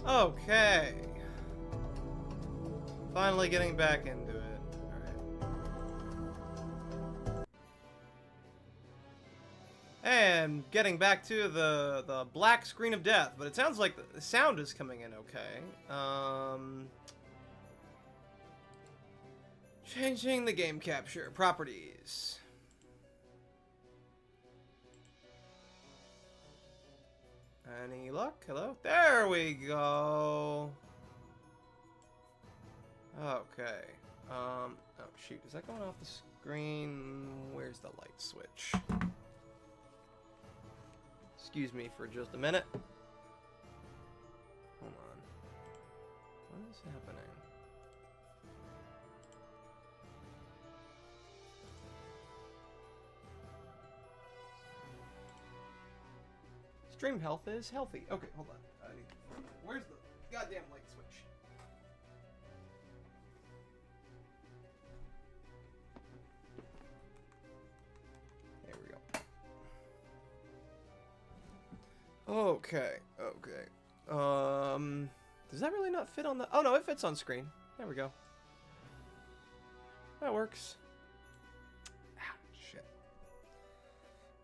Okay. Finally getting back into it. Alright. And getting back to the black screen of death, but it sounds like the sound is coming in okay. Changing the game capture properties. Any luck? Hello? There we go. Okay. Oh shoot, is that going off the screen? Where's the light switch? Excuse me for just a minute. Hold on. What is happening? Stream health is healthy. Okay, hold on. Where's the goddamn light switch? There we go. Okay, okay. Does that really not fit on the... Oh no, it fits on screen. There we go. That works.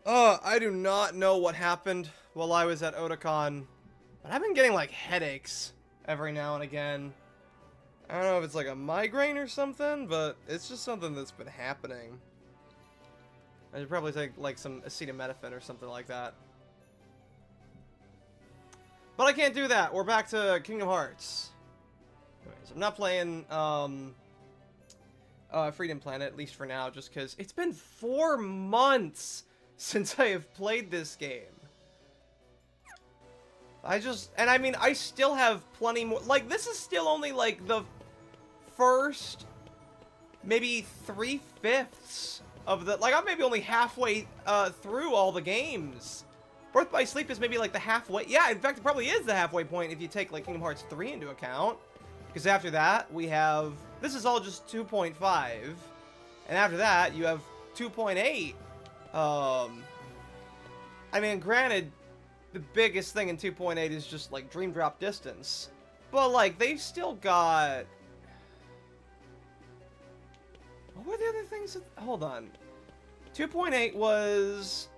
I do not know what happened while I was at Otakon, but I've been getting, like, headaches every now and again. I don't know if it's, like, a migraine or something, but it's just something that's been happening. I should probably take, like, some acetaminophen or something like that. But I can't do that. We're back to Kingdom Hearts. Anyways, I'm not playing, Freedom Planet, at least for now, just because it's been 4 months since I have played this game. I mean, I still have plenty more, like, this is still only, like, the first, maybe 3/5 of the, like, I'm maybe only halfway, through all the games. Birth by Sleep is maybe, like, the halfway, yeah, in fact, it probably is the halfway point if you take, like, Kingdom Hearts 3 into account. Because after that, we have, this is all just 2.5, and after that, you have 2.8. I mean, granted, the biggest thing in 2.8 is just, like, Dream Drop Distance. But, like, they've still got... What were the other things that... Hold on. 2.8 was...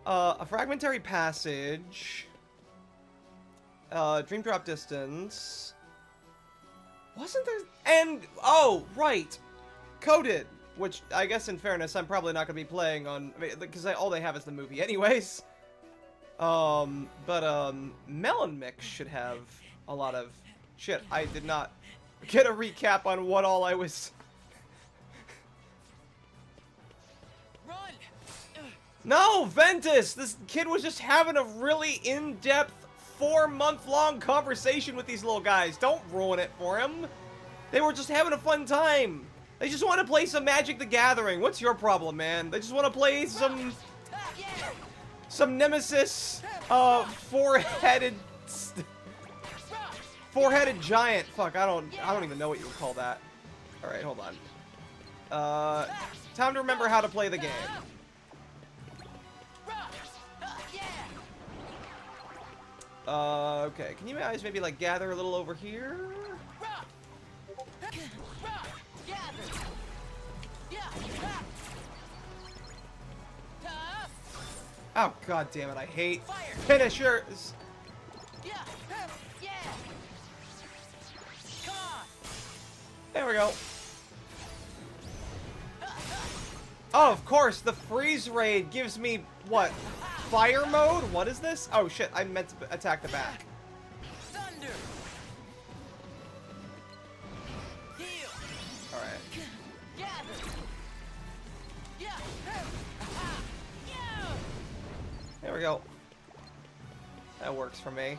a Fragmentary Passage... Dream Drop Distance... Wasn't there... And... Oh, right! Coded! Which, I guess in fairness, I'm probably not going to be playing on... Because all they have is the movie anyways. Melon Mix should have a lot of... Shit, I did not get a recap on what all I was... Run! No, Ventus! This kid was just having a really in-depth 4-month-long conversation with these little guys. Don't ruin it for him. They were just having a fun time. They just want to play some Magic the Gathering. What's your problem, man? They just want to play some Nemesis, four-headed giant. Fuck, I don't even know what you would call that. All right, hold on. Time to remember how to play the game. Okay. Can you guys maybe like gather a little over here? Oh, god damn it, I hate finishers. There we go. Oh, of course, the freeze raid gives me, what, fire mode? What is this? Oh shit, I meant to attack the back. Thunder. Alright. There we go. That works for me.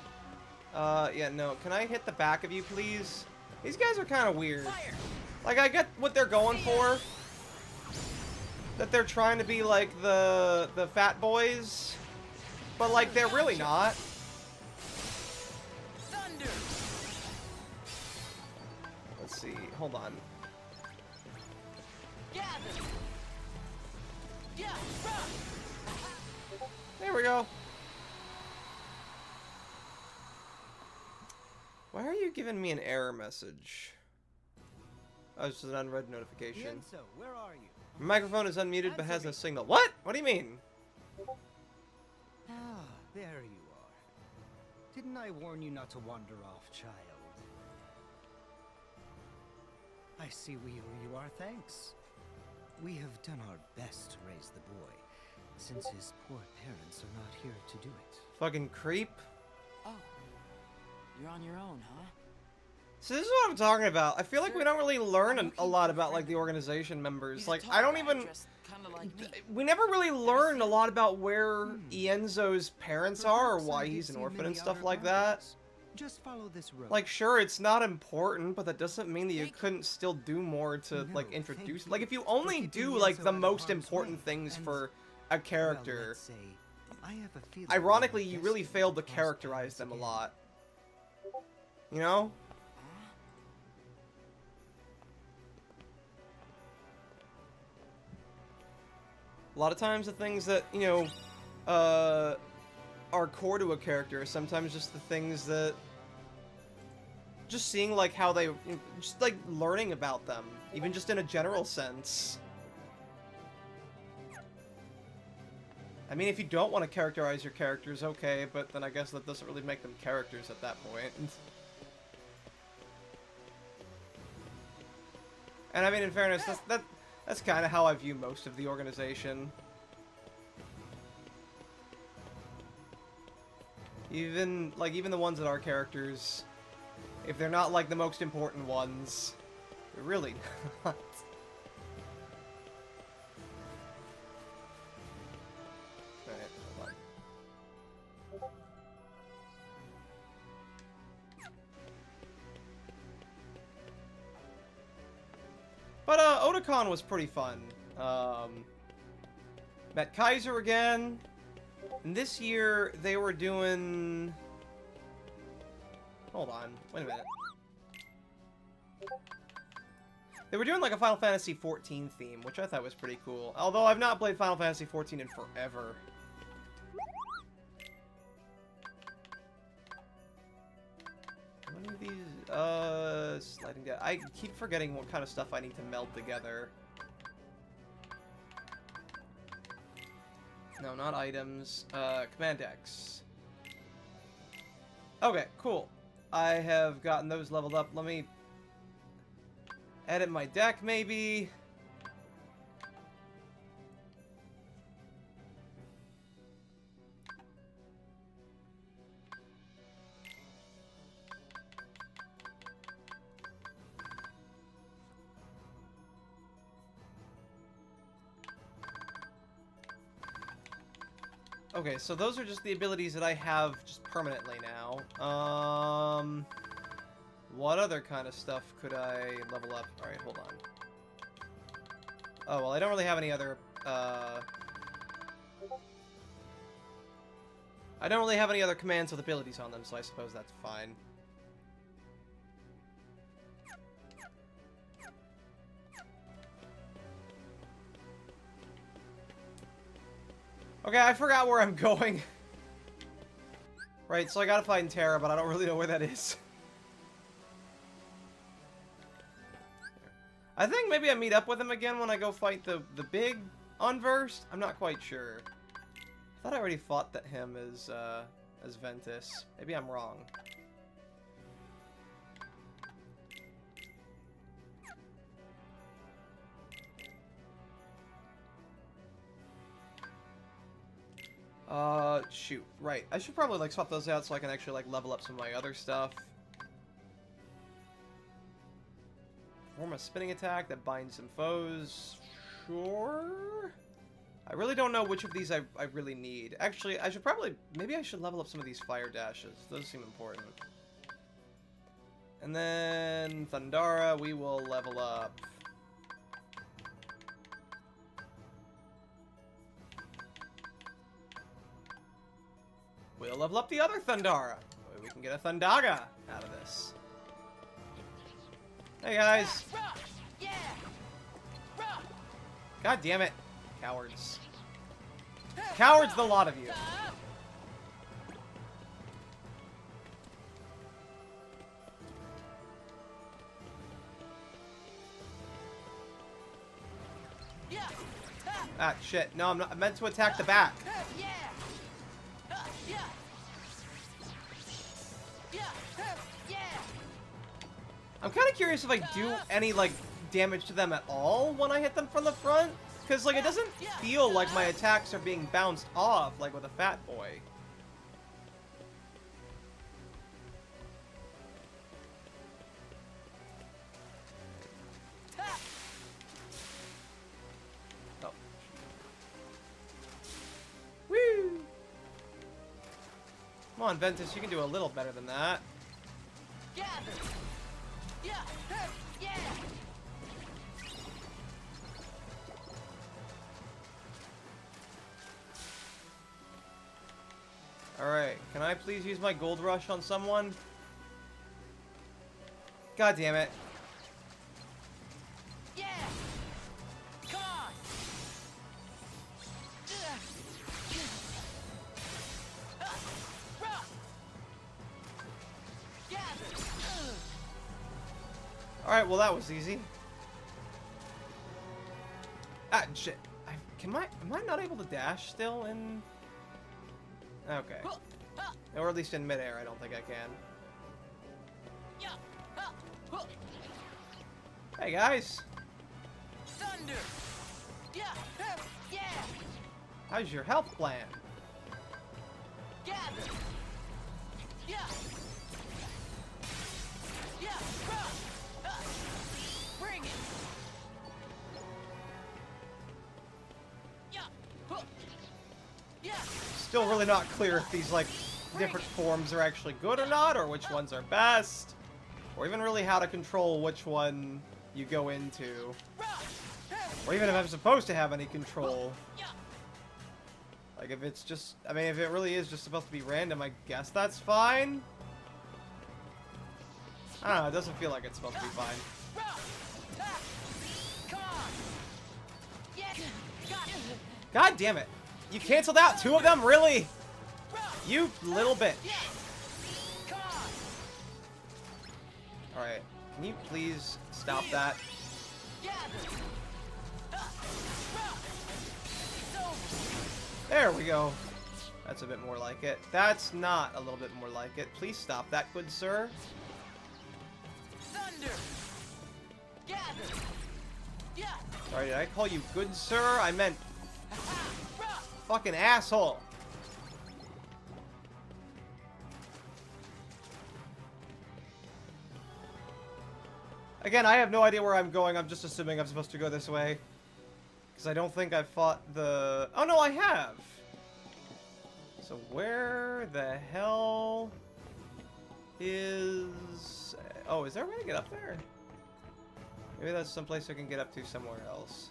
Yeah, no. Can I hit the back of you, please? These guys are kind of weird. Like, I get what they're going for. That they're trying to be, like, the fat boys. But, like, they're really not. Let's see. Hold on. There we go. Why are you giving me an error message? Oh, it's just an unread notification. Ienzo, where are you? My microphone is unmuted but has no signal. What? What do you mean? Ah, there you are. Didn't I warn you not to wander off, child? I see we owe you our thanks. We have done our best to raise the boy, since his poor parents are not here to do it. Fucking creep. Oh, you're on your own, huh? So this is what I'm talking about. I feel like we don't really learn a lot about like the organization members. Like I don't even. We never really learn a lot about where Ienzo's parents are or why he's an orphan and stuff like that. Just follow this road. Like sure, it's not important, but that doesn't mean that you couldn't still do more to like introduce. Like if you only do like the most important things for a character. Ironically, you really failed to characterize them a lot. You know? A lot of times the things that, you know, are core to a character are sometimes just the things that... Just seeing, like, how they... Just, like, learning about them. Even just in a general sense. I mean, if you don't want to characterize your characters, okay, but then I guess that doesn't really make them characters at that point. And I mean, in fairness, that's kind of how I view most of the organization. Even the ones that are characters, if they're not, like, the most important ones, they're really not. Alright, hold on. But, Otakon was pretty fun. Met Kaiser again. And this year, they were doing... Hold on. Wait a minute. They were doing, like, a Final Fantasy XIV theme, which I thought was pretty cool. Although, I've not played Final Fantasy XIV in forever. How many of these... sliding down. I keep forgetting what kind of stuff I need to meld together. No, not items. Command decks. Okay, cool. I have gotten those leveled up. Let me edit my deck, maybe. Okay, so those are just the abilities that I have just permanently now. What other kind of stuff could I level up? Alright, hold on. Oh, well, I don't really have any other, I don't really have any other commands with abilities on them, so I suppose that's fine. Okay, I forgot where I'm going. Right, so I gotta find Terra, but I don't really know where that is. I think maybe I meet up with him again when I go fight the big Unversed. I'm not quite sure. I thought I already fought him as Ventus. Maybe I'm wrong. Shoot. Right. I should probably, like, swap those out so I can actually, like, level up some of my other stuff. Perform a spinning attack that binds some foes. Sure. I really don't know which of these I really need. Actually, I should probably... Maybe I should level up some of these fire dashes. Those seem important. And then Thundara, we will level up. We'll level up the other Thundara. We can get a Thundaga out of this. Hey guys. Yeah. God damn it. Cowards. Cowards, the lot of you. Ah, shit. No, I'm not. I meant to attack the back. Yeah. Yeah. Yeah. Yeah. I'm kind of curious if I do any, like, damage to them at all when I hit them from the front. Because, like, it doesn't feel like my attacks are being bounced off, like with a fat boy. Oh. Woo! Come on, Ventus, you can do a little better than that. Gather. Yeah. Yeah. Alright, can I please use my gold rush on someone? God damn it. Yeah. Come on. Gather. Alright, well that was easy. Ah, shit. Am I not able to dash still in... Okay. Or at least in midair, I don't think I can. Hey guys! Thunder. Yeah. Yeah. How's your health plan? Gather. Yeah. Yeah. Bring it. Yeah. Yeah. Still really not clear if these, like, different forms are actually good or not, or which ones are best, or even really how to control which one you go into, or even if I'm supposed to have any control. Like, if it's just, I mean, if it really is just supposed to be random, I guess that's fine. I don't know, it doesn't feel like it's supposed to be fine. Come on. Yeah. God damn it! You canceled out 2 of them? Really? You little bitch. Come on. Alright, can you please stop that? There we go. That's a bit more like it. That's not a little bit more like it. Please stop that, good sir. Thunder. Gather. Yeah. Sorry, did I call you good sir? I meant fucking asshole. Again, I have no idea where I'm going. I'm just assuming I'm supposed to go this way. Because I don't think I've fought the... Oh, no, I have! So where the hell is... Oh, is there a way to get up there? Maybe that's someplace I can get up to somewhere else.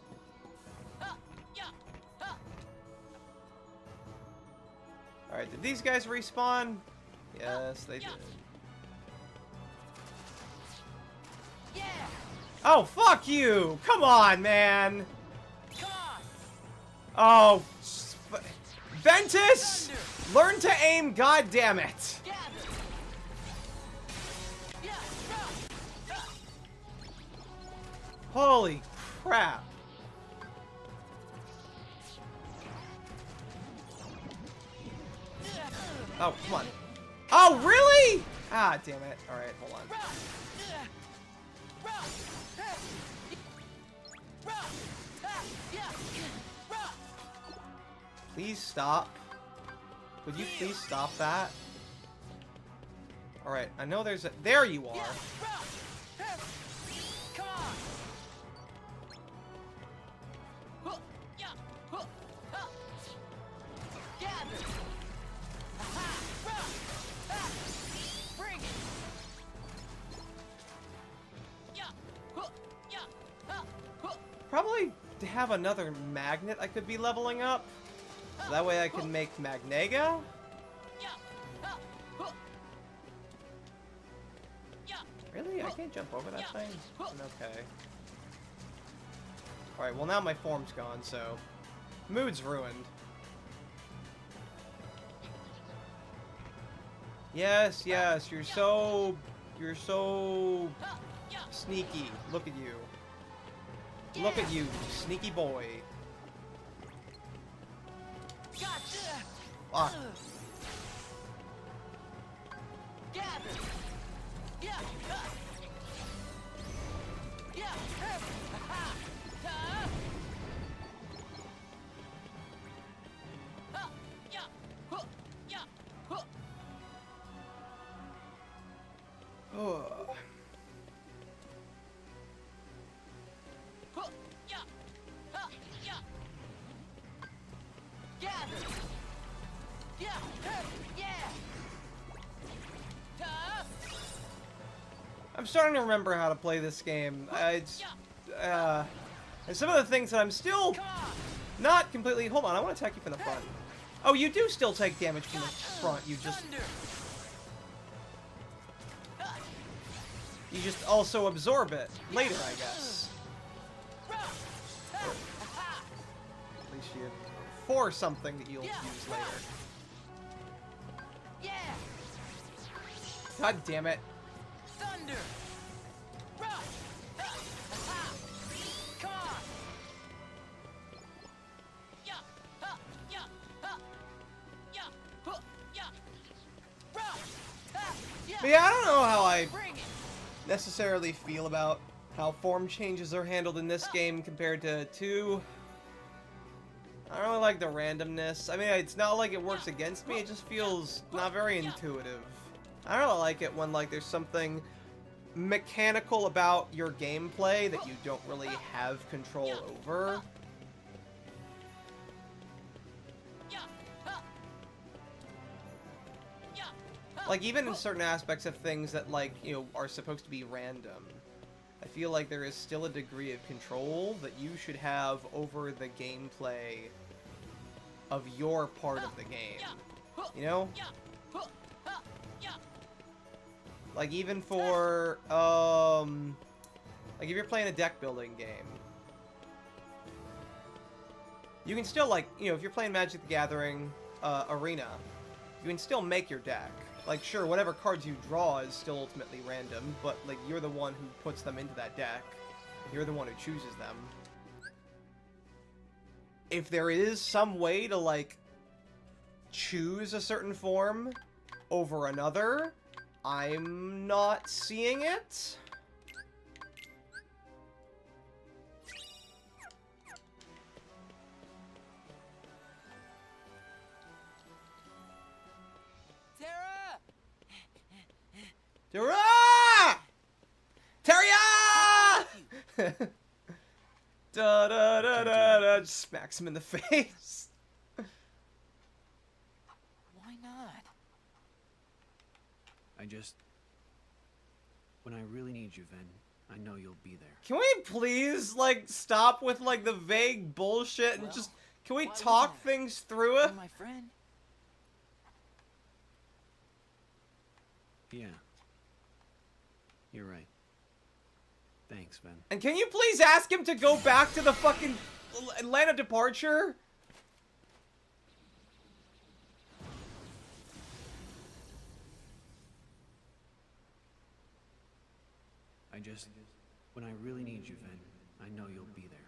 Alright, did these guys respawn? Yes, they did. Yeah. Oh, fuck you! Come on, man! Come on. Oh, Ventus! Learn to aim, goddammit! Gather. Yeah. Holy crap. Oh, come on. Oh, really? Ah, damn it. Alright, hold on. Please stop. Would you please stop that? Alright, I know there's a... There you are. Come on. Gather. Bring it. Probably to have another magnet I could be leveling up. So that way I can make Magnega. Really? I can't jump over that thing? Okay. Alright, well now my form's gone, so... Mood's ruined. Yes, yes, you're so sneaky. Look at you. Look at you, sneaky boy. Fuck. Gather. Yeah. Yeah. Ha. Ta. Ha. Yeah. Huh. Yeah. Huh. Oh. Huh. Yeah. Ha. Yeah. Gather. Yeah. Yeah. Ta. I'm starting to remember how to play this game. It's, and some of the things that I'm still Come on. not completely... Hold on, I want to attack you from the front. Oh, you do still take damage from the front. You Thunder. just also absorb it later, I guess. Rock. Ha. Ha. At least you... For something that you'll use later. Yeah. God damn it. Thunder. Rock. Ha. Ha. Come on. Yeah. Ha. Yeah. Ha. Yeah. Huh. Yeah. Rock. Ha. Yeah. But yeah, I don't know how I Bring it. necessarily feel about how form changes are handled in this game compared to 2. I don't really like the randomness. I mean, it's not like it works against me, it just feels not very intuitive. I don't really like it when, like, there's something mechanical about your gameplay that you don't really have control over. Yeah. Ha. Yeah. Ha. Like, even in certain aspects of things that, like, you know, are supposed to be random, I feel like there is still a degree of control that you should have over the gameplay of your part of the game. You know? Yeah. Huh. Ha. Yeah. Like, even for, like, if you're playing a deck building game, you can still, like, you know, if you're playing Magic the Gathering Arena, you can still make your deck. Like, sure, whatever cards you draw is still ultimately random, but, like, you're the one who puts them into that deck. You're the one who chooses them. If there is some way to, like, choose a certain form over another, I'm not seeing it. Terra. Terra! Terria! Da da da da da. Just smacks him in the face. Why not? When I really need you, Ven, I know you'll be there. Can we please, like, stop with, like, the vague bullshit and Well, just... Can we why talk wouldn't I? things through it? You're my friend. Yeah. You're right. Thanks, Ven. And can you please ask him to go back to the fucking land of departure? When I really need you, Ven, I know you'll be there.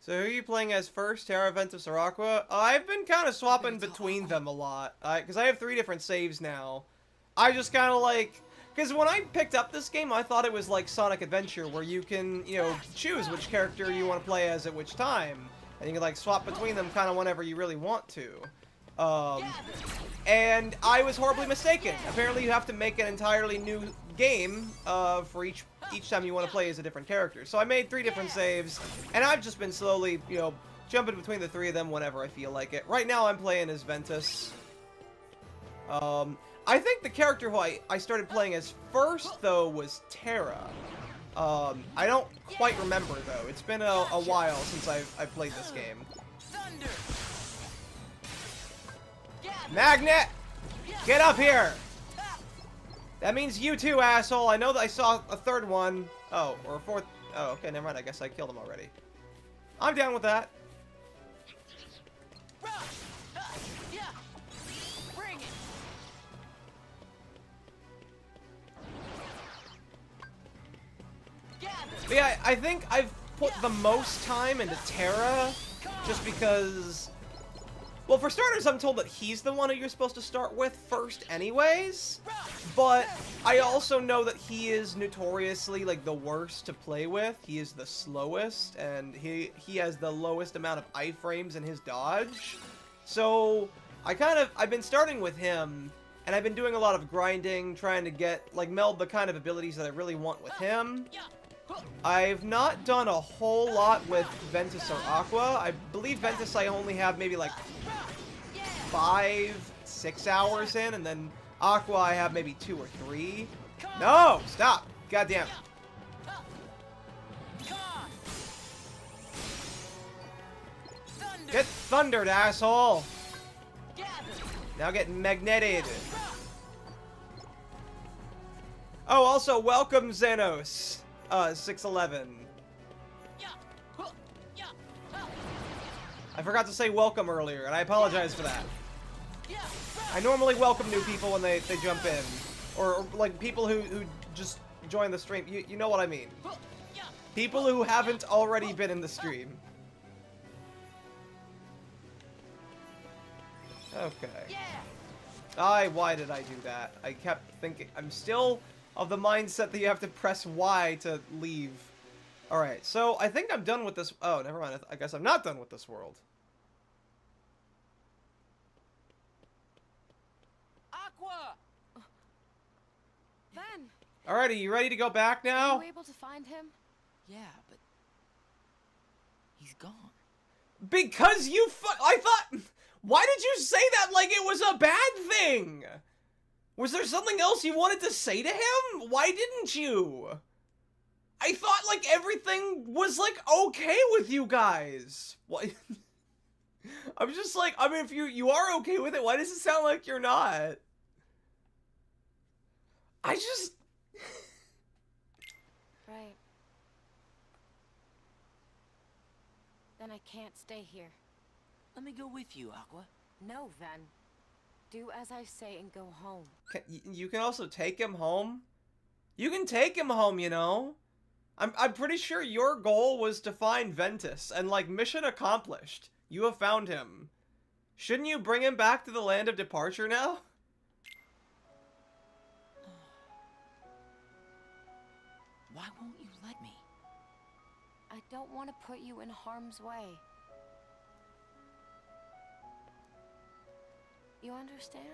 So who are you playing as first? Terra, Ventus, or Aqua? I've been kind of swapping between them a lot. Because I have 3 different saves now. I just kind of like... Because when I picked up this game, I thought it was like Sonic Adventure, where you can, you know, choose which character you want to play as at which time. And you can, like, swap between them kind of whenever you really want to. And I was horribly mistaken. Apparently you have to make an entirely new game for each time you want to play as a different character. So I made 3 different saves, and I've just been slowly, you know, jumping between the 3 of them whenever I feel like it. Right now I'm playing as Ventus. I think the character who I started playing as first, though, was Terra. I don't quite remember, though. It's been a while since I've played this game. Thunder. Magnet! Get up here! That means you too, asshole. I know that I saw a 3rd one. Oh, or a 4th. Oh, okay, never mind. I guess I killed him already. I'm down with that. Yeah. Bring it. But yeah, I think I've put the most time into Terra, just because Well, for starters, I'm told that he's the one who you're supposed to start with first anyways. But I also know that he is notoriously, like, the worst to play with. He is the slowest, and he has the lowest amount of iframes in his dodge. So, I've been starting with him, and I've been doing a lot of grinding, trying to get, like, meld the kind of abilities that I really want with him. I've not done a whole lot with Ventus or Aqua. I believe Ventus I only have maybe like 5-6 hours in, and then Aqua I have maybe 2 or 3. No! Stop! Goddamn. Get thundered, asshole! Now get magneted. Oh, also, welcome, Xenos. 611. I forgot to say welcome earlier, and I apologize for that. I normally welcome new people when they jump in. Or like, people who just join the stream. You know what I mean. People who haven't already been in the stream. Okay. Why did I do that? I kept thinking, I'm still of the mindset that you have to press Y to leave. Alright, so I think I'm done with this. Oh, never mind. I guess I'm not done with this world. Aqua! Ven, Alrighty, you ready to go back now? were you able to find him? Yeah, but he's gone. Because I thought... Why did you say that like it was a bad thing? Was there something else you wanted to say to him? Why didn't you? I thought, like, everything was, like, okay with you guys. What? I'm just like, I mean, if you are okay with it, why does it sound like you're not? I just... Right. Then I can't stay here. Let me go with you, Aqua. No, Ven. Do as I say and go home. You can also take him home? You can take him home, you know? I'm pretty sure your goal was to find Ventus, and, like, mission accomplished. You have found him. Shouldn't you bring him back to the land of departure now? Why won't you let me? I don't want to put you in harm's way. You understand?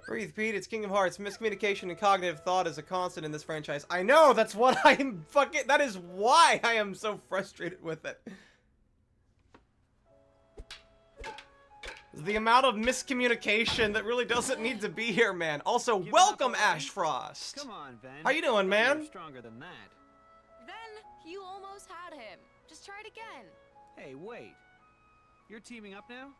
Breathe, Pete. It's Kingdom Hearts. Miscommunication and cognitive thought is a constant in this franchise. I know! That's what I'm fucking... That is why I am so frustrated with it. The amount of miscommunication that really doesn't need to be here, man. Also, welcome, Ash Frost. Come on, Ven. How you doing, man? You're stronger than that. Ven, you almost had him. Just try it again. Hey, wait. You're teaming up now?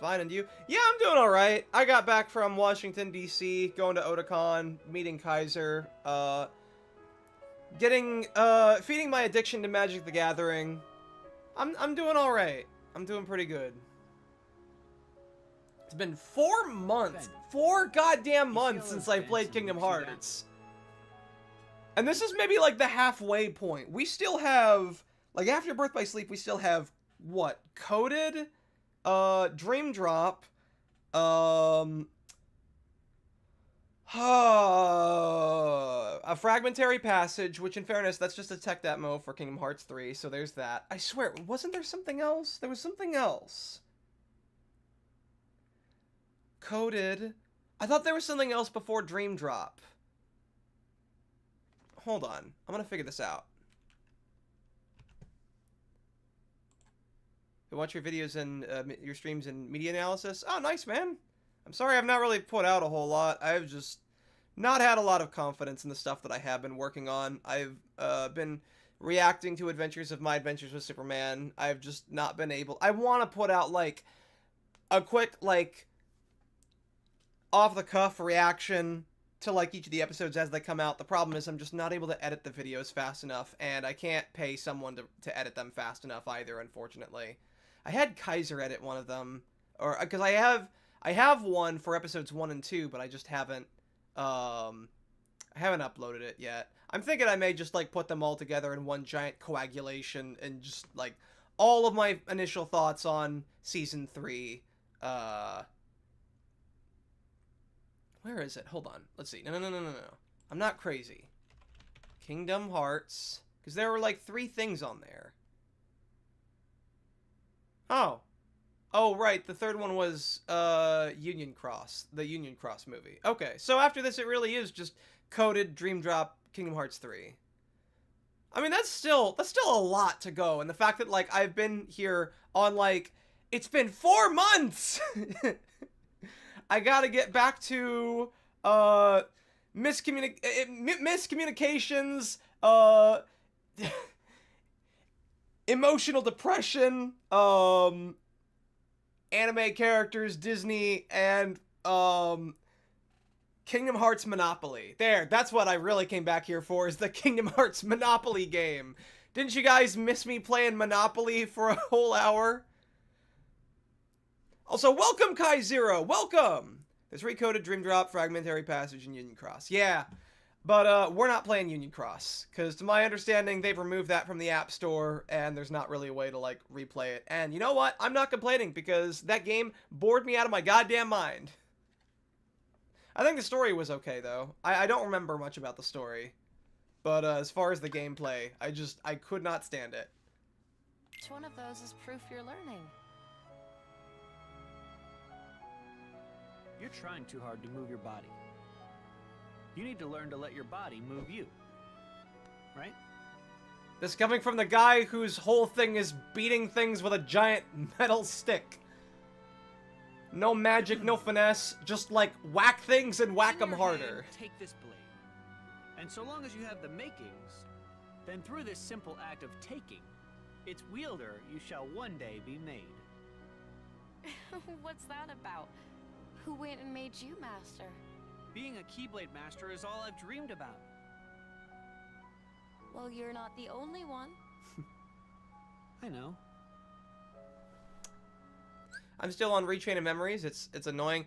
Fine, and you? Yeah, I'm doing alright. I got back from Washington, D.C., going to Otakon, meeting Kaiser, feeding my addiction to Magic the Gathering. I'm doing alright. I'm doing pretty good. It's been 4 months. 4 goddamn months since I played Kingdom Hearts. And this is maybe like the halfway point. We still have, like, after Birth by Sleep, we still have, what, Coded, Dream Drop, a Fragmentary Passage, which in fairness, that's just a tech demo for Kingdom Hearts 3, so there's that. I swear, wasn't there something else? There was something else. Coded. I thought there was something else before Dream Drop. Hold on. I'm gonna figure this out. You watch your videos and your streams and media analysis? Oh, nice, man. I'm sorry I've not really put out a whole lot. I've just not had a lot of confidence in the stuff that I have been working on. I've been reacting to Adventures of My Adventures with Superman. I've just not been able... I want to put out, like, a quick, like, off-the-cuff reaction to, like, each of the episodes as they come out. The problem is I'm just not able to edit the videos fast enough, and I can't pay someone to edit them fast enough either, unfortunately. I had Kaiser edit one of them. or because I have one for episodes 1 and 2, but I just haven't I haven't uploaded it yet. I'm thinking I may just like put them all together in one giant coagulation and just like all of my initial thoughts on season 3. Where is it? Hold on. Let's see. No. I'm not crazy. Kingdom Hearts, because there were like 3 things on there. Oh, right. The third one was Union Cross, the Union Cross movie. Okay, so after this, it really is just coded Dream Drop Kingdom Hearts 3. I mean, that's still a lot to go, and the fact that like I've been here on like it's been 4 months. I gotta get back to miscommunications, emotional depression, anime characters, Disney, and Kingdom Hearts Monopoly. There, that's what I really came back here for, is the Kingdom Hearts Monopoly game. Didn't you guys miss me playing Monopoly for a whole hour? Also, welcome Kai Zero, welcome! There's Recoded, Dream Drop, Fragmentary Passage, and Union Cross. Yeah, but we're not playing Union Cross, because to my understanding, they've removed that from the App Store, and there's not really a way to, like, replay it. And you know what? I'm not complaining, because that game bored me out of my goddamn mind. I think the story was okay, though. I don't remember much about the story. But as far as the gameplay, I could not stand it. Which one of those is proof you're learning? You're trying too hard to move your body. You need to learn to let your body move you. Right? This coming from the guy whose whole thing is beating things with a giant metal stick. No magic, no finesse, just like whack things and whack them harder. Take this blade. And so long as you have the makings, then through this simple act of taking, its wielder you shall one day be made. What's that about? Who went and made you master? Being a Keyblade master is all I've dreamed about. Well, you're not the only one. I know. I'm still on Rechain of Memories. It's annoying.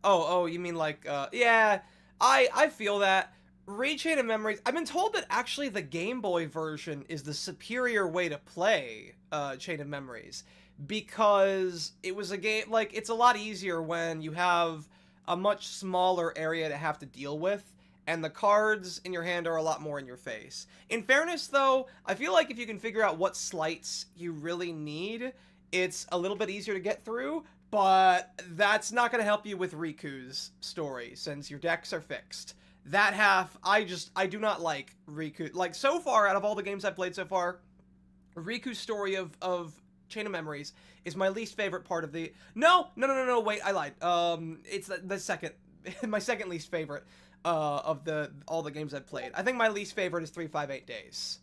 Oh, you mean like, yeah, I feel that. Rechain of Memories, I've been told that actually the Game Boy version is the superior way to play Chain of Memories, because it was a game, like, it's a lot easier when you have a much smaller area to have to deal with, and the cards in your hand are a lot more in your face. In fairness, though, I feel like if you can figure out what sleights you really need, it's a little bit easier to get through, but that's not going to help you with Riku's story, since your decks are fixed. That half, I do not like Riku. Like, so far, out of all the games I've played so far, Riku's story of Chain of Memories is my least favorite part of the... No, wait, I lied. It's the second, my second least favorite of all the games I've played. I think my least favorite is 358 Days.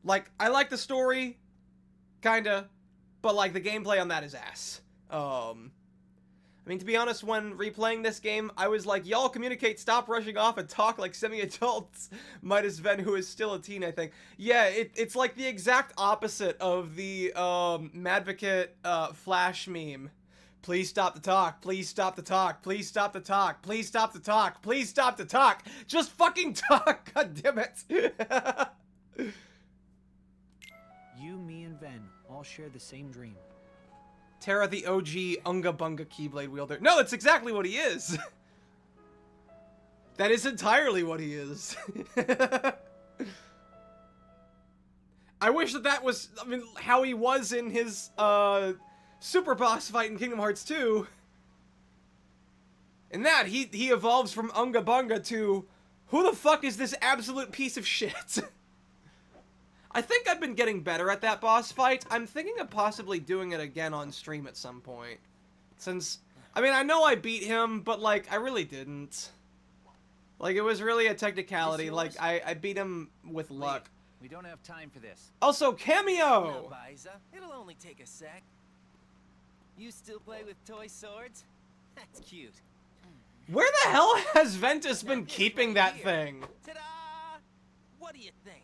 Like, I like the story, kinda, but, like, the gameplay on that is ass. I mean, to be honest, when replaying this game, I was like, y'all communicate, stop rushing off, and talk like semi-adults. Minus Ven, who is still a teen, I think. Yeah, it's like the exact opposite of the, Madvocate, Flash meme. Please stop the talk, please stop the talk, please stop the talk, please stop the talk, please stop the talk. Just fucking talk, god damn it. You, me, and Ven all share the same dream. Terra, the OG Unga Bunga Keyblade wielder. No, that's exactly what he is. That is entirely what he is. I wish that was, I mean, how he was in his, super boss fight in Kingdom Hearts 2. In that, he evolves from Unga Bunga to, who the fuck is this absolute piece of shit? I think I've been getting better at that boss fight. I'm thinking of possibly doing it again on stream at some point. Since, I mean, I know I beat him, but, like, I really didn't. Like, it was really a technicality. Like, I beat him with luck. We don't have time for this. Also, No, cameo! Biza. It'll only take a sec. You still play with toy swords? That's cute. Where the hell has Ventus Now been this keeping right that here. thing? Ta-da! What do you think?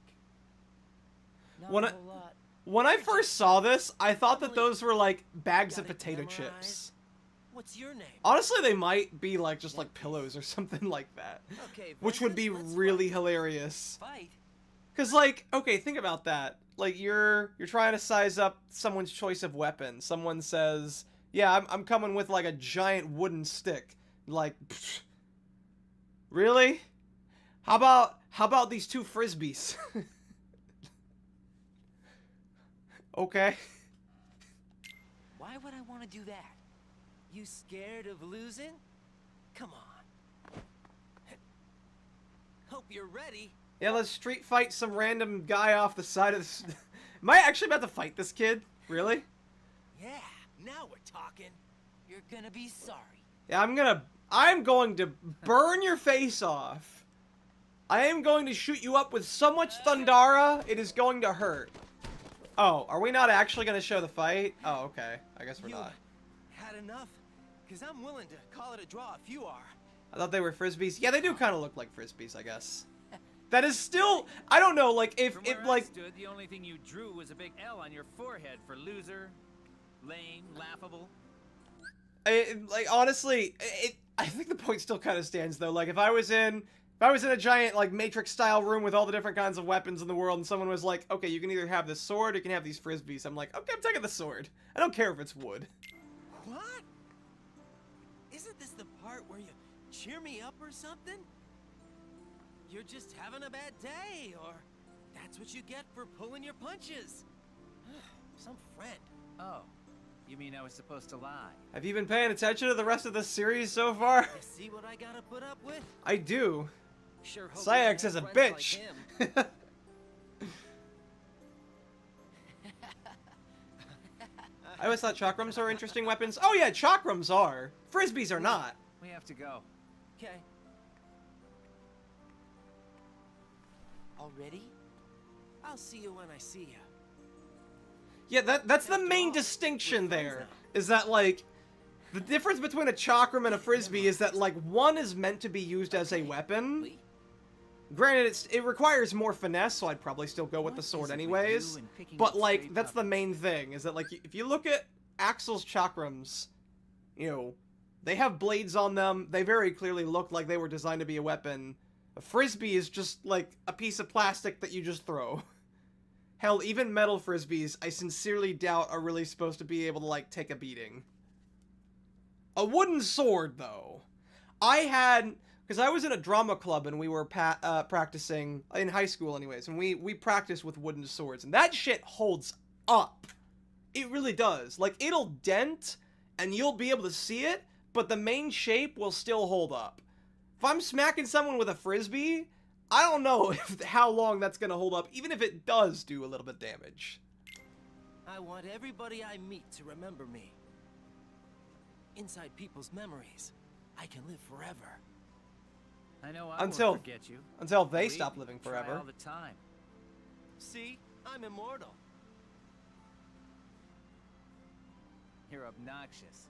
Not When a I- whole lot. When I first saw this, I thought that those were, like, bags of potato chips. What's your name? Honestly, they might be like just like pillows or something like that. Okay, Which would be Ventus, let's really hilarious. fight. Cause like, okay, think about that. Like you're trying to size up someone's choice of weapon. Someone says, "Yeah, I'm coming with like a giant wooden stick." Like, pfft, really? How about these two frisbees? Okay. Why would I want to do that? You scared of losing? Come on. Hope you're ready. Yeah, let's street fight some random guy off the side of this. Am I actually about to fight this kid? Really? Yeah, now we're talking. You're gonna be sorry. Yeah, I'm going to burn your face off. I am going to shoot you up with so much Thundara, it is going to hurt. Oh, are we not actually going to show the fight? Oh, okay. I guess we're You not. had enough? Because I'm willing to call it a draw if you are. I thought they were frisbees. Yeah, they do kind of look like frisbees, I guess. That is still, I don't know, like, if, From where like, I stood, the only thing you drew was a big L on your forehead for loser, lame, laughable. like, honestly, I think the point still kind of stands, though. Like, if I was in a giant, like, Matrix-style room with all the different kinds of weapons in the world, and someone was like, okay, you can either have this sword, or you can have these frisbees, I'm like, okay, I'm taking the sword. I don't care if it's wood. What? Isn't this the part where you cheer me up or something? You're just having a bad day, or that's what you get for pulling your punches. Some friend. Oh, you mean I was supposed to lie? Have you been paying attention to the rest of the series so far? You see what I gotta put up with? I do. Sure hope Sayax you is a have friends bitch. like him. I always thought chakrams are interesting weapons. Oh yeah, chakrams are. Frisbees are not. We have to go. Okay. Already? I'll see you when I see you. Yeah, that's the main distinction there. Is that, like, the difference between a chakram and a frisbee is that, like, one is meant to be used as a weapon. Granted, it requires more finesse, so I'd probably still go with the sword anyways. But, like, that's the main thing, is that, like, if you look at Axel's chakrams, you know, they have blades on them. They very clearly look like they were designed to be a weapon. A frisbee is just, like, a piece of plastic that you just throw. Hell, even metal frisbees, I sincerely doubt are really supposed to be able to, like, take a beating. A wooden sword, though. I had... Because I was in a drama club and we were practicing, in high school anyways, and we practiced with wooden swords, and that shit holds up. It really does. Like, it'll dent, and you'll be able to see it, but the main shape will still hold up. If I'm smacking someone with a frisbee, I don't know how long that's gonna hold up, even if it does do a little bit of damage. I want everybody I meet to remember me. Inside people's memories, I can live forever. I know I Until- won't forget you. Until they Believe stop me, living try forever. all the time. See? I'm immortal. You're obnoxious.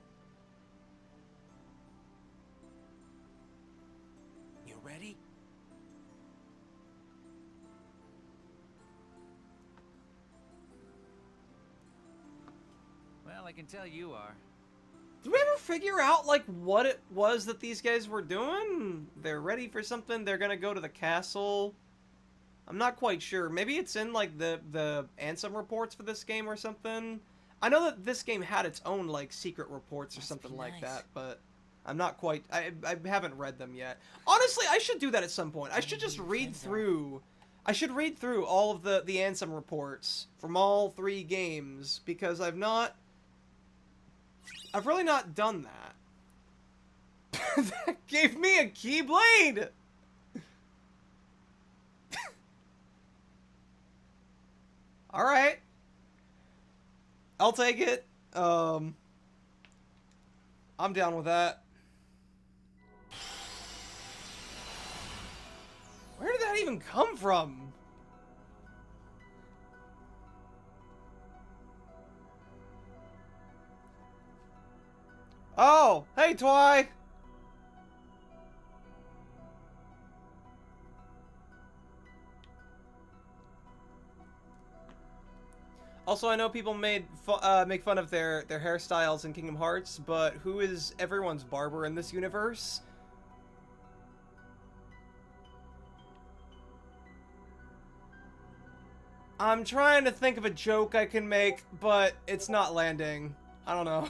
You ready? Well, I can tell you are. Did we ever figure out, like, what it was that these guys were doing? They're ready for something, they're gonna go to the castle. I'm not quite sure. Maybe it's in, like, the Ansem reports for this game or something. I know that this game had its own, like, secret reports or Must something be like nice. that, but I'm not quite... I haven't read them yet. Honestly, I should do that at some point. I should just read through... I should read through all of the Ansem reports from all 3 games, because I've really not done that. That gave me a keyblade! Alright. I'll take it. I'm down with that. Where did that even come from? Oh, hey, Twy. Also, I know people make fun of their hairstyles in Kingdom Hearts, but who is everyone's barber in this universe? I'm trying to think of a joke I can make, but it's not landing. I don't know.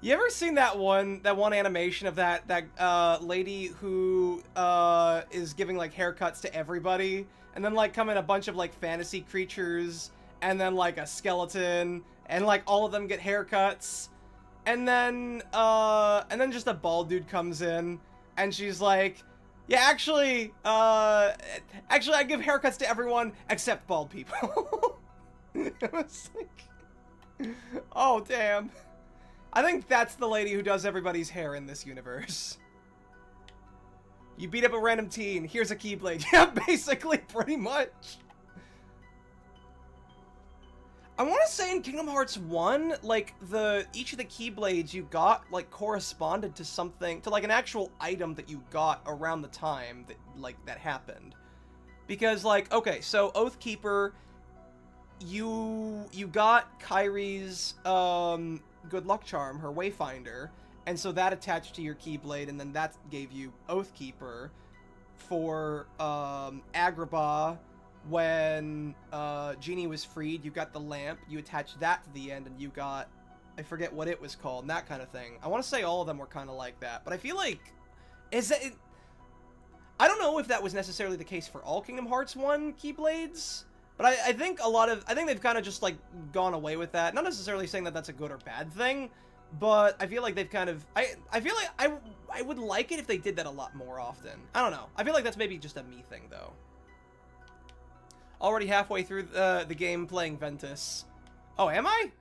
You ever seen that one animation of that lady who is giving like haircuts to everybody, and then like come in a bunch of like fantasy creatures, and then like a skeleton, and like all of them get haircuts, and then just a bald dude comes in, and she's like, yeah, actually I give haircuts to everyone except bald people. It was like, oh damn. I think that's the lady who does everybody's hair in this universe. You beat up a random teen, here's a Keyblade. Yeah, basically, pretty much. I want to say in Kingdom Hearts 1, like, each of the Keyblades you got, like, corresponded to something, to, like, an actual item that you got around the time that, like, that happened. Because, like, okay, so Oathkeeper, you got Kairi's, good luck charm, her Wayfinder, and so that attached to your Keyblade, and then that gave you Oathkeeper. For Agrabah, when Genie was freed, you got the lamp, you attached that to the end, and you got, I forget what it was called, and that kind of thing. I want to say all of them were kind of like that, but I feel like, I don't know if that was necessarily the case for all Kingdom Hearts 1 Keyblades. But I think I think they've kind of just, like, gone away with that. Not necessarily saying that that's a good or bad thing, but I feel like they've kind of, I feel like I would like it if they did that a lot more often. I don't know. I feel like that's maybe just a me thing, though. Already halfway through the game playing Ventus. Oh, am I?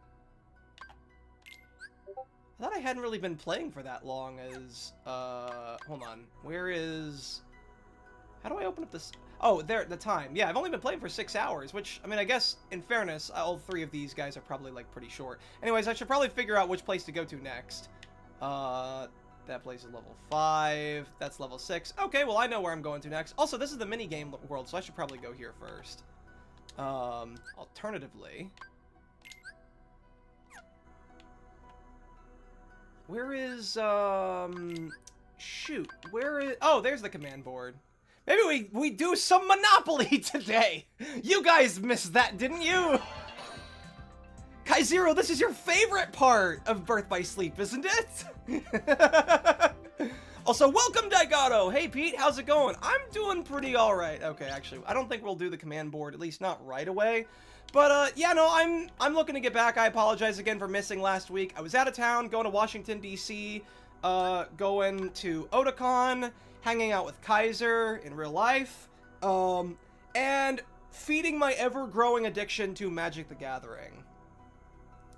I thought I hadn't really been playing for that long as, hold on. Where is, how do I open up this? Oh, there, the time. Yeah, I've only been playing for 6 hours, which, I mean, I guess, in fairness, all three of these guys are probably, like, pretty short. Anyways, I should probably figure out which place to go to next. That place is level 5. That's level 6. Okay, well, I know where I'm going to next. Also, this is the minigame world, so I should probably go here first. Alternatively... Where is, shoot, where is, oh, there's the command board. Maybe we do some Monopoly today! You guys missed that, didn't you? Kaizero, this is your favorite part of Birth by Sleep, isn't it? Also, welcome, Daigato! Hey, Pete, how's it going? I'm doing pretty alright. Okay, actually, I don't think we'll do the command board, at least not right away. But, yeah, no, I'm looking to get back. I apologize again for missing last week. I was out of town, going to Washington, D.C., going to Otakon, hanging out with Kaiser in real life, and feeding my ever-growing addiction to Magic the Gathering.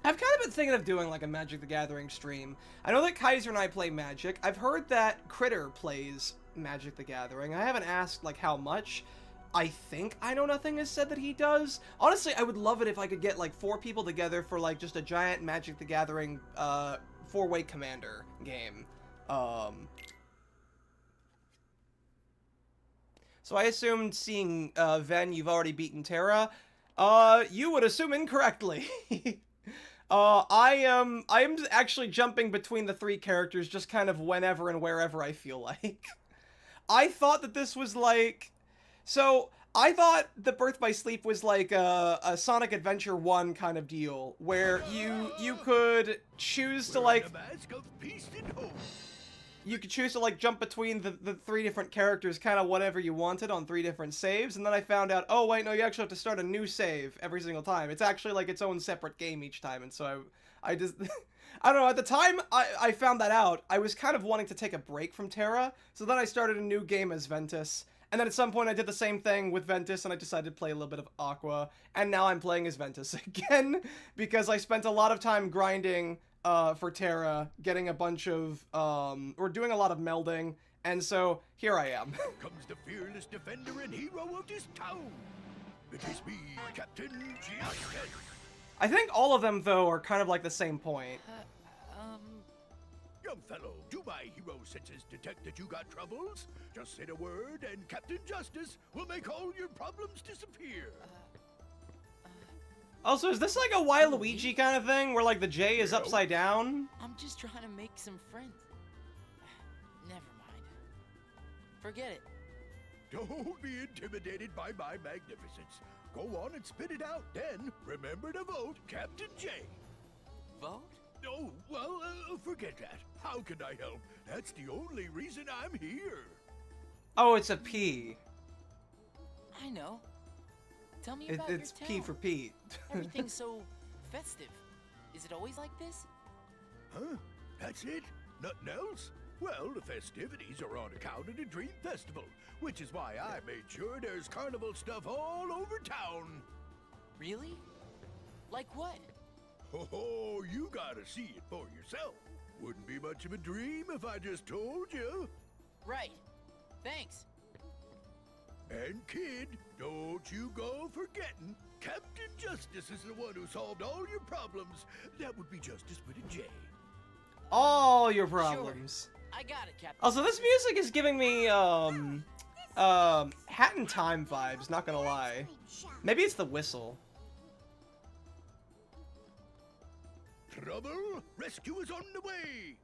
I've kind of been thinking of doing, like, a Magic the Gathering stream. I know that Kaiser and I play Magic. I've heard that Critter plays Magic the Gathering. I haven't asked, like, how much. I think I Know Nothing has said that he does. Honestly, I would love it if I could get, like, 4 people together for, like, just a giant Magic the Gathering, 4-way commander game. So I assumed, seeing, Ven, you've already beaten Terra. You would assume incorrectly. I am actually jumping between the 3 characters just kind of whenever and wherever I feel like. I thought that this was, like... So, I thought the Birth by Sleep was like a Sonic Adventure 1 kind of deal, where you could choose to, like... You could choose to, like, jump between the 3 different characters kind of whatever you wanted on 3 different saves, and then I found out, oh, wait, no, you actually have to start a new save every single time. It's actually, like, its own separate game each time, and so I just... I don't know, at the time I found that out, I was kind of wanting to take a break from Terra, so then I started a new game as Ventus. And then at some point I did the same thing with Ventus, and I decided to play a little bit of Aqua, and now I'm playing as Ventus again, because I spent a lot of time grinding for Terra, getting a bunch of, or doing a lot of melding, and so here I am. Comes the fearless defender and hero of this town. It is me, Captain Giant. I think all of them, though, are kind of like the same point. Young fellow, do my hero senses detect that you got troubles? Just say the word and Captain Justice will make all your problems disappear. Also, is this like a Waluigi kind of thing, where like the J is upside down? I'm just trying to make some friends. Never mind. Forget it. Don't be intimidated by my magnificence. Go on and spit it out, then remember to vote Captain J. Vote? Oh, well, forget that. How can I help? That's the only reason I'm here. Oh, it's a P. I know. Tell me about your It's town. P for Pete. Everything's so festive. Is it always like this? Huh? That's it? Nothing else? Well, the festivities are on account of the Dream Festival, which is why I made sure there's carnival stuff all over town. Really? Like what? Oh, you gotta see it for yourself. Wouldn't be much of a dream if I just told you. Right. Thanks. And kid, don't you go forgetting, Captain Justice is the one who solved all your problems. That would be Justice with a J. All your problems. Sure. I got it, Captain. Also, this music is giving me, Hat in Time vibes, not gonna lie. Maybe it's the whistle. Trouble? Rescue is on the way!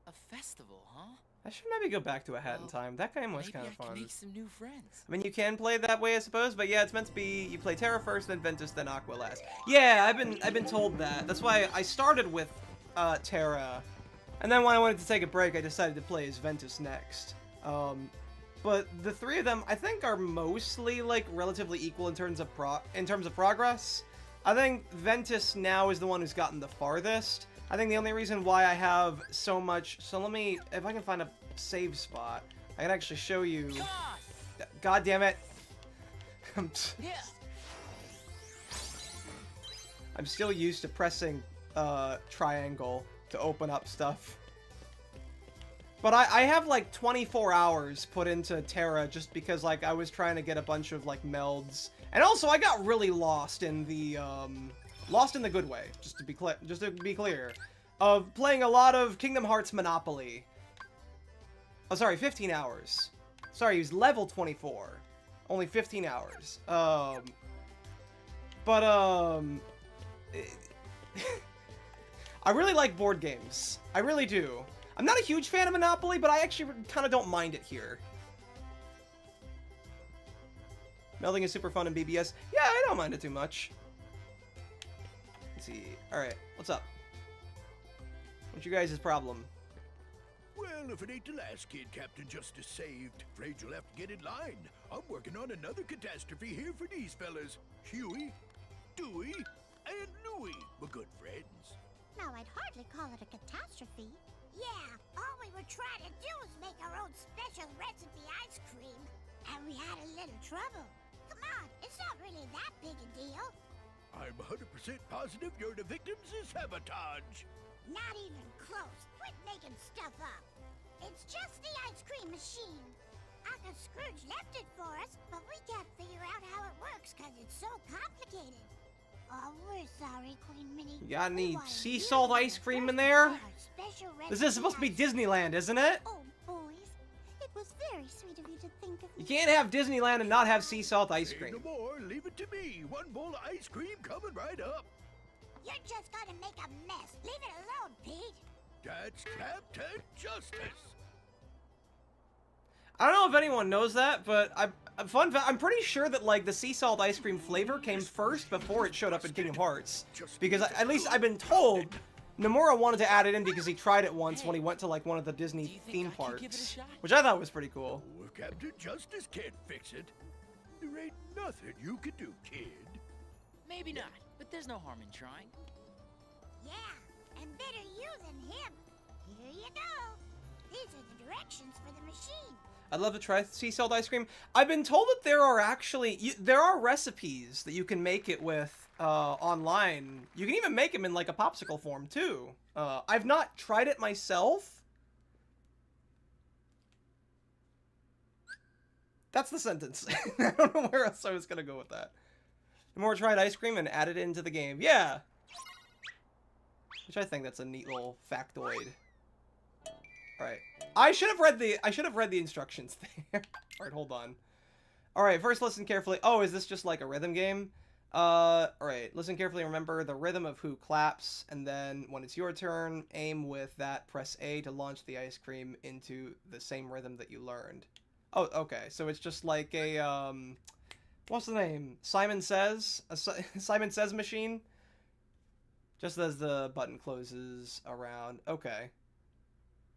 A festival, huh? I should maybe go back to a Hat in Time. That game was Maybe kind of I can fun. make some new friends. I mean, you can play that way, I suppose, but yeah, it's meant to be you play Terra first, then Ventus, then Aqua last. Yeah, I've been told that. That's why I started with Terra, and then when I wanted to take a break, I decided to play as Ventus next. But the three of them, I think, are mostly like relatively equal in terms of progress. I think Ventus now is the one who's gotten the farthest. I think the only reason why I have so much... So let me... If I can find a save spot, I can actually show you... God damn it. Yeah. I'm still used to pressing triangle to open up stuff. But I have like 24 hours put into Terra just because like I was trying to get a bunch of like melds. And also I got really lost in the good way, just to be clear, of playing a lot of Kingdom Hearts Monopoly. Oh, sorry, 15 hours. Sorry, he was level 24. Only 15 hours. I really like board games. I really do. I'm not a huge fan of Monopoly, but I actually kind of don't mind it here. Melding is super fun in BBS. Yeah, I don't mind it too much. Let's see. Alright, what's up? What's your guys' problem? Well, if it ain't the last kid Captain Justice saved, afraid you'll have to get in line. I'm working on another catastrophe here for these fellas. Huey, Dewey, and Louie, my good friends. Now, I'd hardly call it a catastrophe. Yeah, all we were trying to do was make our own special recipe ice cream. And we had a little trouble. Come on, it's not really that big a deal. I'm 100% positive you're the victims of sabotage. Not even close. Quit making stuff up. It's just the ice cream machine. Uncle Scrooge left it for us, but we can't figure out how it works because it's so complicated. Oh, we're sorry, Queen Minnie. You got any We wanted sea you salt to ice be cream first in there? for our special This recipe is supposed to be ice cream. Disneyland, isn't it? Oh, boys, it was very sweet of you to think of You me. can't have Disneyland and not have sea salt ice Say cream. no more, leave it to me. One bowl of ice cream coming right up. You're just gonna make a mess. Leave it alone, Pete. That's Captain Justice. I don't know if anyone knows that, but I'm pretty sure that like the sea salt ice cream flavor came first before it showed up in Kingdom Hearts. Because at least I've been told Nomura wanted to add it in because he tried it once when he went to like one of the Do Disney you think theme I could give it a parks, shot? which I thought was pretty cool. Oh, if Captain Justice can't fix it, there ain't nothing you can do, kid. Maybe not, but there's no harm in trying. Yeah, and better you than him. Here you go. These are the directions for the machine. I'd love to try sea salt ice cream. I've been told that there are actually there are recipes that you can make it with online. You can even make them in like a popsicle form too. I've not tried it myself. That's the sentence. I don't know where else I was gonna go with that. The more tried ice cream and add it into the game. Yeah. Which I think that's a neat little factoid. Alright. I should have read the instructions there. Alright, hold on. Alright, first listen carefully. Oh, is this just like a rhythm game? Alright, listen carefully, remember the rhythm of who claps, and then when it's your turn, aim with that, press A to launch the ice cream into the same rhythm that you learned. Oh, okay, so it's just like a, what's the name? Simon Says? A Simon Says machine? Just as the button closes around. Okay.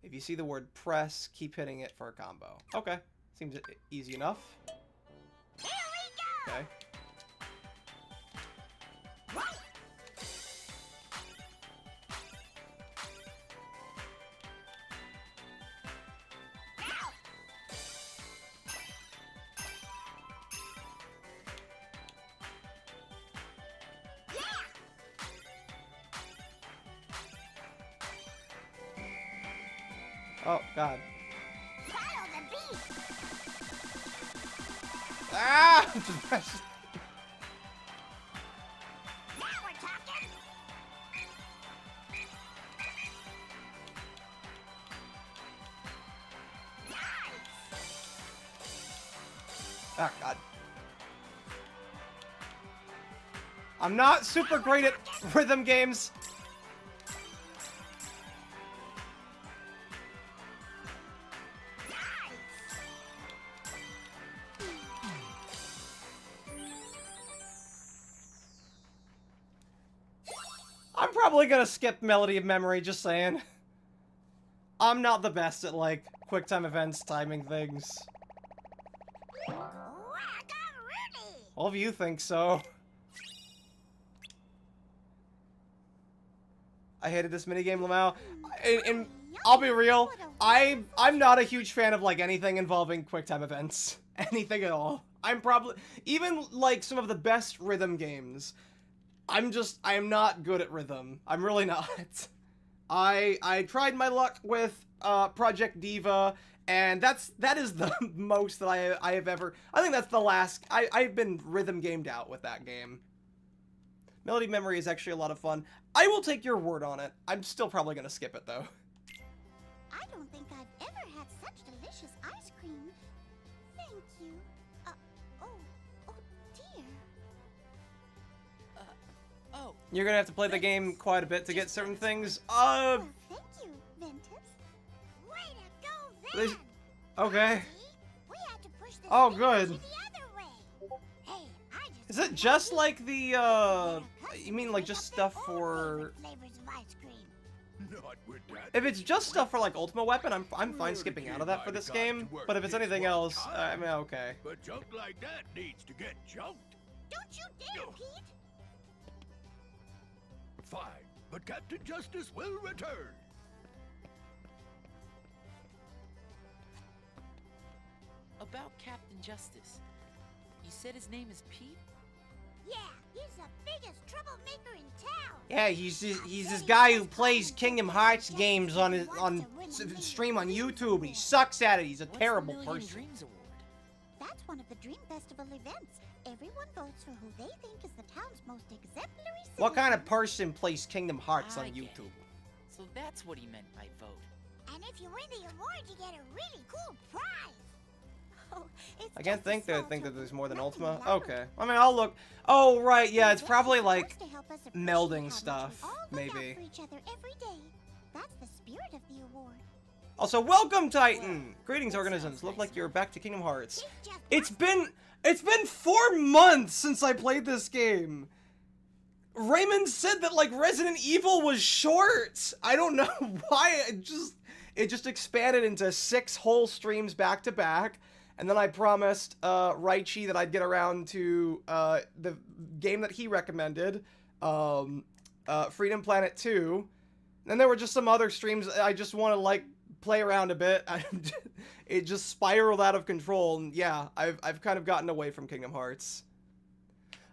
If you see the word press, keep hitting it for a combo. Okay. Seems easy enough. Here we go! Okay. Oh, God. Follow the beat! Ah! Now we're talking! Oh, God. I'm not super great at rhythm games. I'm probably gonna skip Melody of Memory, just saying. I'm not the best at, like, QuickTime events, timing things. Rudy! All of you think so. I hated this minigame, Lamau. And I'll be real, I'm not a huge fan of, like, anything involving QuickTime events. Anything at all. I'm probably... Even, like, some of the best rhythm games... I am not good at rhythm. I'm really not. I tried my luck with Project Diva, and that is the most that I have ever... I think that's the last... I've been rhythm gamed out with that game. Melody Memory is actually a lot of fun. I will take your word on it. I'm still probably going to skip it, though. I don't think I've ever had such delicious ice cream. Thank you. Oh dear. Oh, You're going to have to play the game quite a bit to get certain things. Well, thank you, Ventus. Way to go, There's- Ven! Okay. See? We had to push this Oh, thing good. the other way. Hey, I just Is it just like the, you mean like just stuff for... flavors of ice cream. Not with that. If it's just stuff for like Ultimate Weapon, I'm fine skipping out of that for this game. But if it's anything else, I mean, okay. But junk like that needs to get junked. Don't you dare, No. Pete! Fine, but Captain Justice will return. About Captain Justice. You said his name is Pete? Yeah, he's the biggest troublemaker in town. Yeah, he's this guy who plays Kingdom Hearts games on stream on YouTube. He sucks at it. He's a What's terrible the Million person. Dreams Award? That's one of the Dream Festival events. Everyone votes for who they think is the town's most exemplary citizen. What kind of person plays Kingdom Hearts on I get YouTube? it. So that's what he meant by vote. And if you win the award, you get a really cool prize. Oh, it's I can't just a think small that there's more than token, Ultima. nothing Okay. I mean, I'll look. Oh, right. Yeah, it's Events probably are like supposed to help us appreciate melding how much we stuff, all look out maybe. for each other every day. That's the spirit of the award. Also, welcome, Titan. Well, Greetings, that organisms. sounds Look nice like you're back to Kingdom Hearts. It's just It's been 4 months since I played this game. Raymond said that like Resident Evil was short. I don't know why. It just expanded into 6 whole streams back to back. And then I promised Raichi that I'd get around to the game that he recommended, Freedom Planet 2. And then there were just some other streams I just want to like play around a bit. It just spiraled out of control, and yeah, I've kind of gotten away from Kingdom Hearts.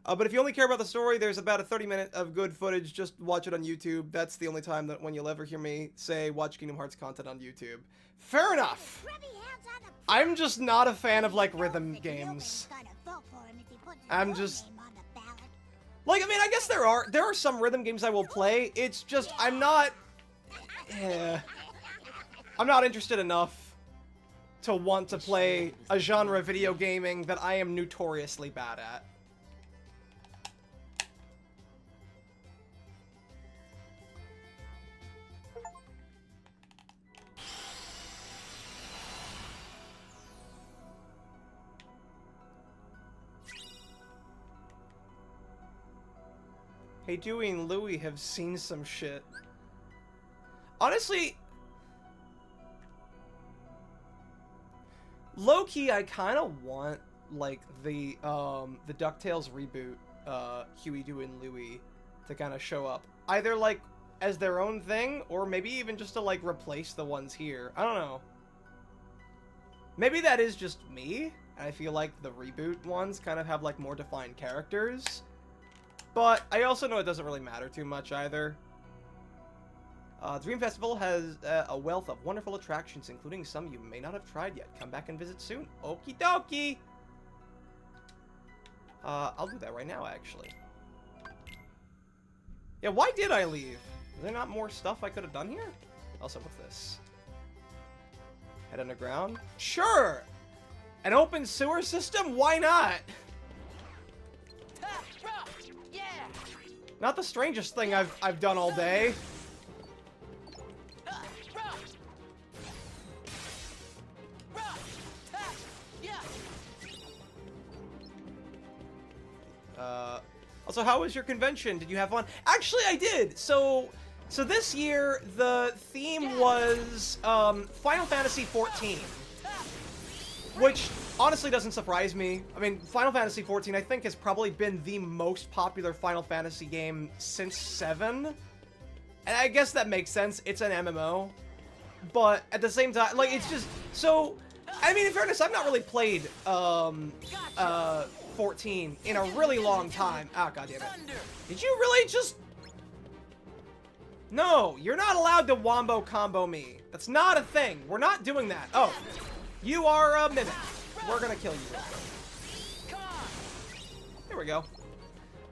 But if you only care about the story, there's about a 30-minute of good footage. Just watch it on YouTube. That's the only time that when you'll ever hear me say watch Kingdom Hearts content on YouTube. Fair enough. grubby hands on the I'm just not a fan of like You know rhythm that games. nobody's gonna vote for him if he puts his I'm own just- name on the ballot. Like, I mean, I guess there are some rhythm games I will play. It's just I'm not. Yeah. I'm not interested enough to want to play a genre of video gaming that I am notoriously bad at. Hey, Dewey and Louie have seen some shit. Honestly, low-key, I kind of want, like, the DuckTales reboot, Huey, Dewey, and Louie to kind of show up. Either, like, as their own thing, or maybe even just to, like, replace the ones here. I don't know. Maybe that is just me, and I feel like the reboot ones kind of have, like, more defined characters. But I also know it doesn't really matter too much either. Dream Festival has a wealth of wonderful attractions, including some you may not have tried yet. Come back and visit soon. Okie dokie! I'll do that right now, actually. Yeah, why did I leave? Is there not more stuff I could have done here? Also, what's this? Head underground? Sure! An open sewer system? Why not? Yeah. Not the strangest thing I've done all day. Also, how was your convention? Did you have fun? Actually, I did. So this year the theme was Final Fantasy XIV, which honestly doesn't surprise me. I mean, Final Fantasy XIV I think has probably been the most popular Final Fantasy game since 7. And I guess that makes sense. It's an MMO. But at the same time, like, it's just so, I mean, in fairness, I've not really played 14 in a really long time. Ah, goddammit. Did you really just... No, you're not allowed to wombo combo me. That's not a thing. We're not doing that. Oh, you are a mimic. We're gonna kill you real quick. There we go.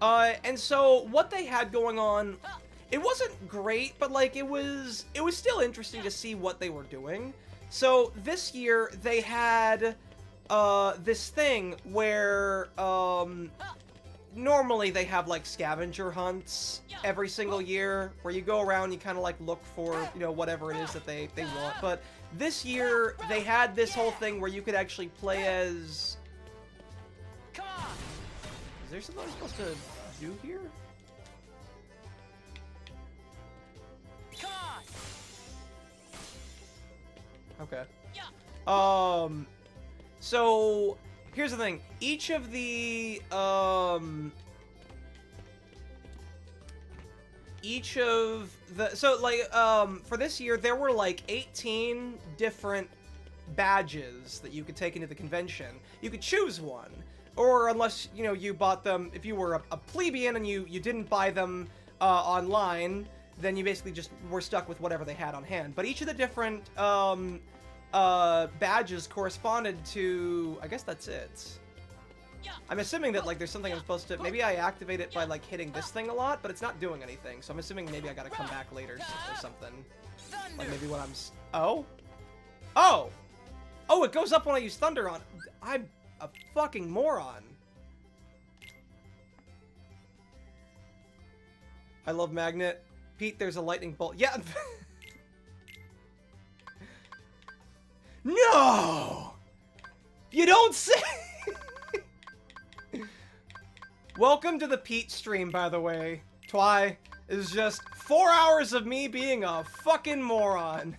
And so what they had going on, it wasn't great, but like it was still interesting to see what they were doing. So this year they had this thing where normally they have like scavenger hunts every single year where you go around, you kind of like look for, you know, whatever it is that they want. But this year they had this whole thing where you could actually play as... Is there something I'm supposed to do here? Okay. So here's the thing. Each of the so like for this year there were like 18 different badges that you could take into the convention. You could choose one, or unless, you know, you bought them, if you were a plebeian and you didn't buy them online, then you basically just were stuck with whatever they had on hand. But each of the different badges corresponded to, I guess that's it. I'm assuming that like there's something I'm supposed to, maybe I activate it by like hitting this thing a lot, but it's not doing anything. So I'm assuming maybe I gotta come back later or something. Like maybe when I'm, oh, it goes up when I use thunder on. I'm a fucking moron. I love Magnet. Pete, there's a lightning bolt. Yeah. No! You don't say! Welcome to the Pete stream, by the way. Twy is just 4 hours of me being a fucking moron.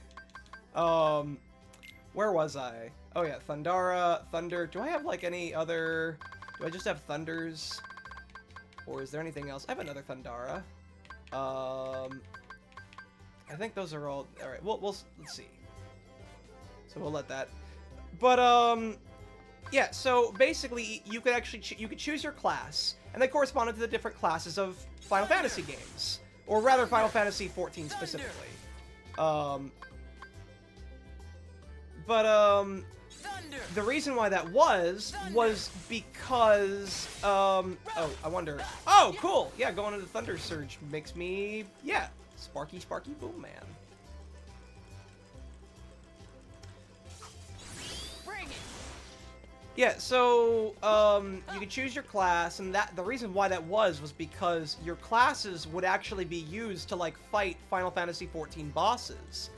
Where was I? Oh yeah, Thundara, Thunder. Do I have like any other... Do I just have Thunders? Or is there anything else? I have another Thundara. I think those are all... Alright, let's see. So we'll let that. But, yeah, so basically you could actually you could choose your class, and they corresponded to the different classes of Final Fantasy games, or rather Final Fantasy XIV specifically. The reason why that was because oh, I wonder. Oh, cool. Yeah, going into Thunder Surge makes me, yeah, Sparky Boom Man. Yeah, so, you could choose your class, and the reason why that was because your classes would actually be used to, like, fight Final Fantasy XIV bosses.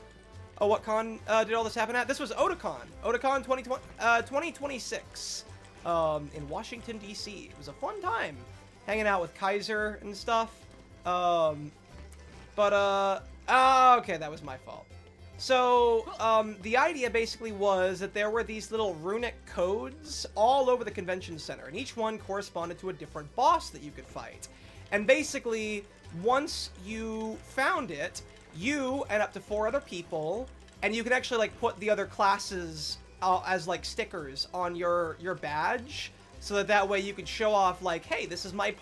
Oh, what con, did all this happen at? This was Otakon. Otakon 2026, in Washington, D.C. It was a fun time, hanging out with Kaiser and stuff. Okay, that was my fault. So, the idea basically was that there were these little runic codes all over the convention center, and each one corresponded to a different boss that you could fight. And basically, once you found it, you and up to 4 other people, and you could actually, like, put the other classes as, like, stickers on your badge, so that way you could show off, like, hey, this is my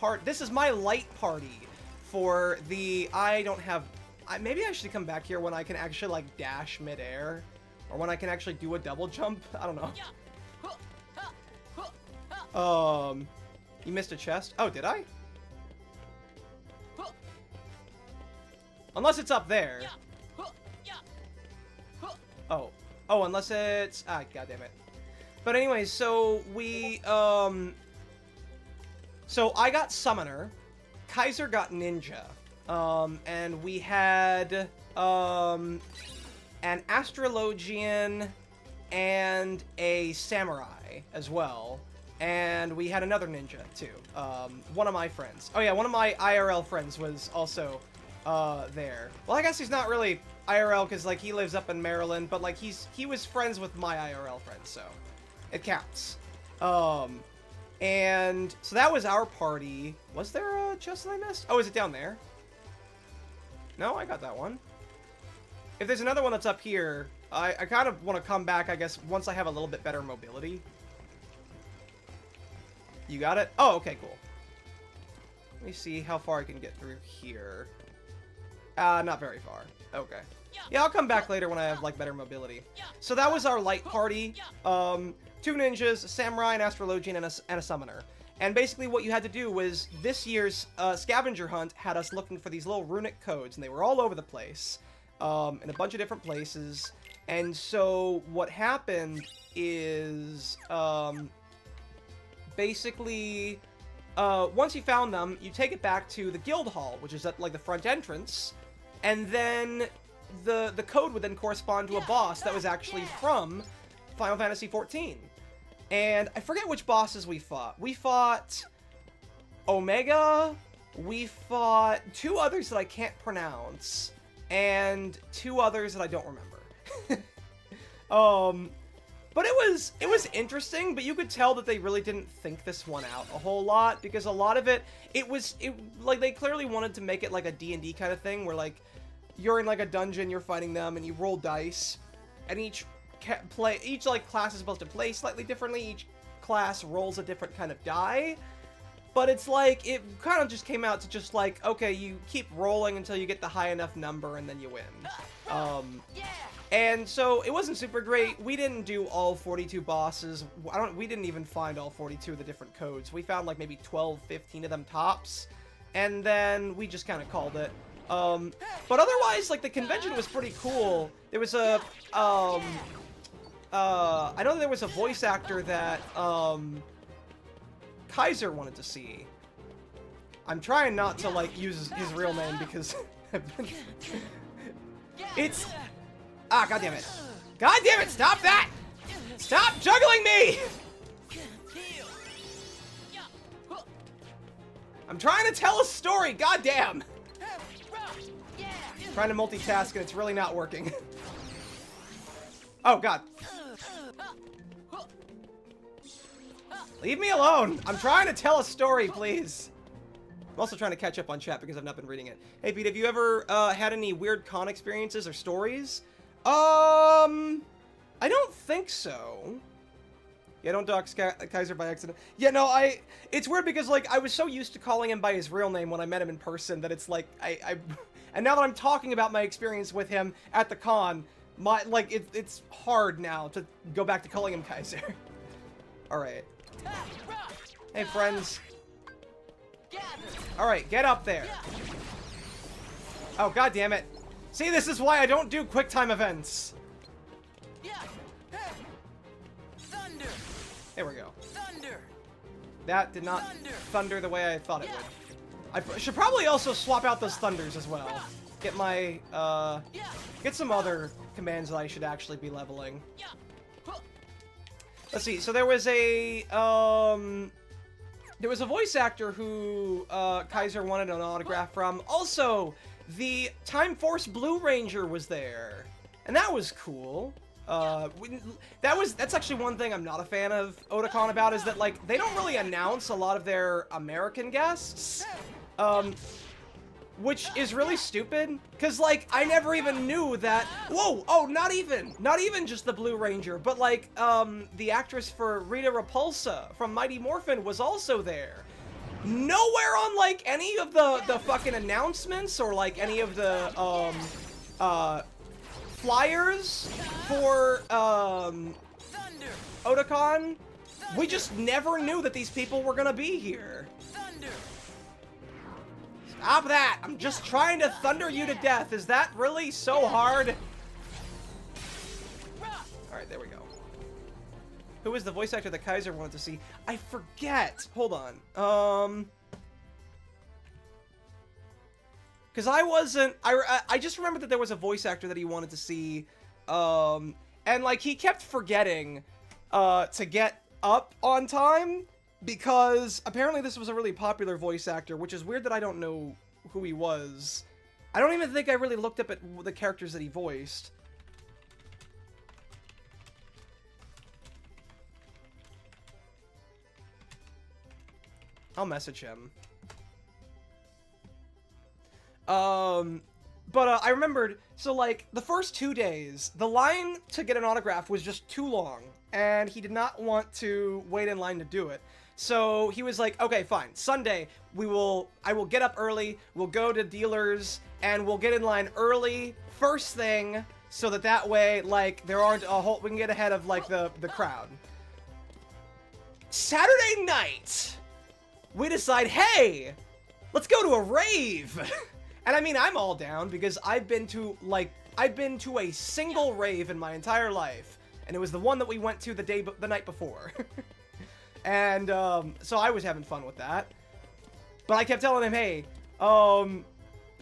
light party for the, maybe I should come back here when I can actually, like, dash midair. Or when I can actually do a double jump. I don't know. You missed a chest? Oh, did I? Unless it's up there. Oh, unless it's... Ah, goddammit. But anyways, so we, so I got Summoner. Kaiser got Ninja. And we had, an Astrologian and a Samurai as well. And we had another ninja, too. One of my friends. Oh, yeah, one of my IRL friends was also, there. Well, I guess he's not really IRL, because, like, he lives up in Maryland, but, like, he was friends with my IRL friends, so it counts. And so that was our party. Was there a chest that I missed? Oh, is it down there? No, I got that one. If there's another one that's up here, I kind of want to come back, I guess, once I have a little bit better mobility. You got it? Oh, okay, cool. Let me see how far I can get through here. Not very far. Okay. Yeah, I'll come back later when I have, like, better mobility. So that was our light party. 2 ninjas, a samurai, an astrologian, and a summoner. And basically what you had to do was, this year's scavenger hunt had us looking for these little runic codes, and they were all over the place, in a bunch of different places. And so what happened is, basically, once you found them, you take it back to the guild hall, which is at, like, the front entrance, and then the code would then correspond to a boss that was actually from Final Fantasy XIV. And I forget which bosses we fought. We fought Omega, we fought 2 others that I can't pronounce, and 2 others that I don't remember. But it was interesting, but you could tell that they really didn't think this one out a whole lot, because a lot of it like, they clearly wanted to make it like a D&D kind of thing, where, like, you're in, like, a dungeon, you're fighting them, and you roll dice, and each like class is supposed to play slightly differently. Each class rolls a different kind of die, but it's like it kind of just came out to just like, okay, you keep rolling until you get the high enough number and then you win. And so it wasn't super great. We didn't do all 42 bosses. We didn't even find all 42 of the different codes. We found like maybe 12, 15 of them tops, and then we just kind of called it. But otherwise, like, the convention was pretty cool. There was a I know there was a voice actor that, Kaiser wanted to see. I'm trying not to, like, use his real name because it's... Ah, goddammit. Goddammit, stop that! Stop juggling me! I'm trying to tell a story, goddamn! Trying to multitask and it's really not working. Oh, God. Leave me alone! I'm trying to tell a story, please. I'm also trying to catch up on chat because I've not been reading it. Hey, Pete, have you ever had any weird con experiences or stories? I don't think so. Yeah, don't dox Kaiser by accident. Yeah, no, it's weird because, like, I was so used to calling him by his real name when I met him in person that it's like, and now that I'm talking about my experience with him at the con, it's hard now to go back to calling him Kaiser. Alright. Hey, friends. Alright, get up there. Oh, god damn it. See, this is why I don't do quick time events. There we go. Thunder! That did not thunder the way I thought it would. I should probably also swap out those thunders as well. Get my, get some other commands that I should actually be leveling. Let's see, so there was a voice actor who, Kaiser wanted an autograph from. Also, the Time Force Blue Ranger was there. And that was cool. That's actually one thing I'm not a fan of Otakon about, is that, like, they don't really announce a lot of their American guests. Which is really stupid, because, like, I never even knew that. Whoa! Oh, not even just the Blue Ranger, but, like, the actress for Rita Repulsa from Mighty Morphin was also there. Nowhere on, like, any of the fucking announcements or, like, any of the, flyers for, Otakon. We just never knew that these people were gonna be here. Stop that! I'm just trying to thunder you to death. Is that really so hard? Alright, there we go. Who was the voice actor that Kaiser wanted to see? I forget! Hold on. Because I wasn't... I just remembered that there was a voice actor that he wanted to see. And, like, he kept forgetting to get up on time. Because apparently this was a really popular voice actor, which is weird that I don't know who he was. I don't even think I really looked up at the characters that he voiced. I'll message him. But I remembered, so like, the first 2 days, the line to get an autograph was just too long, and he did not want to wait in line to do it. So he was like, okay, fine, Sunday, I will get up early, we'll go to dealers, and we'll get in line early, first thing, so that way, like, there aren't we can get ahead of, like, the crowd. Saturday night, we decide, hey, let's go to a rave. And I mean, I'm all down, because I've been to a single rave in my entire life, and it was the one that we went to the night before. And, so I was having fun with that. But I kept telling him, hey,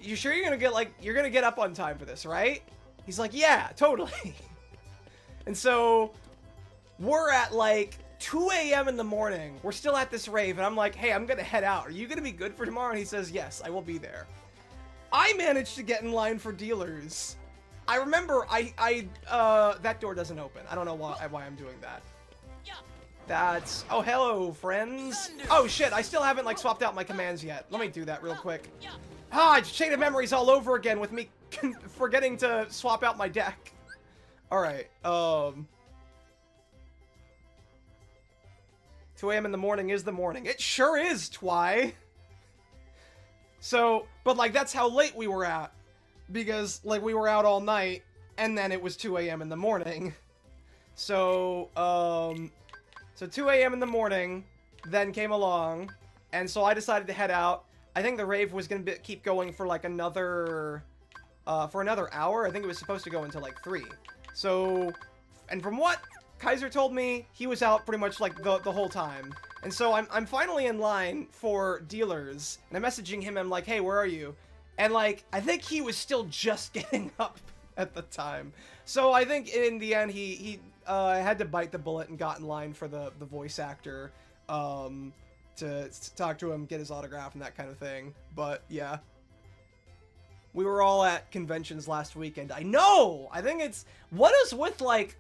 you sure you're gonna get up on time for this, right? He's like, yeah, totally. And so, we're at, like, 2 a.m. in the morning. We're still at this rave, and I'm like, hey, I'm gonna head out. Are you gonna be good for tomorrow? And he says, yes, I will be there. I managed to get in line for dealers. I remember, that door doesn't open. I don't know why I'm doing that. That's... Oh, hello, friends. Oh, shit, I still haven't, like, swapped out my commands yet. Let me do that real quick. Ah, Chain of Memories all over again with me forgetting to swap out my deck. Alright, 2 a.m. in the morning is the morning. It sure is, Twy. So, but, like, that's how late we were at. Because, like, we were out all night, and then it was 2 a.m. in the morning. So, So 2 a.m. in the morning then came along, and so I decided to head out. I think the rave was gonna keep going for like another hour. I think it was supposed to go until like 3. So, and from what Kaiser told me, he was out pretty much like the whole time. And so I'm finally in line for dealers, and I'm messaging him. I'm like, hey, where are you? And like, I think he was still just getting up at the time. So I think in the end he had to bite the bullet and got in line for the voice actor to talk to him, get his autograph, and that kind of thing. But yeah, we were all at conventions last weekend. I know! I think it's... What is with, like,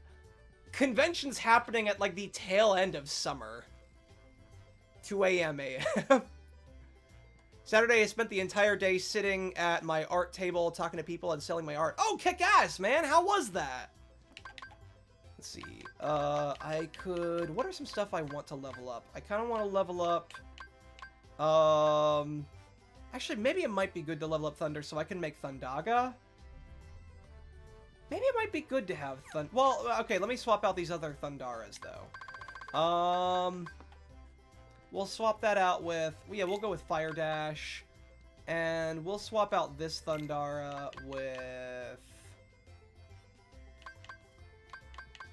conventions happening at, like, the tail end of summer? 2 a.m. a.m. Saturday, I spent the entire day sitting at my art table, talking to people and selling my art. Oh, kick-ass, man! How was that? Let's see. I could... What are some stuff I want to level up? I kind of want to level up... Actually, maybe it might be good to level up Thunder so I can make Thundaga. Maybe it might be good to have Well, okay, let me swap out these other Thundaras, though. We'll swap that out with... Yeah, we'll go with Fire Dash. And we'll swap out this Thundara with...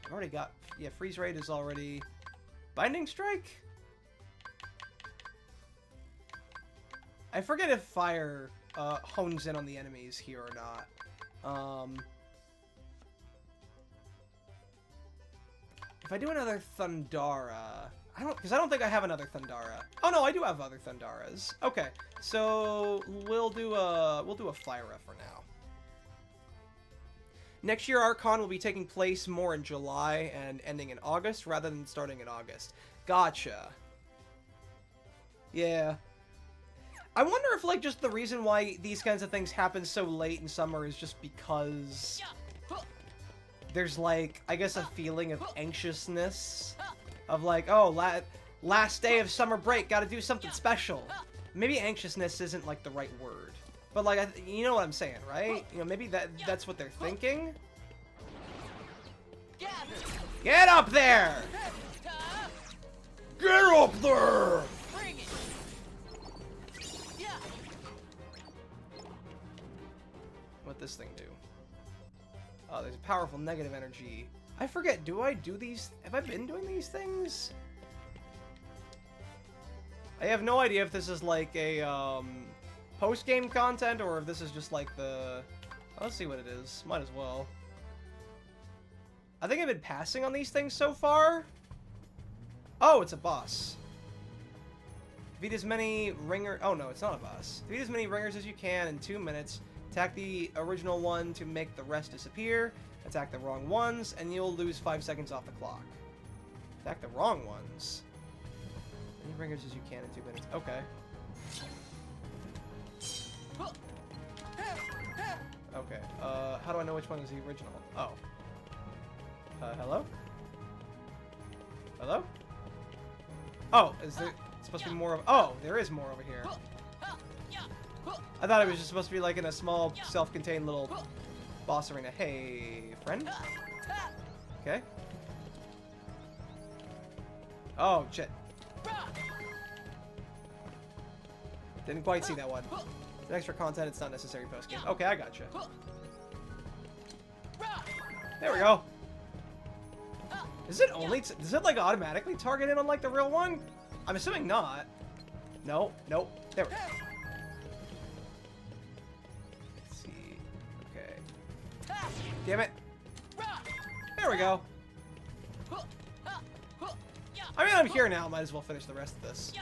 I've already got... Yeah, Freeze Raid is already... Binding Strike? I forget if fire hones in on the enemies here or not. If I do another Thundara... because I don't think I have another Thundara. Oh no, I do have other Thundaras. Okay, so we'll do a Fyra for now. Next year, Archon will be taking place more in July and ending in August rather than starting in August. Gotcha. Yeah. I wonder if, like, just the reason why these kinds of things happen so late in summer is just because there's, like, I guess a feeling of anxiousness. Of, like, oh, last day of summer break, gotta do something special. Maybe anxiousness isn't, like, the right word. But, like, you know what I'm saying, right? You know, maybe that's what they're thinking. Get up there! Get up there! What'd this thing do? Oh, there's a powerful negative energy. I forget, do I do these? Have I been doing these things? I have no idea if this is like a, post-game content or if this is just like the... Let's see what it is. Might as well. I think I've been passing on these things so far. Oh, it's a boss. Defeat as many ringers... Oh, no, it's not a boss. Defeat as many ringers as you can in 2 minutes. Attack the original one to make the rest disappear. Attack the wrong ones, and you'll lose 5 seconds off the clock. Attack the wrong ones. As many ringers as you can in 2 minutes. Okay. Okay, how do I know which one is the original? Oh. Hello? Hello? Oh, is there supposed to be more of... Oh, there is more over here. I thought it was just supposed to be like in a small, self-contained little boss arena. Hey, friend? Okay. Oh, shit. Didn't quite see that one. It's extra content, it's not necessary post-game. Okay, I gotcha. There we go. Is it only... Does it, like, automatically target in on, like, the real one? I'm assuming not. No, nope. There we go. Let's see. Okay. Damn it. There we go. I mean, I'm here now. Might as well finish the rest of this.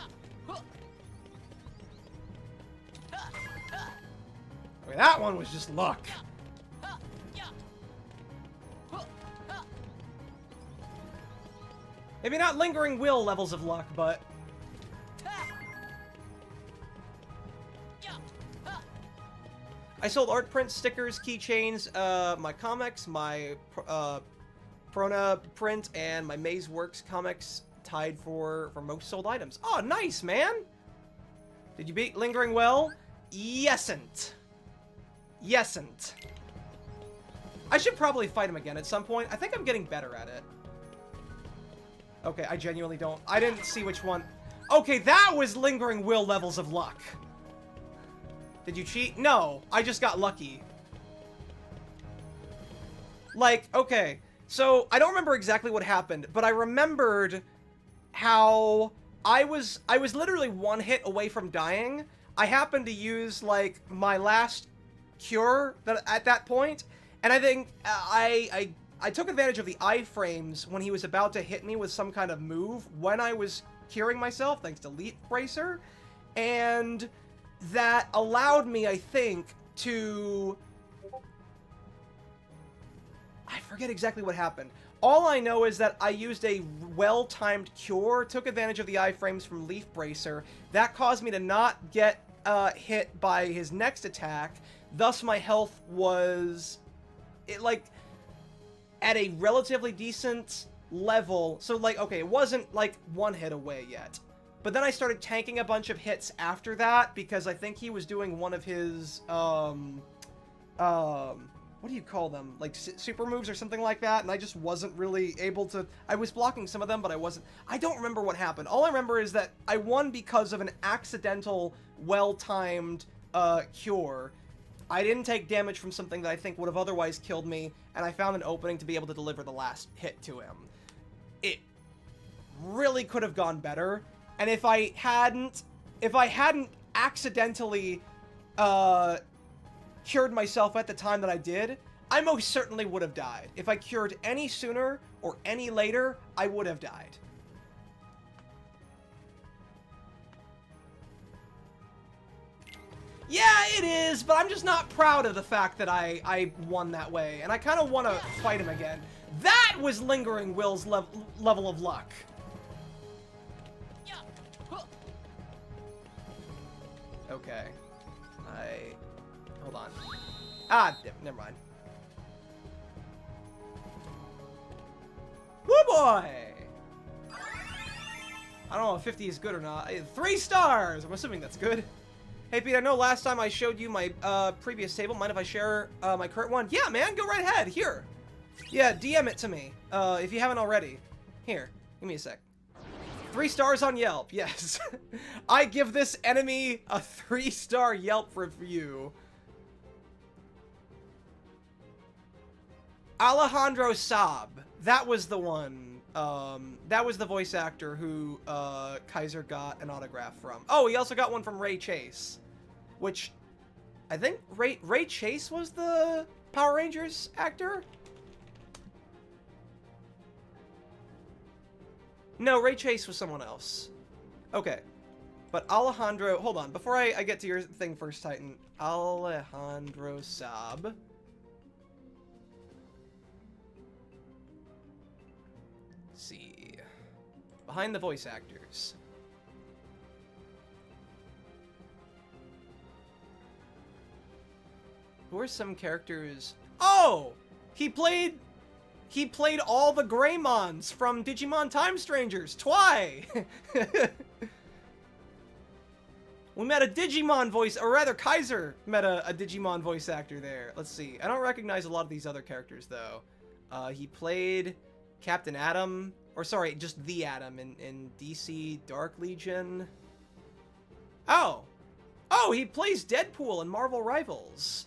Okay, that one was just luck. Maybe not lingering will levels of luck, but... I sold art prints, stickers, keychains, my comics, my Prona print, and my Maze Works comics tied for most sold items. Oh, nice, man! Did you beat Lingering Will? Yesn't. Yesn't. I should probably fight him again at some point. I think I'm getting better at it. Okay, I genuinely don't... I didn't see which one... Okay, that was Lingering Will levels of luck. Did you cheat? No, I just got lucky. Like, okay, so I don't remember exactly what happened, but I remembered how I was literally one hit away from dying. I happened to use, like, my last cure at that point, and I think I took advantage of the iframes when he was about to hit me with some kind of move when I was curing myself, thanks to Leap Bracer, and that allowed me, I think, to... I forget exactly what happened. All I know is that I used a well-timed cure, took advantage of the iframes from Leaf Bracer. That caused me to not get hit by his next attack. Thus, my health was, at a relatively decent level. So, like, okay, it wasn't, like, one hit away yet. But then I started tanking a bunch of hits after that, because I think he was doing one of his, what do you call them? Like, super moves or something like that, and I just wasn't really able to... I was blocking some of them, but I wasn't... I don't remember what happened. All I remember is that I won because of an accidental, well-timed, cure. I didn't take damage from something that I think would have otherwise killed me, and I found an opening to be able to deliver the last hit to him. It really could have gone better. And if I hadn't accidentally cured myself at the time that I did, I most certainly would have died. If I cured any sooner or any later, I would have died. Yeah, it is, but I'm just not proud of the fact that I won that way, and I kind of want to fight him again. That was Lingering Will's level of luck. Okay. Hold on. Ah, never mind. Woo boy! I don't know if 50 is good or not. 3 stars! I'm assuming that's good. Hey, Pete, I know last time I showed you my previous table. Mind if I share my current one? Yeah, man, go right ahead. Here. Yeah, DM it to me if you haven't already. Here, give me a sec. 3 stars on Yelp, yes. I give this enemy a 3-star Yelp review. Alejandro Saab. That was the one. That was the voice actor who Kaiser got an autograph from. Oh, he also got one from Ray Chase, which I think Ray Chase was the Power Rangers actor. No, Ray Chase was someone else. Okay, but Alejandro, hold on, before I get to your thing first, Titan. Alejandro Saab. See, behind the voice actors. Who are some characters? Oh, he played all the Greymons from Digimon Time Strangers. Twi. We met a Digimon voice, or rather Kaiser met a Digimon voice actor there. Let's see. I don't recognize a lot of these other characters though. He played Captain Atom, or sorry, just the Atom in DC Dark Legion. Oh, he plays Deadpool in Marvel Rivals.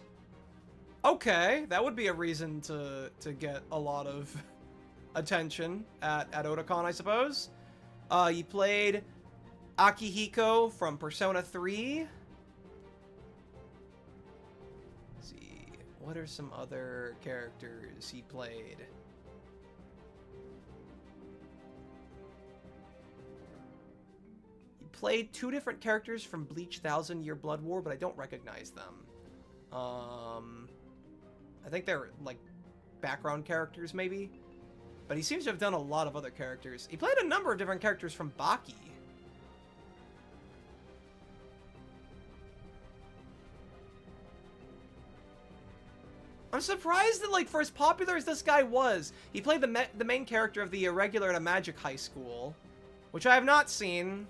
Okay, that would be a reason to get a lot of attention at Otakon, I suppose. He played Akihiko from Persona 3. Let's see, what are some other characters he played? Played 2 different characters from Bleach 1000-Year Blood War, but I don't recognize them. I think they're, like, background characters, maybe? But he seems to have done a lot of other characters. He played a number of different characters from Baki. I'm surprised that, like, for as popular as this guy was, he played the main character of the Irregular at a Magic High School, which I have not seen.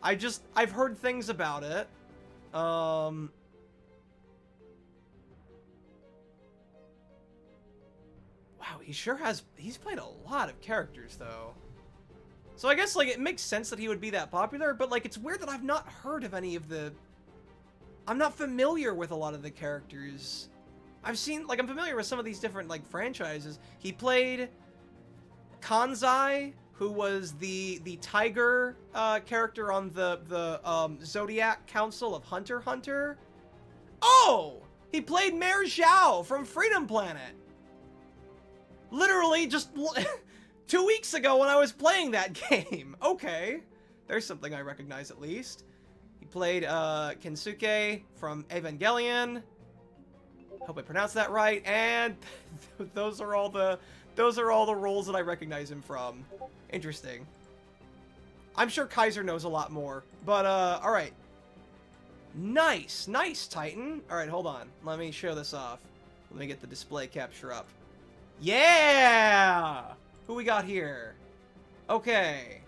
I've heard things about it. Wow, he's played a lot of characters, though. So I guess, like, it makes sense that he would be that popular, but, like, it's weird that I've not heard of any of I'm not familiar with a lot of the characters. I'm familiar with some of these different, like, franchises. He played Kanzai, who was the tiger character on the Zodiac Council of Hunter x Hunter. Oh! He played Mayor Zhao from Freedom Planet. Literally just 2 weeks ago when I was playing that game. Okay. There's something I recognize at least. He played Kensuke from Evangelion. Hope I pronounced that right. And those are all the roles that I recognize him from. Interesting. I'm sure Kaiser knows a lot more. But, alright. Nice, Titan. Alright, hold on. Let me show this off. Let me get the display capture up. Yeah! Who we got here? Okay.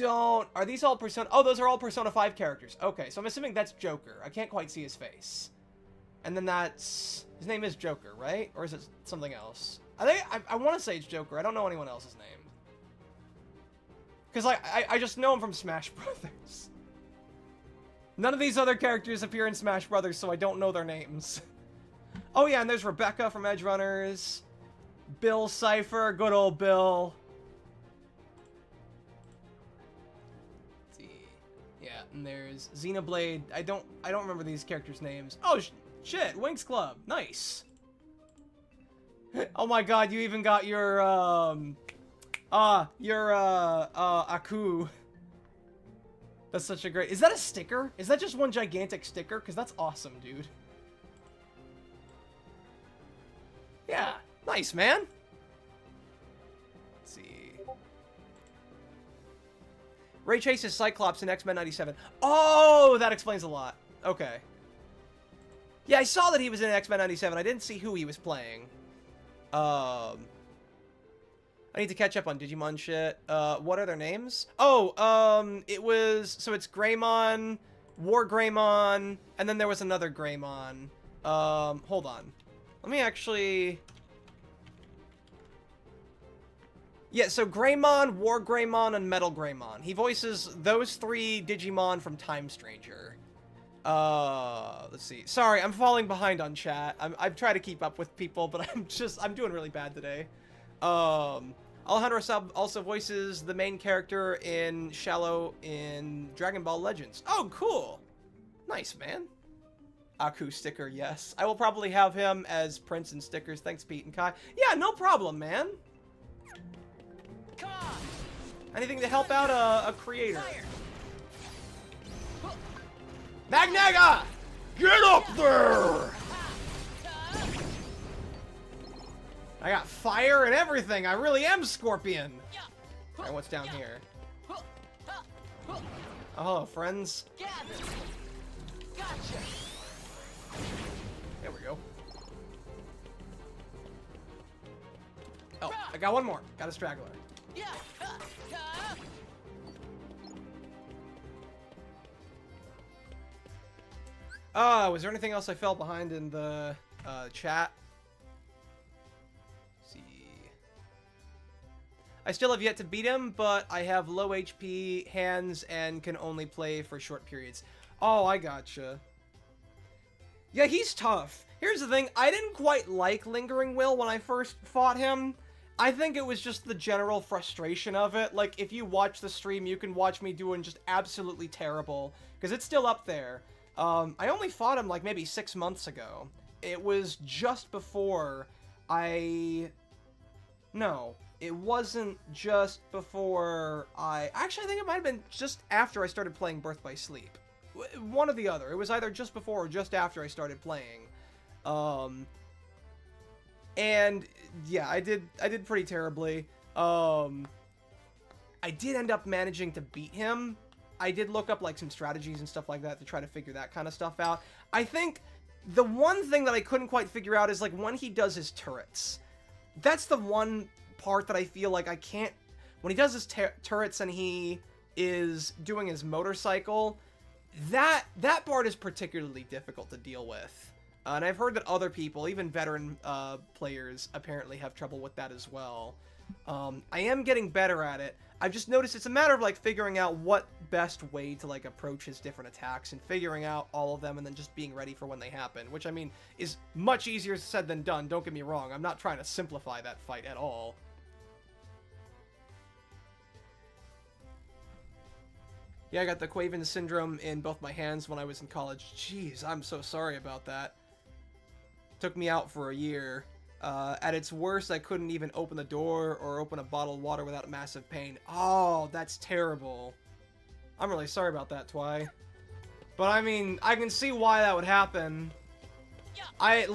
Are these all Persona... Oh, those are all Persona 5 characters. Okay, so I'm assuming that's Joker. I can't quite see his face. And then that's... His name is Joker, right? Or is it something else? I want to say it's Joker. I don't know anyone else's name. Because I just know him from Smash Brothers. None of these other characters appear in Smash Brothers, so I don't know their names. Oh yeah, and there's Rebecca from Edge Runners. Bill Cipher, good old Bill. and there's Xenoblade. I don't remember these characters' names. Oh shit, Winx Club, nice. Oh my god, you even got your Aku. That's such a great. Is that a sticker? Is that just one gigantic sticker? Because that's awesome, dude. Yeah, nice, man. Let's see. Ray Chase is Cyclops in X-Men 97. Oh, that explains a lot. Okay. Yeah, I saw that he was in X-Men 97. I didn't see who he was playing. I need to catch up on Digimon shit. What are their names? Oh, it was... So it's Greymon, War Greymon, and then there was another Greymon. Hold on. Let me actually... Yeah, so Greymon, War Greymon, and Metal Greymon. He voices those 3 Digimon from Time Stranger. Let's see. Sorry, I'm falling behind on chat. I've tried to keep up with people, but I'm doing really bad today. Alejandro Sab also voices the main character in Shallow in Dragon Ball Legends. Oh, cool. Nice, man. Aku sticker, yes. I will probably have him as Prince and stickers. Thanks, Pete and Kai. Yeah, no problem, man. Anything to help out a creator. Magnaga! Get up there! I got fire and everything. I really am Scorpion. Alright, what's down here? Oh, friends. There we go. Oh, I got one more. Got a straggler. Was there anything else I fell behind in the chat? Let's see. I still have yet to beat him, but I have low HP hands and can only play for short periods. Oh, I gotcha. Yeah, he's tough. Here's the thing, I didn't quite like Lingering Will when I first fought him. I think it was just the general frustration of it. Like, if you watch the stream, you can watch me doing just absolutely terrible, because it's still up there. I only fought him, like, maybe 6 months ago. It was just before No, it wasn't just before Actually, I think it might have been just after I started playing Birth by Sleep. One or the other. It was either just before or just after I started playing. And yeah, I did pretty terribly. I did end up managing to beat him. I did look up like some strategies and stuff like that to try to figure that kind of stuff out. I think the one thing that I couldn't quite figure out is like when he does his turrets. That's the one part that I feel like I can't... When he does his turrets and he is doing his motorcycle, that part is particularly difficult to deal with. And I've heard that other people, even veteran players, apparently have trouble with that as well. I am getting better at it. I've just noticed it's a matter of like figuring out what best way to like approach his different attacks and figuring out all of them and then just being ready for when they happen, which I mean is much easier said than done. Don't get me wrong. I'm not trying to simplify that fight at all. Yeah, I got the Quaven syndrome in both my hands when I was in college. Jeez, I'm so sorry about that. Took me out for a year. At its worst, I couldn't even open the door or open a bottle of water without massive pain. Oh, that's terrible. I'm really sorry about that, Twy. But I mean, I can see why that would happen. I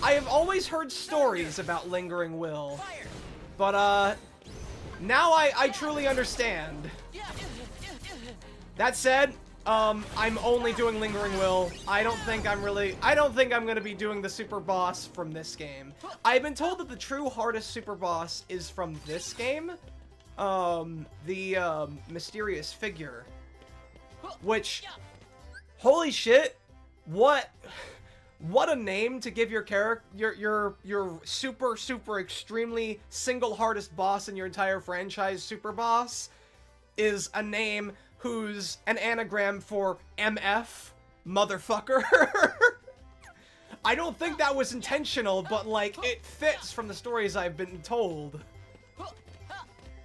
have always heard stories about Lingering Will, but now I truly understand. That said, I'm only doing Lingering Will. I don't think I'm gonna be doing the super boss from this game. I've been told that the true hardest super boss is from this game. The mysterious figure. Which, holy shit, what a name to give your character, your super extremely single hardest boss in your entire franchise, super boss, is a name who's an anagram for MF, motherfucker. I don't think that was intentional, but like, it fits from the stories I've been told.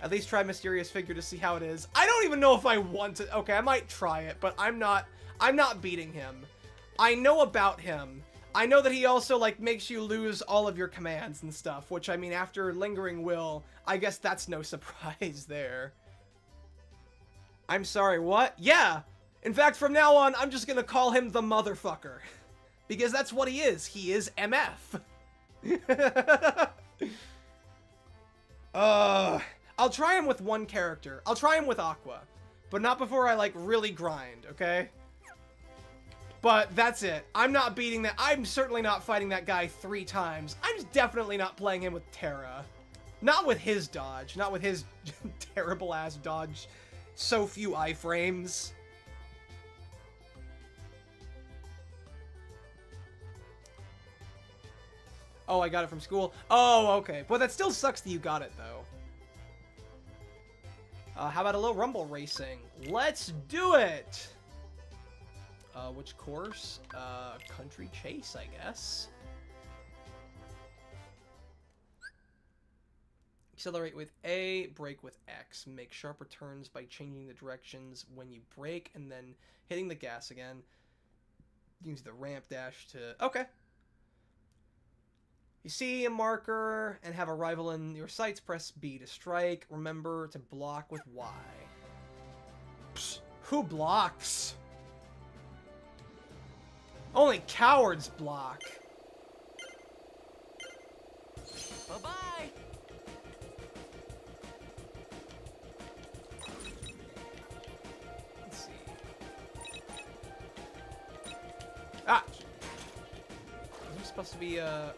At least try Mysterious Figure to see how it is. I don't even know if I want to. Okay, I might try it, but I'm not beating him. I know about him. I know that he also, like, makes you lose all of your commands and stuff, which, I mean, after Lingering Will, I guess that's no surprise there. I'm sorry, what? Yeah! In fact, from now on, I'm just gonna call him the motherfucker. Because that's what he is. He is MF. I'll try him with one character. I'll try him with Aqua. But not before I, like, really grind, okay? But that's it. I'm not beating that. I'm certainly not fighting that guy 3 times. I'm definitely not playing him with Terra. Not with his dodge. Not with his terrible-ass dodge. So few iframes. Oh, I got it from school. Oh, okay. But that still sucks that you got it, though. How about a little rumble racing? Let's do it! Which course? Country Chase, I guess. Accelerate with A, brake with X. Make sharper turns by changing the directions when you brake and then hitting the gas again. Use the ramp dash to... Okay. You see a marker and have a rival in your sights, press B to strike. Remember to block with Y. Psst, who blocks? Only cowards block. Bye-bye! Let's see. Ah! Is this supposed to be, oh.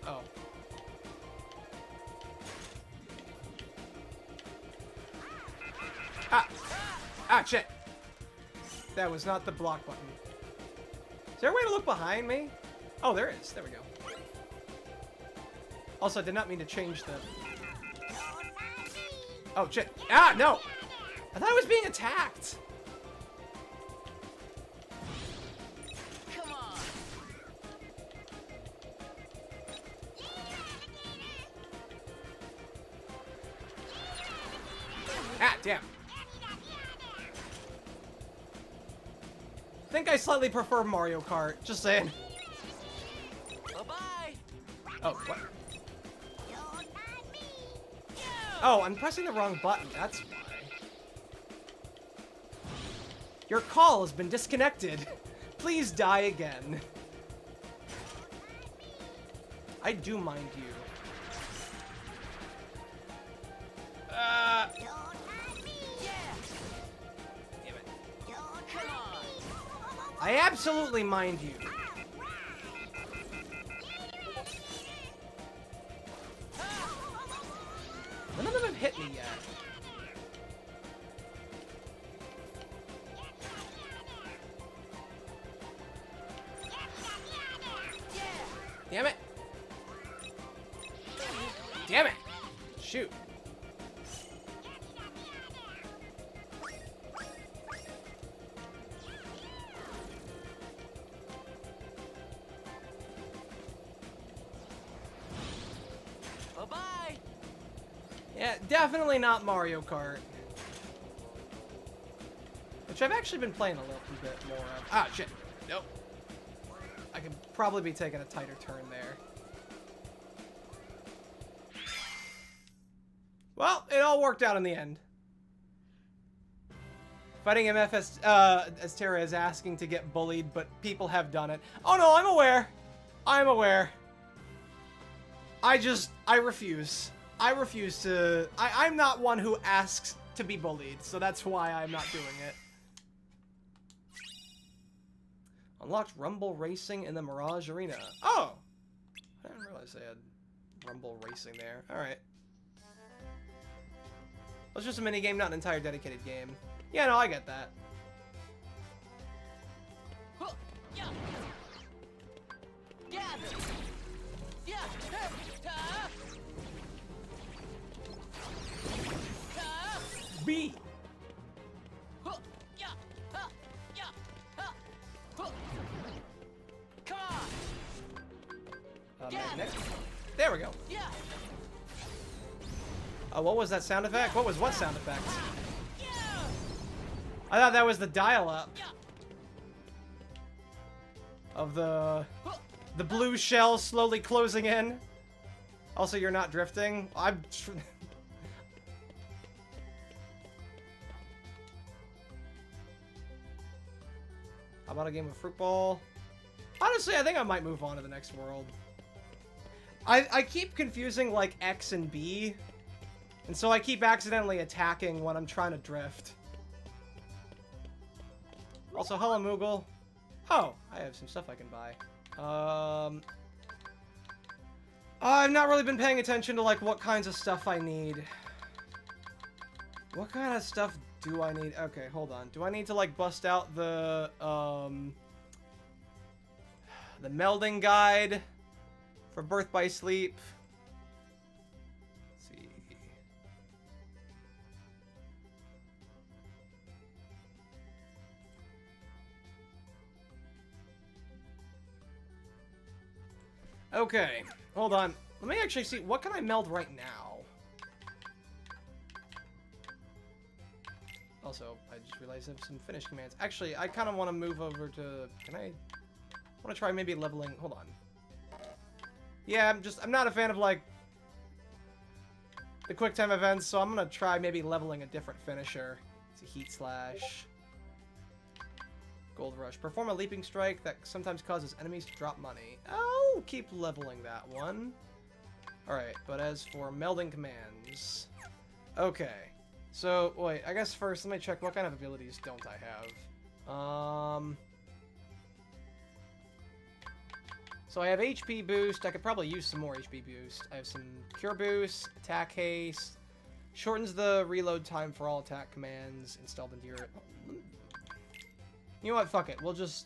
Ah! Ah, shit! That was not the block button. Is there a way to look behind me? Oh, there is. There we go. Also, I did not mean to change the... Oh, shit. Ah, no! I thought I was being attacked! Come on. Ah, damn. I think I slightly prefer Mario Kart. Just saying. Bye-bye! Oh, what? Oh, I'm pressing the wrong button. That's why. Your call has been disconnected. Please die again. I do mind you. Damn it. I absolutely mind you. None of them have hit me yet. Damn it. Damn it. Shoot. Bye-bye! Yeah, definitely not Mario Kart. Which I've actually been playing a little bit more of. Ah, shit. Nope. I could probably be taking a tighter turn there. Well, it all worked out in the end. Fighting MF as Terra is asking to get bullied, but people have done it. Oh no, I'm aware. I'm aware. I refuse. I refuse to... I'm not one who asks to be bullied, so that's why I'm not doing it. Unlocked Rumble Racing in the Mirage Arena. Oh! I didn't realize they had Rumble Racing there. Alright. It's just a minigame, not an entire dedicated game. Yeah, no, I get that. B! Next. There we go. What was that sound effect? What sound effect? I thought that was the dial-up of the blue shell slowly closing in. Also, you're not drifting. I'm. How about a game of fruit ball? Honestly, I think I might move on to the next world. I keep confusing like X and B, and so I keep accidentally attacking when I'm trying to drift. Also, hello, Moogle. Oh, I have some stuff I can buy. I've not really been paying attention to, like, what kinds of stuff I need. What kind of stuff do I need? Okay, hold on. Do I need to, like, bust out the melding guide for Birth by Sleep? Let's see. Okay, hold on. Let me actually see, what can I meld right now? Also, I just realized I have some finish commands. Actually, I kind of want to move over to, I want to try maybe leveling, hold on. Yeah, I'm not a fan of, like, the quick time events, so I'm going to try maybe leveling a different finisher. It's a Heat Slash. Gold Rush. Perform a leaping strike that sometimes causes enemies to drop money. I'll keep leveling that one. Alright, but as for melding commands... Okay. So, wait, I guess first let me check what kind of abilities don't I have. So I have HP boost. I could probably use some more HP boost. I have some Cure Boost, Attack Haste, shortens the reload time for all attack commands installed into your... You know what? Fuck it. We'll just...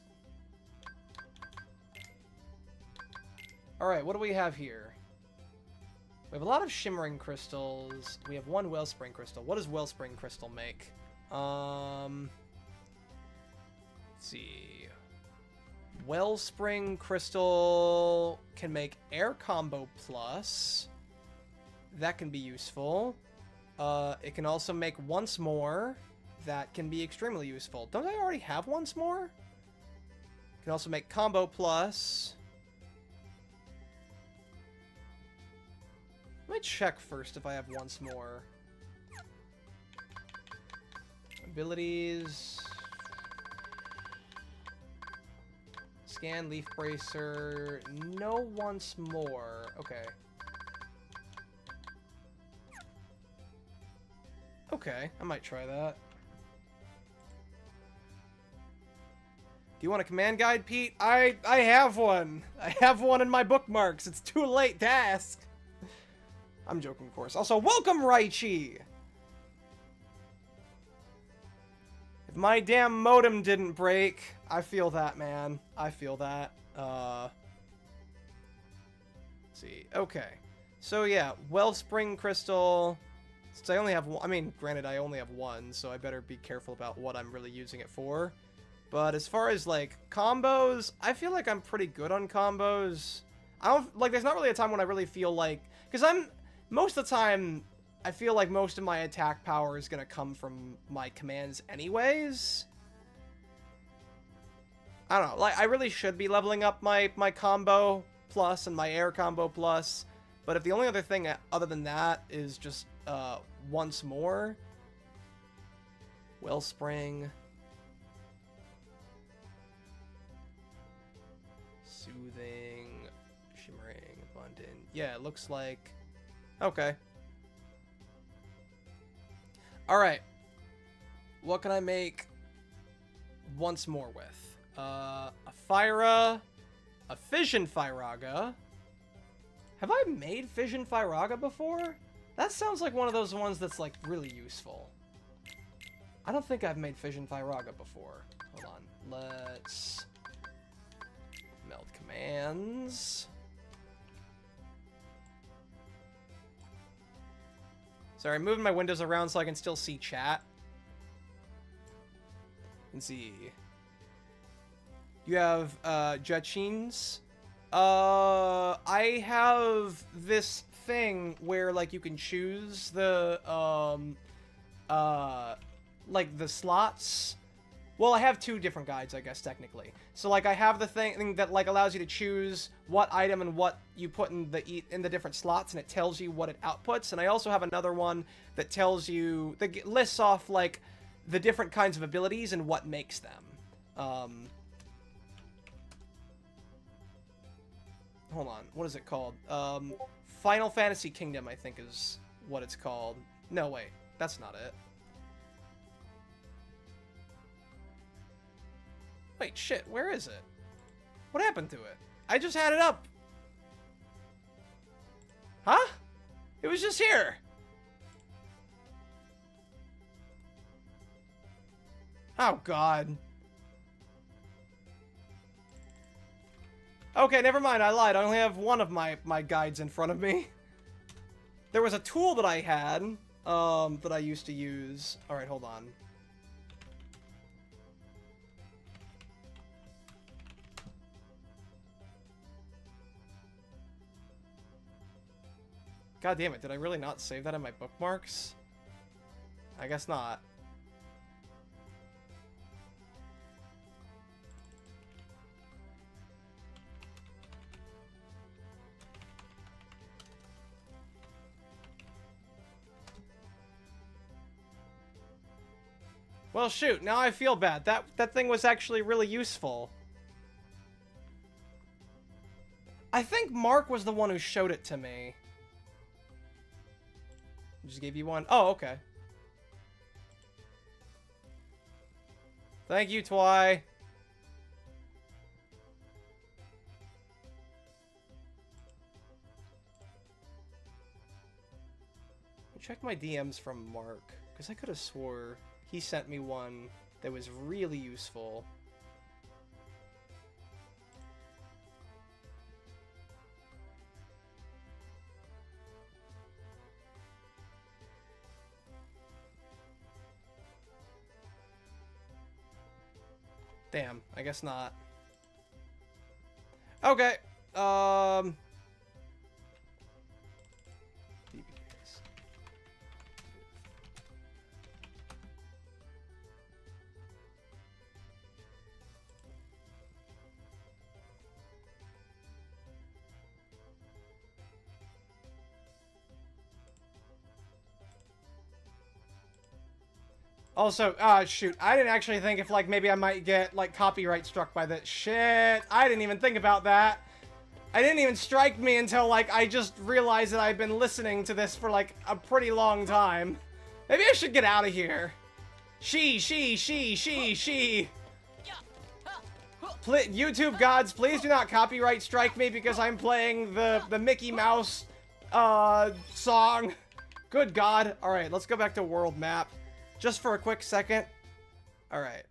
Alright, what do we have here? We have a lot of Shimmering Crystals. We have one Wellspring Crystal. What does Wellspring Crystal make? Let's see. Wellspring Crystal can make Air Combo Plus. That can be useful. It can also make Once More. That can be extremely useful. Don't I already have Once More? Can also make Combo Plus. Let me check first if I have Once More. Abilities. Scan, Leaf Bracer. No Once More. Okay. Okay, I might try that. Do you want a command guide, Pete? I have one. I have one in my bookmarks. It's too late to ask. I'm joking, of course. Also, welcome, Raichi! If my damn modem didn't break, I feel that, man. I feel that. Let's see. Okay. So, yeah. Wellspring Crystal. Since I only have one... I mean, granted, I only have one, so I better be careful about what I'm really using it for. But as far as, like, combos, I feel like I'm pretty good on combos. I don't... Like, there's not really a time when I really feel like... Because I'm... Most of the time, I feel like most of my attack power is going to come from my commands anyways. I don't know. Like, I really should be leveling up my combo plus and my air combo plus. But if the only other thing other than that is just Once More... Wellspring... Soothing, Shimmering, Abundant. Yeah, it looks like... Okay. Alright. What can I make Once More with? A Phyra, a Fission Phyraga. Have I made Fission Phyraga before? That sounds like one of those ones that's, like, really useful. I don't think I've made Fission Phyraga before. Hold on. Let's... Meld commands. Sorry, I'm moving my windows around so I can still see chat. And see. You have, Jachins. I have this thing where, like, you can choose the, like, the slots. Well, I have 2 different guides, I guess, technically. So, like, I have the thing that, like, allows you to choose what item and what you put in the different slots, and it tells you what it outputs. And I also have another one that tells you, that lists off, like, the different kinds of abilities and what makes them. Hold on, what is it called? Final Fantasy Kingdom, I think, is what it's called. No, wait, that's not it. Wait, shit, where is it? What happened to it? I just had it up. Huh? It was just here. Oh, God. Okay, never mind, I lied. I only have one of my guides in front of me. There was a tool that I had, that I used to use. Alright, hold on. God damn it, did I really not save that in my bookmarks? I guess not. Well, shoot, now I feel bad. That thing was actually really useful. I think Mark was the one who showed it to me. Just gave you one. Oh, okay. Thank you, Twy. Check my DMs from Mark, because I could have swore he sent me one that was really useful. Damn, I guess not. Okay, DBAs. Also, shoot, I didn't actually think if, like, maybe I might get, like, copyright struck by this. Shit, I didn't even think about that. I didn't even strike me until, like, I just realized that I've been listening to this for, like, a pretty long time. Maybe I should get out of here. She. YouTube gods, please do not copyright strike me because I'm playing the Mickey Mouse, song. Good God. Alright, let's go back to world map. Just for a quick second. Alright.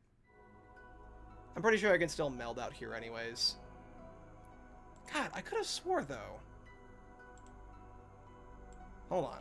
I'm pretty sure I can still meld out here anyways. God, I could have swore though. Hold on.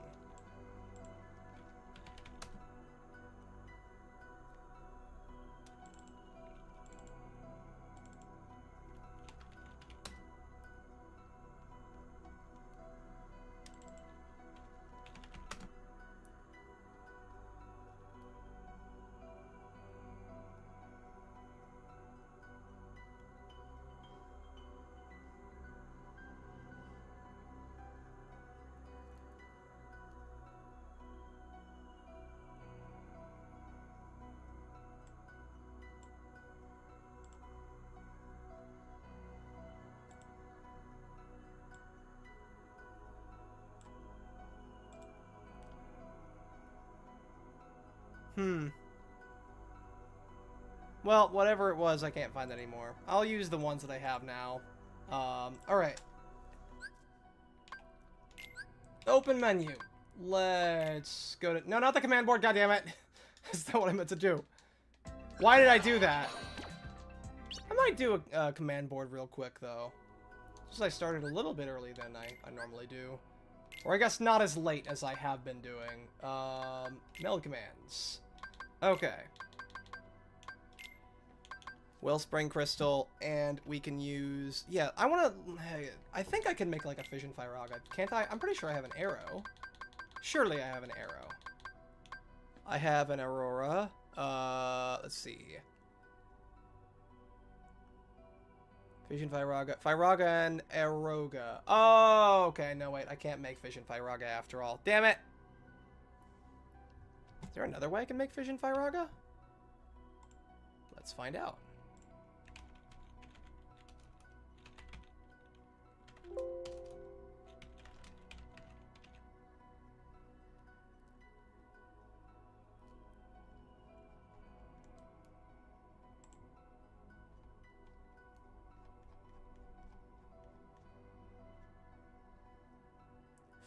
Well, whatever it was, I can't find it anymore. I'll use the ones that I have now. Alright. Open menu. Let's go to... No, not the command board, goddammit! That's not what I meant to do. Why did I do that? I might do a command board real quick, though. Just I started a little bit early than I normally do. Or I guess not as late as I have been doing. Meld commands. Okay. Wellspring Crystal, and we can use... Yeah, I think I can make, like, a Fission Firaga. Can't I? I'm pretty sure I have an arrow. Surely I have an arrow. I have an Aurora. Let's see. Fission Firaga. Firaga and Aroga. Oh, okay. No, wait. I can't make Fission Firaga after all. Damn it! Is there another way I can make Fission Firaga? Let's find out.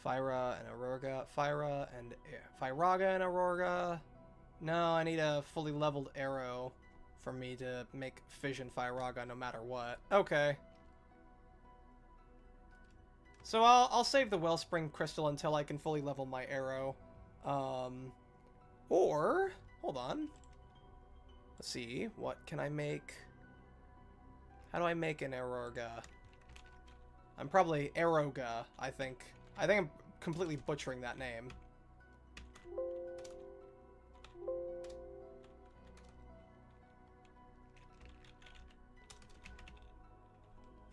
Firaga and Aurora. Firaga and Aurora. No, I need a fully leveled arrow for me to make Fission Firaga no matter what. Okay. So I'll save the Wellspring Crystal until I can fully level my arrow. Or, hold on. Let's see, what can I make? How do I make an Aroga? I'm probably Aroga, I think. I think I'm completely butchering that name.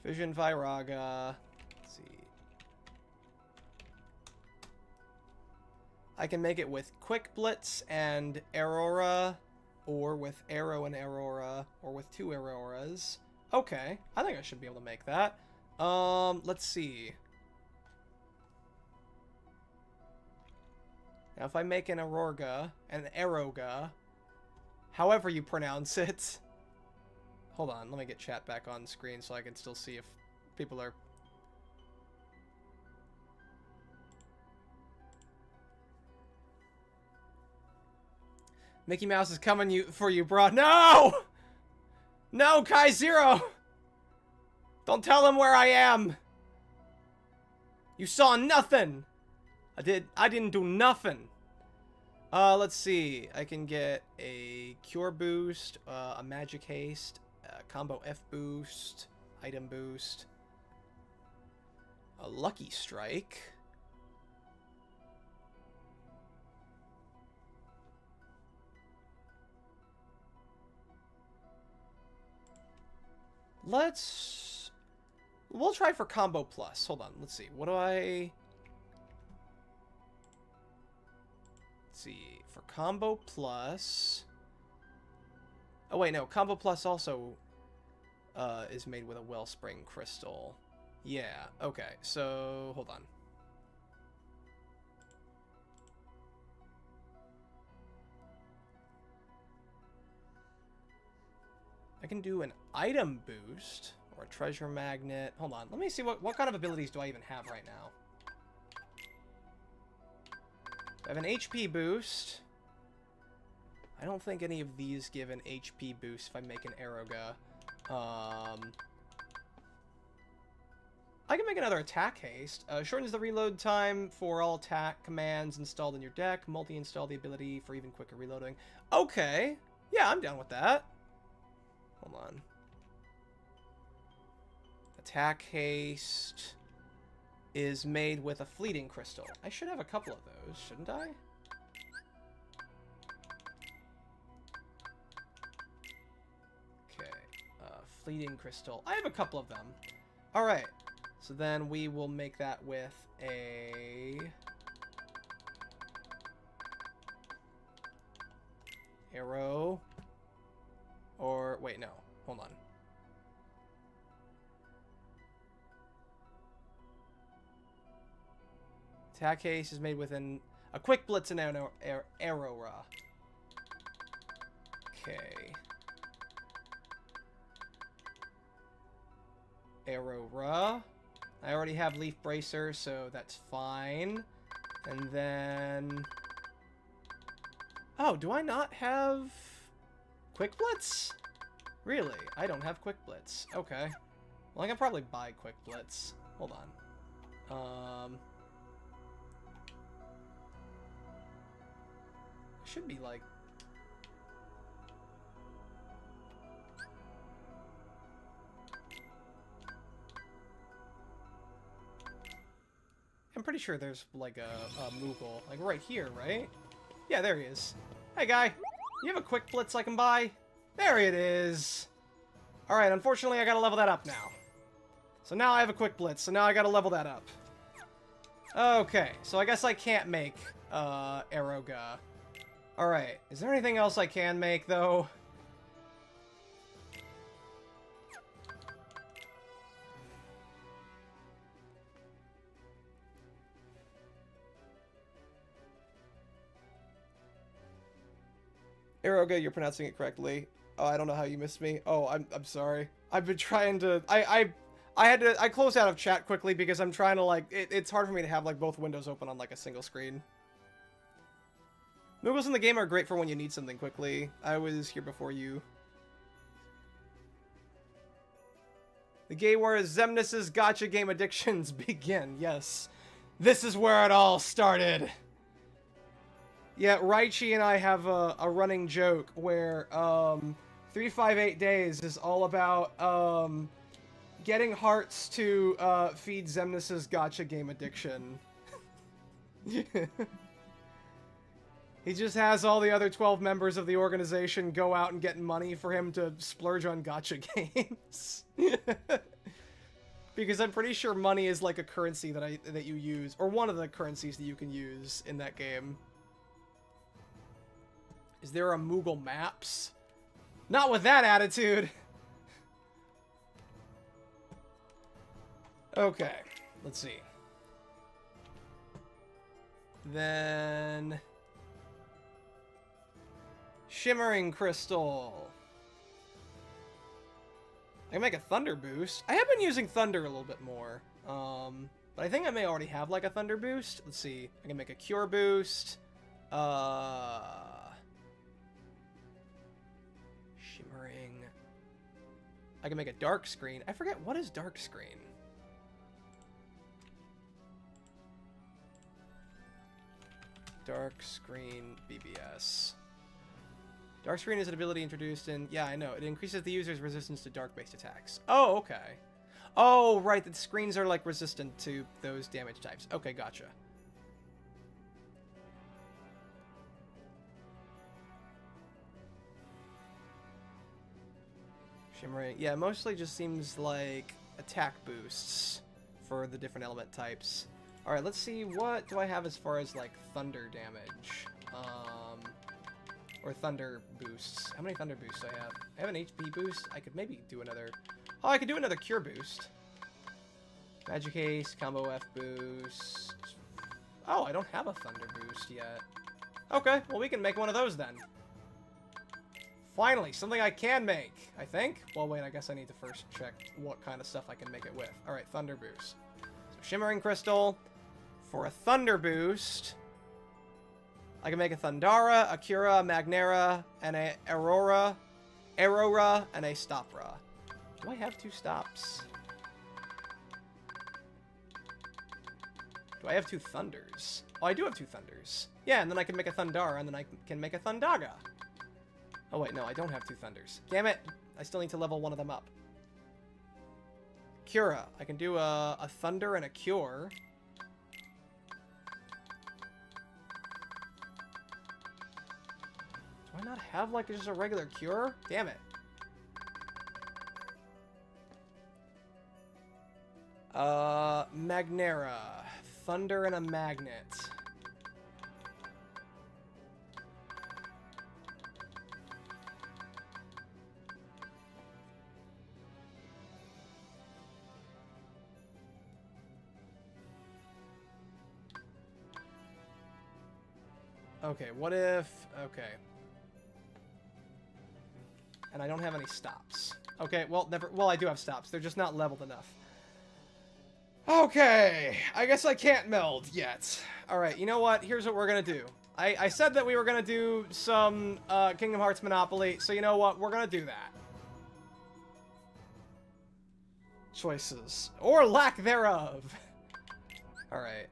Fission Firaga. Let's see. I can make it with Quick Blitz and Aurora, or with Arrow and Aurora, or with 2 Auroras. Okay, I think I should be able to make that. Let's see. Now, if I make an Aurora, an Aroga, however you pronounce it. Hold on, let me get chat back on screen so I can still see if people are... Mickey Mouse is coming for you, bro. No! No, Kai Zero! Don't tell him where I am! You saw nothing! I didn't do nothing. Let's see. I can get a Cure Boost, a Magic Haste, a Combo F Boost, Item Boost, a Lucky Strike. We'll try for Combo Plus. Hold on, let's see. What do I... See, for Combo Plus... Oh wait, no, Combo Plus also is made with a Wellspring Crystal. Yeah, okay, so hold on. I can do an Item Boost or a Treasure Magnet. Hold on, let me see what kind of abilities do I even have right now. I have an HP boost. I don't think any of these give an HP boost if I make an Aroga. I can make another attack haste. Shortens the reload time for all attack commands installed in your deck. Multi-install the ability for even quicker reloading. Okay. Yeah, I'm down with that. Hold on. Attack haste is made with a fleeting crystal. I should have a couple of those, shouldn't I? Okay, fleeting crystal. I have a couple of them. Alright, so then we will make that with a... Arrow. Or, wait, no. Hold on. Attack haste is made with a Quick Blitz and an Aurora. Okay. Aurora. I already have Leaf Bracer, so that's fine. And then... Oh, do I not have Quick Blitz? Really? I don't have Quick Blitz. Okay. Well, I can probably buy Quick Blitz. Hold on. Should be like... I'm pretty sure there's, like, a Moogle. Like, right here, right? Yeah, there he is. Hey, guy. You have a quick blitz I can buy? There it is. Alright, unfortunately, I gotta level that up now. So now I have a quick blitz, so now I gotta level that up. Okay, so I guess I can't make, Aeroga. Alright, is there anything else I can make, though? Aeroga, you're pronouncing it correctly. Oh, I don't know how you missed me. Oh, I'm sorry. I've been trying to... I closed out of chat quickly because I'm trying to, like... It's hard for me to have, like, both windows open on, like, a single screen. Moogles in the game are great for when you need something quickly. I was here before you. The gay war is Xemnas' gotcha game addictions begin. Yes. This is where it all started. Yeah, Raichi and I have a running joke where 358 Days is all about getting hearts to feed Xemnas' gotcha game addiction. He just has all the other 12 members of the organization go out and get money for him to splurge on gotcha games. Because I'm pretty sure money is like a currency that you use, or one of the currencies that you can use in that game. Is there a Moogle Maps? Not with that attitude! Okay, let's see. Then... Shimmering Crystal. I can make a Thunder Boost. I have been using Thunder a little bit more. But I think I may already have like a Thunder Boost. Let's see. I can make a Cure Boost. Shimmering. I can make a Dark Screen. I forget, what is Dark Screen? Dark Screen BBS. Dark Screen is an ability introduced in... Yeah, I know. It increases the user's resistance to dark-based attacks. Oh, okay. Oh, right. The screens are, like, resistant to those damage types. Okay, gotcha. Shimmering. Yeah, mostly just seems like attack boosts for the different element types. Alright, let's see. What do I have as far as, like, thunder damage? Or thunder boosts. How many thunder boosts do I have? I have an HP boost. I could maybe do another... Oh, I could do another cure boost. Magic Haste, combo F boost. Oh, I don't have a thunder boost yet. Okay, well we can make one of those then. Finally, something I can make, I think. Well, wait, I guess I need to first check what kind of stuff I can make it with. Alright, thunder boost. So Shimmering Crystal for a thunder boost. I can make a Thundara, a Cura, a Magnera, and a Aurora, and a Stopra. Do I have two stops? Do I have two Thunders? Oh, I do have two Thunders. Yeah, and then I can make a Thundara, and then I can make a Thundaga. Oh, wait, no, I don't have two Thunders. Damn it! I still need to level one of them up. Cura. I can do a Thunder and a Cure. Do I not have, like, just a regular Cure? Damn it. Magnera. Thunder and a Magnet. Okay, what if... Okay. And I don't have any stops. Okay, well, never... Well, I do have stops. They're just not leveled enough. Okay, I guess I can't meld yet. Alright, you know what? Here's what we're gonna do. I said that we were gonna do some Kingdom Hearts Monopoly, so you know what? We're gonna do that. Choices. Or lack thereof. Alright.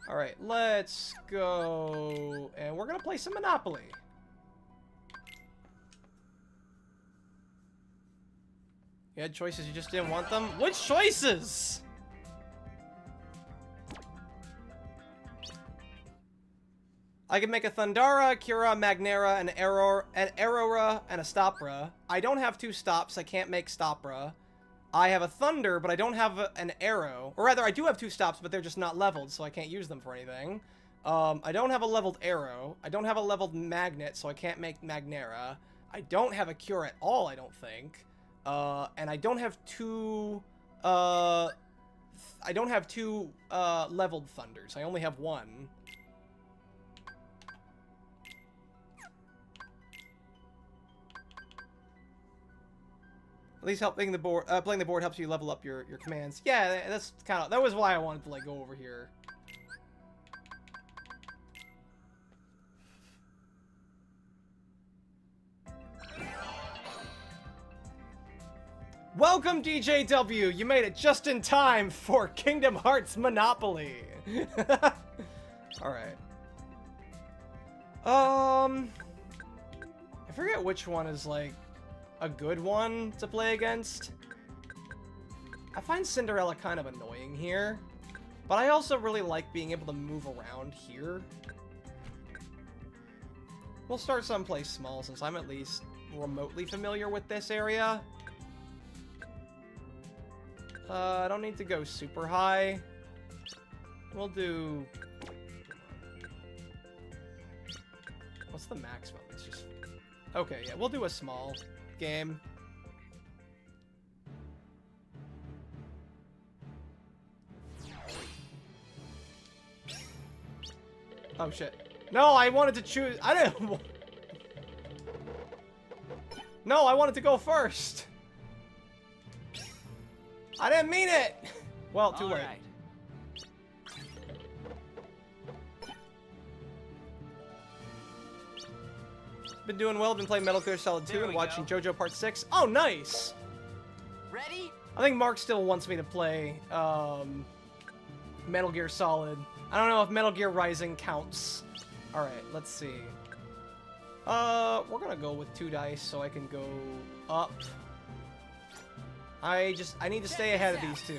Alright, let's go... And we're gonna play some Monopoly. You had choices, you just didn't want them? Which choices? I can make a Thundara, Cura, Magnera, an Aurora, and a Stopra. I don't have 2 stops, I can't make Stopra. I have a Thunder, but I don't have an Arrow. Or rather, I do have 2 stops, but they're just not leveled, so I can't use them for anything. I don't have a leveled Arrow. I don't have a leveled Magnet, so I can't make Magnera. I don't have a Cure at all, I don't think. And I don't have 2... I don't have 2 leveled Thunders. I only have 1. At least helping the board, playing the board helps you level up your commands. Yeah, that's kind of, that was why I wanted to like go over here. Welcome, DJW. You made it just in time for Kingdom Hearts Monopoly. All right. I forget which one is like a good one to play against. I find Cinderella kind of annoying here, but I also really like being able to move around here. We'll start someplace small since I'm at least remotely familiar with this area. I don't need to go super high. We'll do... What's the maximum? It's just... Okay, yeah, we'll do a small game. Oh shit. No, I wanted to choose... I didn't... No, I wanted to go first. I didn't mean it! Well, too late. Right. Been doing well, been playing Metal Gear Solid 2 There and we watching go. JoJo Part 6. Oh, nice! Ready? I think Mark still wants me to play, Metal Gear Solid. I don't know if Metal Gear Rising counts. Alright, let's see. We're gonna go with 2 dice so I can go up. I need to stay ahead of these 2.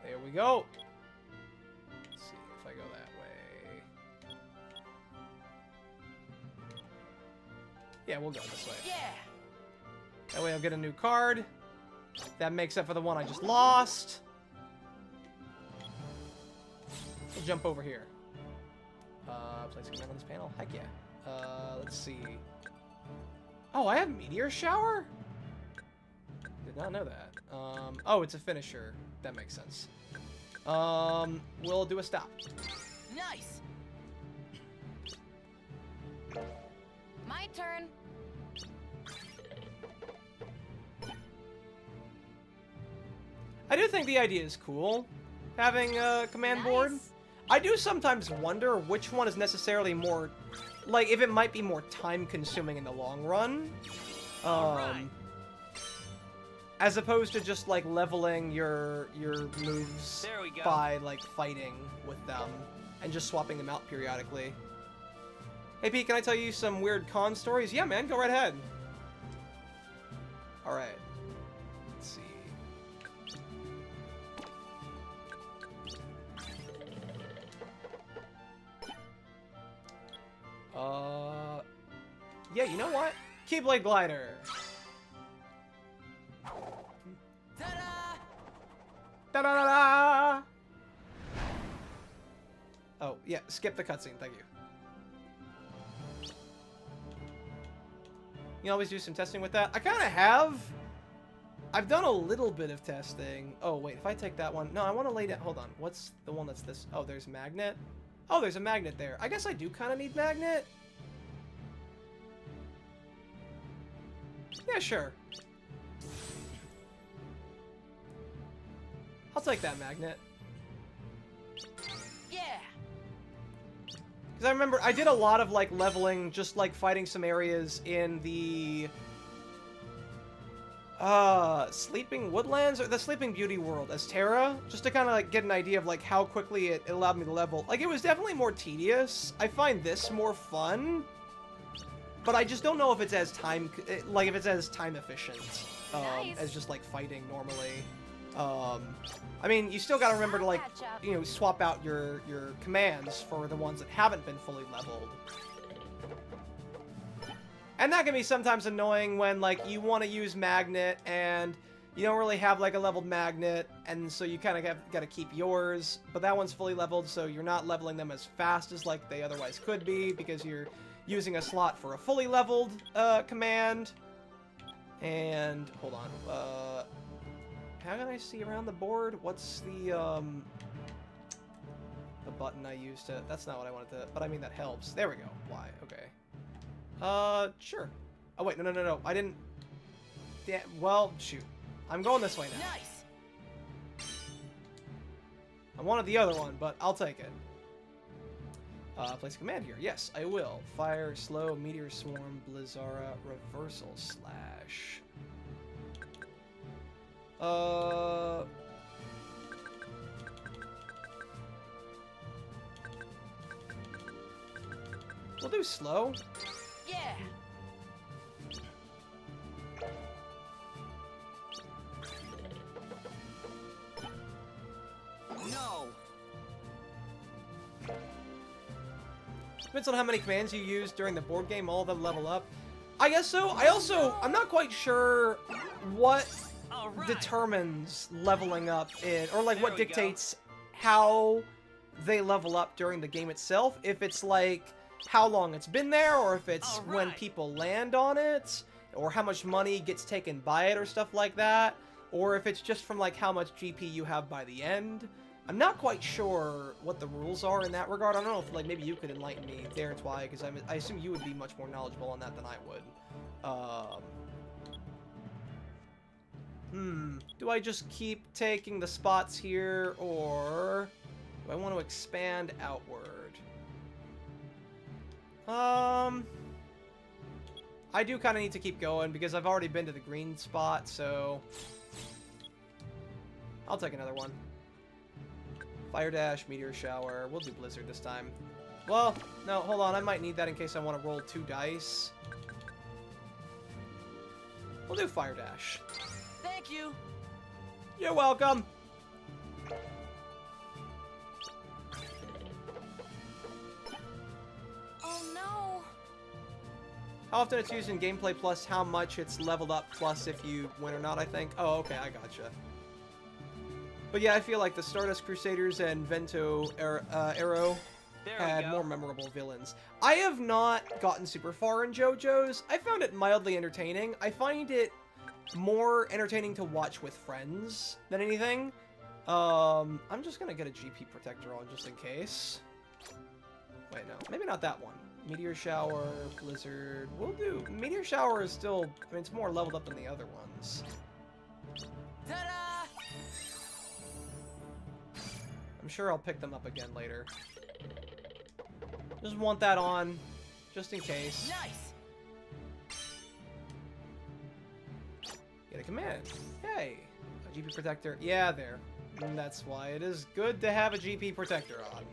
There we go. Let's see if I go that way. Yeah, we'll go this way. Yeah. That way I'll get a new card. That makes up for the one I just lost. We'll jump over here. Place command on this panel? Heck yeah. Let's see. Oh, I have Meteor Shower? Did not know that. Oh, it's a finisher. That makes sense. We'll do a stop. Nice. My turn. I do think the idea is cool, having a command board. I do sometimes wonder which one is necessarily more, like, if it might be more time-consuming in the long run. As opposed to just, like, leveling your moves There we go. by, like, fighting with them and just swapping them out periodically. Hey, Pete, can I tell you some weird con stories? Yeah, man, go right ahead. Alright. Let's see. Yeah, you know what? Keyblade Glider. Ta-da! Da-da-da-da! Oh, yeah, skip the cutscene, thank you. You always do some testing with that? I kind of have. I've done a little bit of testing. Oh, wait, if I take that one... No, I want to lay down... Hold on, what's the one that's this... Oh, there's Magnet. Oh, there's a Magnet there. I guess I do kind of need Magnet. Yeah, sure. I'll take that Magnet. Yeah. Because I remember I did a lot of, like, leveling, just, like, fighting some areas in the... Sleeping Woodlands or the Sleeping Beauty world as Terra, just to kind of like get an idea of like how quickly it allowed me to level. Like, it was definitely more tedious. I find this more fun, but I just don't know if it's as time efficient Nice. as just like fighting normally. I mean, you still got to remember to like, you know, swap out your commands for the ones that haven't been fully leveled. And that can be sometimes annoying when, like, you want to use Magnet, and you don't really have, like, a leveled Magnet, and so you kind of got to keep yours, but that one's fully leveled, so you're not leveling them as fast as, like, they otherwise could be, because you're using a slot for a fully leveled, command. And, hold on, how can I see around the board? What's the button I used to... That's not what I wanted to... But I mean, that helps. There we go. Why? Okay. Sure. Oh, wait, no. I didn't... Yeah, well, shoot. I'm going this way now. Nice. I wanted the other one, but I'll take it. Place a command here. Yes, I will. Fire, slow, meteor swarm, blizzara, reversal slash. We'll do slow. Yeah. No. Depends on how many commands you use during the board game, all of them level up. I guess so. I'm not quite sure what All right. determines leveling up or like There what we go. dictates how they level up during the game itself. If it's like how long it's been there, or if it's All when right. people land on it, or how much money gets taken by it or stuff like that, or if it's just from like how much GP you have by the end. I'm not quite sure what the rules are in that regard. I don't know if like maybe you could enlighten me there, Twy, because I assume you would be much more knowledgeable on that than I would. Do I just keep taking the spots here, or do I want to expand outward? I do kind of need to keep going because I've already been to the green spot, so I'll take another one. Fire Dash, Meteor Shower. We'll do Blizzard this time. Well, no, hold on. I might need that in case I want to roll 2 dice. We'll do Fire Dash. Thank you. You're welcome. Oh no. How often it's used in Gameplay Plus, how much it's leveled up plus if you win or not, I think. Oh, okay, I gotcha. But yeah, I feel like the Stardust Crusaders and Vento Arrow There we had go. more memorable villains. I have not gotten super far in JoJo's. I found it mildly entertaining. I find it more entertaining to watch with friends than anything. I'm just gonna get a GP Protector on just in case. Wait, no. Maybe not that one. Meteor Shower, Blizzard. We'll do... Meteor Shower is still... I mean, it's more leveled up than the other ones. Ta-da! I'm sure I'll pick them up again later. Just want that on, just in case. Nice. Get a command. Hey, a GP Protector. Yeah, there. And that's why it is good to have a GP Protector on.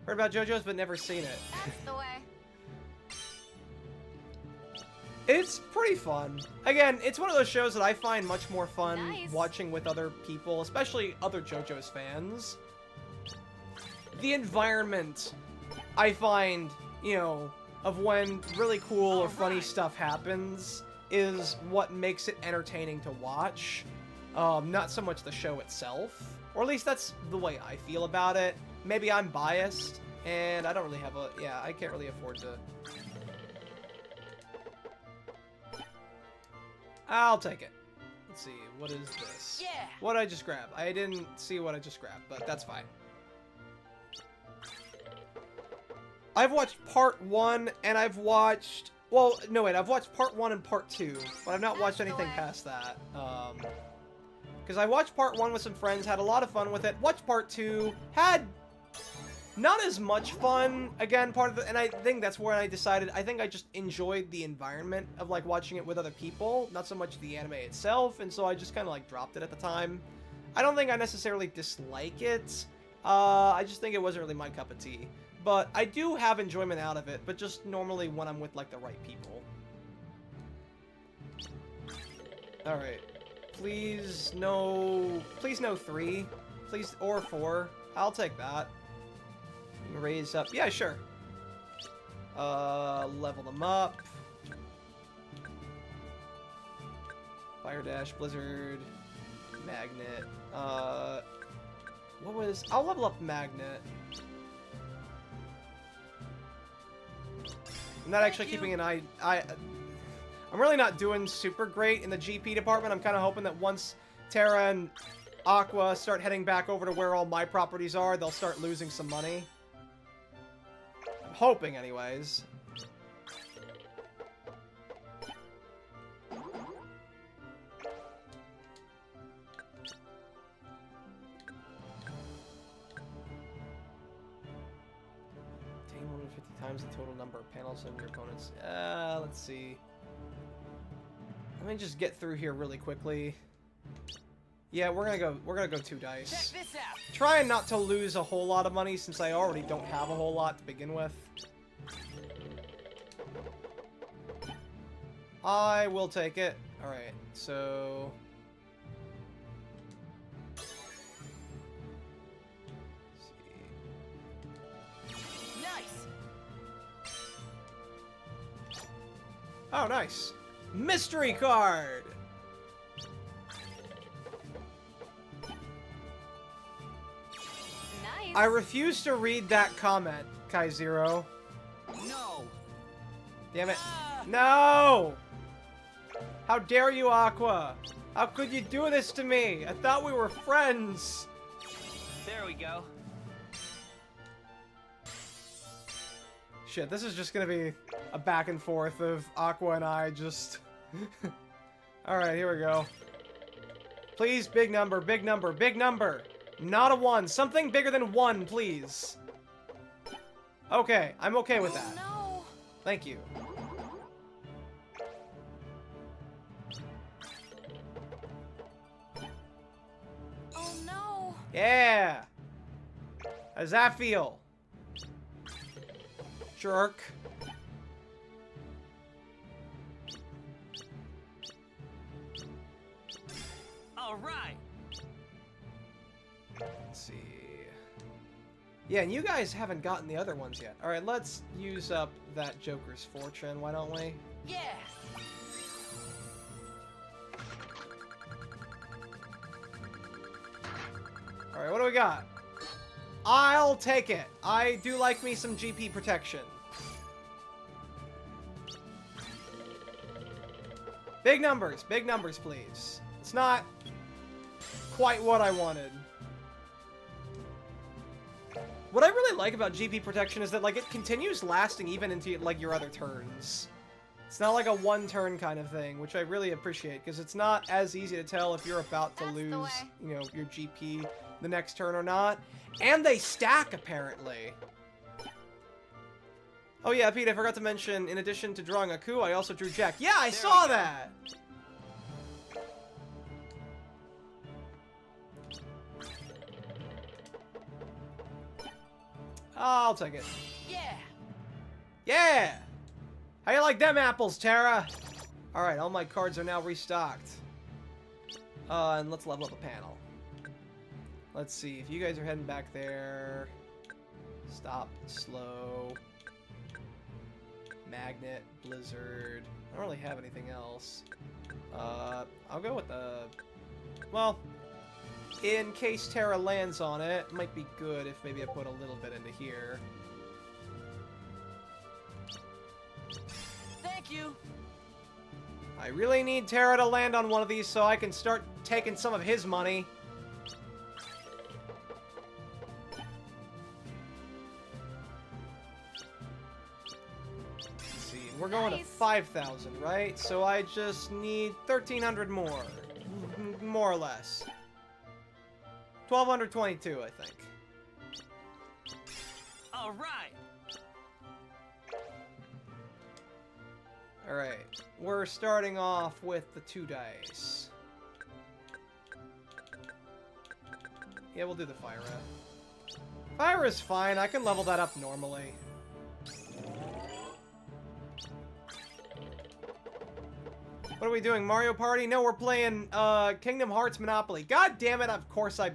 Heard about JoJo's, but never seen it. That's the way. It's pretty fun. Again, it's one of those shows that I find much more fun Nice. watching with other people, especially other JoJo's fans. The environment, I find, you know, of when really cool or funny Alright. stuff happens is what makes it entertaining to watch. Not so much the show itself. Or at least that's the way I feel about it. Maybe I'm biased, and I don't really have a... Yeah, I can't really afford to... I'll take it. Let's see, what is this? Yeah. What did I just grab? I didn't see what I just grabbed, but that's fine. I've watched part 1, and I've watched... Well, no, wait, I've watched part 1 and part 2, but I've not watched That's the anything way. past that. Because I watched part 1 with some friends, had a lot of fun with it. Watched part 2, had Not as much fun. Again, part of the, and I think that's where I decided, I think I just enjoyed the environment of like watching it with other people, not so much the anime itself, and so I just kind of like dropped it at the time. I don't think I necessarily dislike it. I just think it wasn't really my cup of tea. But I do have enjoyment out of it, but just normally when I'm with like the right people. Alright. Please no 3. Please, or 4. I'll take that. Raise up. Yeah, sure. Level them up. Fire Dash, Blizzard, Magnet. What was... I'll level up Magnet. I'm not actually keeping an eye... I'm really not doing super great in the GP department. I'm kind of hoping that once Terra and Aqua start heading back over to where all my properties are, they'll start losing some money. I'm hoping, anyways. Obtain 150 times the total number of panels of your opponents. Let's see. Let me just get through here really quickly. Yeah, we're gonna go 2 dice. Check this out. Trying not to lose a whole lot of money since I already don't have a whole lot to begin with. I will take it. Alright, so... Nice. Oh, nice. Mystery card! Nice. I refuse to read that comment, Kai0. No. Damn it. No! How dare you, Aqua? How could you do this to me? I thought we were friends. There we go. Shit, this is just gonna be a back and forth of Aqua and I just... Alright, here we go. Please, big number, big number, big number! Not a 1. Something bigger than 1, please. Okay, I'm okay with that. No. Thank you. Oh no. Yeah! How does that feel? Jerk. All right. Let's see. Yeah, and you guys haven't gotten the other ones yet. Alright, let's use up that Joker's Fortune, why don't we? Yeah. Alright, what do we got? I'll take it. I do like me some GP protection. Big numbers, please. It's not quite what I wanted. What I really like about GP protection is that, like, it continues lasting even into, like, your other turns. It's not like a one-turn kind of thing, which I really appreciate, because it's not as easy to tell if you're about to That's the lose, way. you know, your GP the next turn or not. And they stack, apparently. Oh yeah, Pete, I forgot to mention, in addition to drawing a coup, I also drew Jack. Yeah, I saw that! I'll take it. Yeah. Yeah! How you like them apples, Tara? Alright, all my cards are now restocked. And let's level up a panel. Let's see, if you guys are heading back there... Stop, slow... Magnet, Blizzard... I don't really have anything else. I'll go with the... Well, in case Terra lands on it, it might be good if maybe I put a little bit into here. Thank you. I really need Terra to land on one of these so I can start taking some of his money. Let's see, we're going to Nice. 5,000, right? So I just need 1,300 more. More or less. 1,222, I think. All right. Alright, we're starting off with the 2 dice. Yeah, we'll do the Fire. Fire is fine, I can level that up normally. What are we doing, Mario Party? No, we're playing Kingdom Hearts Monopoly. God damn it, of course I'm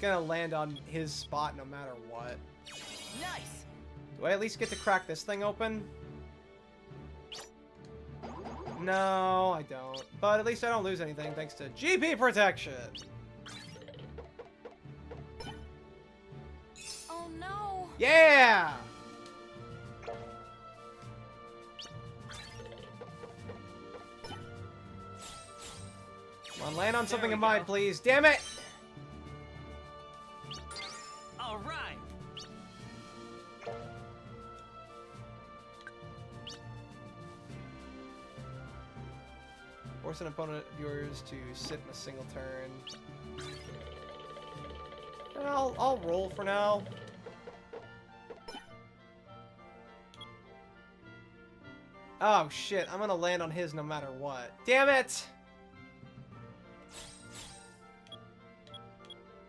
gonna land on his spot no matter what. Nice. Do I at least get to crack this thing open? No, I don't. But at least I don't lose anything thanks to GP protection. Oh no. Yeah! Come on, land on something of mine, please. Damn it! All right. Force an opponent of yours to sit in a single turn. I'll roll for now. Oh shit, I'm gonna land on his no matter what. Damn it!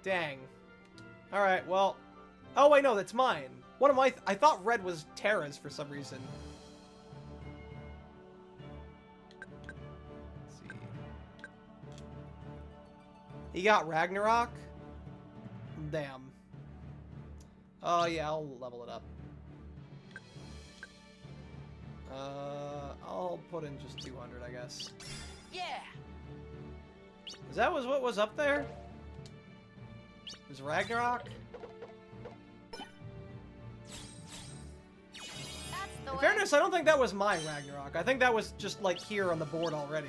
Dang. Alright, well... Oh wait, no, that's mine. What am I thought red was Terra's for some reason. He got Ragnarok? Damn. Oh, yeah, I'll level it up. I'll put in just 200, I guess. Yeah. Is that what was up there? Was Ragnarok? That's the In way. fairness, I don't think that was my Ragnarok. I think that was just, like, here on the board already.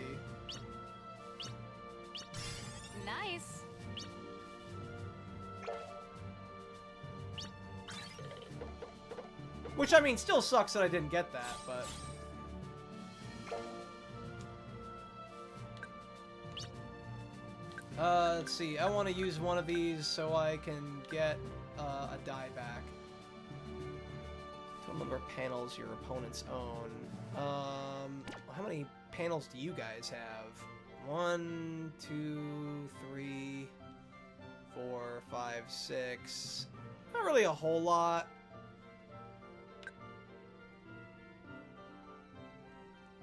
Nice. Which, I mean, still sucks that I didn't get that, but... let's see. I want to use one of these so I can get a die back. Total number of panels your opponents own. How many panels do you guys have? 1, 2, 3, 4, 5, 6. Not really a whole lot.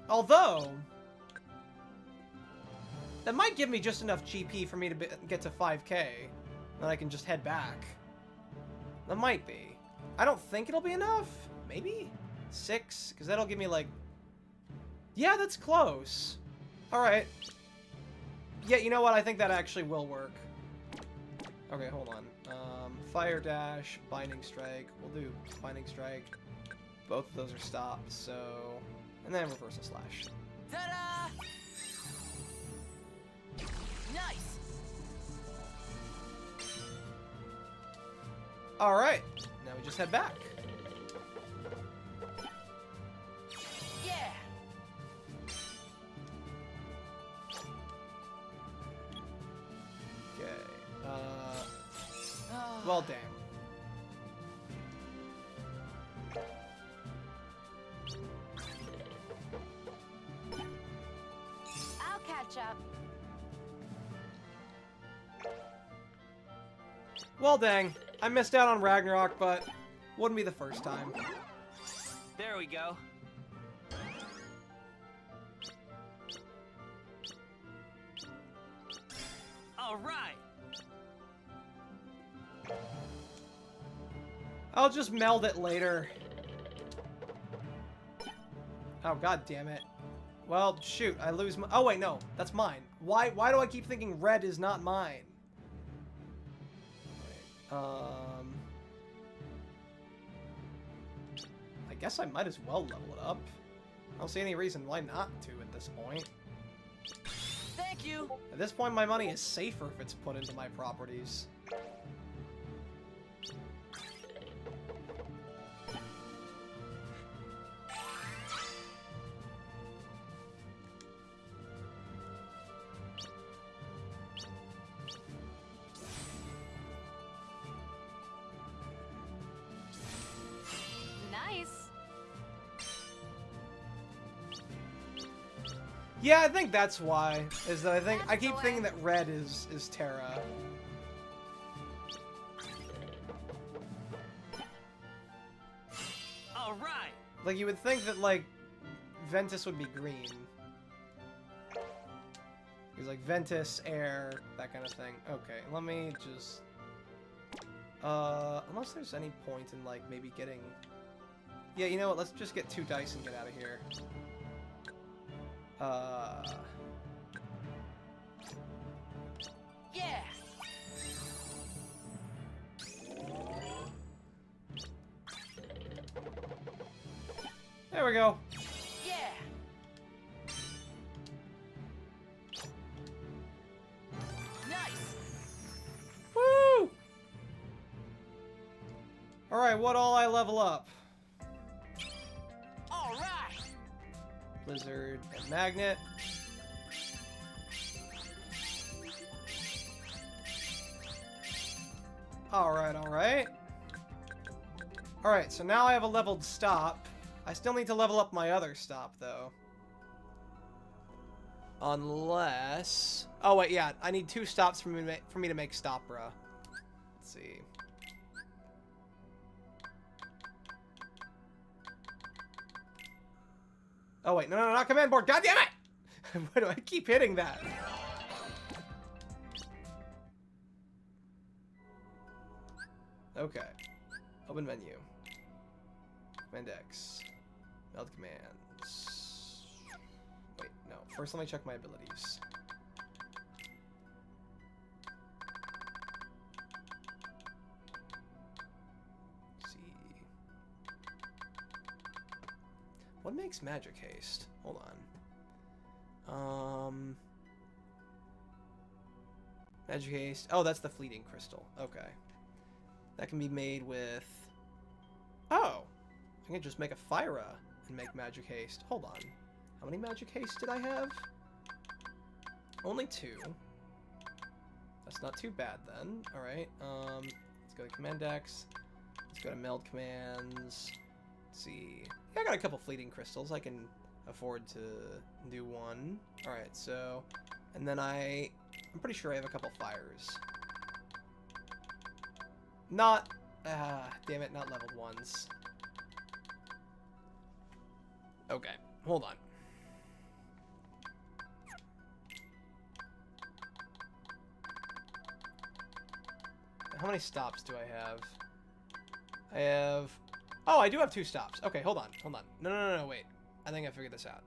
Although, that might give me just enough GP for me to get to 5k. Then I can just head back. That might be. I don't think it'll be enough. Maybe? 6? Because that'll give me like... Yeah, that's close. Alright. Yeah, you know what? I think that actually will work. Okay, hold on. Fire Dash, Binding Strike. We'll do Binding Strike. Both of those are stopped, so... And then Reversal Slash. Ta-da! Nice. Alright. Now we just head back. Yeah. Okay. Well, damn. I'll catch up. Well, dang. I missed out on Ragnarok, but wouldn't be the first time. There we go. All right. I'll just meld it later. Oh, god damn it. Well, shoot, I lose my... Oh, wait, no. That's mine. Why do I keep thinking red is not mine? I guess I might as well level it up. I don't see any reason why not to at this point. Thank you. At this point, my money is safer if it's put into my properties. Yeah, I think that's why. Is that I keep thinking that red is Terra. All right. Like you would think that like Ventus would be green. He's like Ventus, air, that kind of thing. Okay, let me just unless there's any point in like maybe getting. Yeah, you know what? Let's just get 2 dice and get out of here. Yeah. There we go. Yeah. Nice. Woo! All right, what all I level up? All right. Blizzard and Magnet. Alright, alright. Alright, so now I have a leveled stop. I still need to level up my other stop, though. Unless... Oh, wait, yeah. I need 2 stops for me to make Stopra. Let's see. Oh, wait. No, not command board. God damn it! Why do I keep hitting that? Okay. Open menu. Command X. Meld commands. Wait, no. First, let me check my abilities. Let's see. What makes magic haste? Hold on. Magic haste. Oh, that's the fleeting crystal. Okay. That can be made with... Oh! I can just make a Phyra and make magic haste. Hold on. How many magic haste did I have? Only 2. That's not too bad then. Alright, let's go to Command X. Let's go to Meld Commands. Let's see. Yeah, I got a couple fleeting crystals. I can afford to do 1. Alright, so... And then I'm pretty sure I have a couple fires. Not... damn it, not leveled ones. Okay, hold on. How many stops do I have? I have... Oh, I do have 2 stops. Okay, hold on. No, wait. I think I figured this out.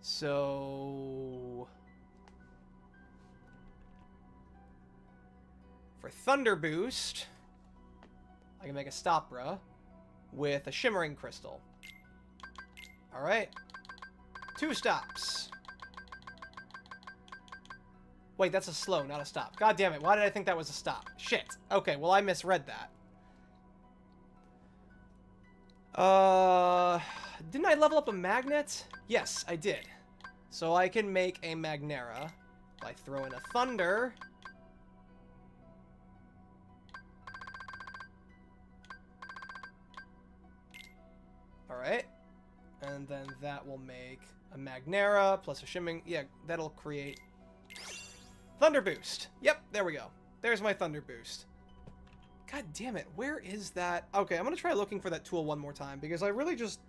So... For Thunder Boost, I can make a Stopra with a Shimmering Crystal. Alright. 2 stops. Wait, that's a slow, not a stop. God damn it, why did I think that was a stop? Shit. Okay, well I misread that. Didn't I level up a magnet? Yes, I did. So I can make a Magnera by throwing a Thunder. Alright. And then that will make a Magnera plus a Shimmering. Yeah, that'll create Thunder Boost. Yep, there we go. There's my Thunder Boost. God damn it, where is that? Okay, I'm gonna try looking for that tool one more time because I really just...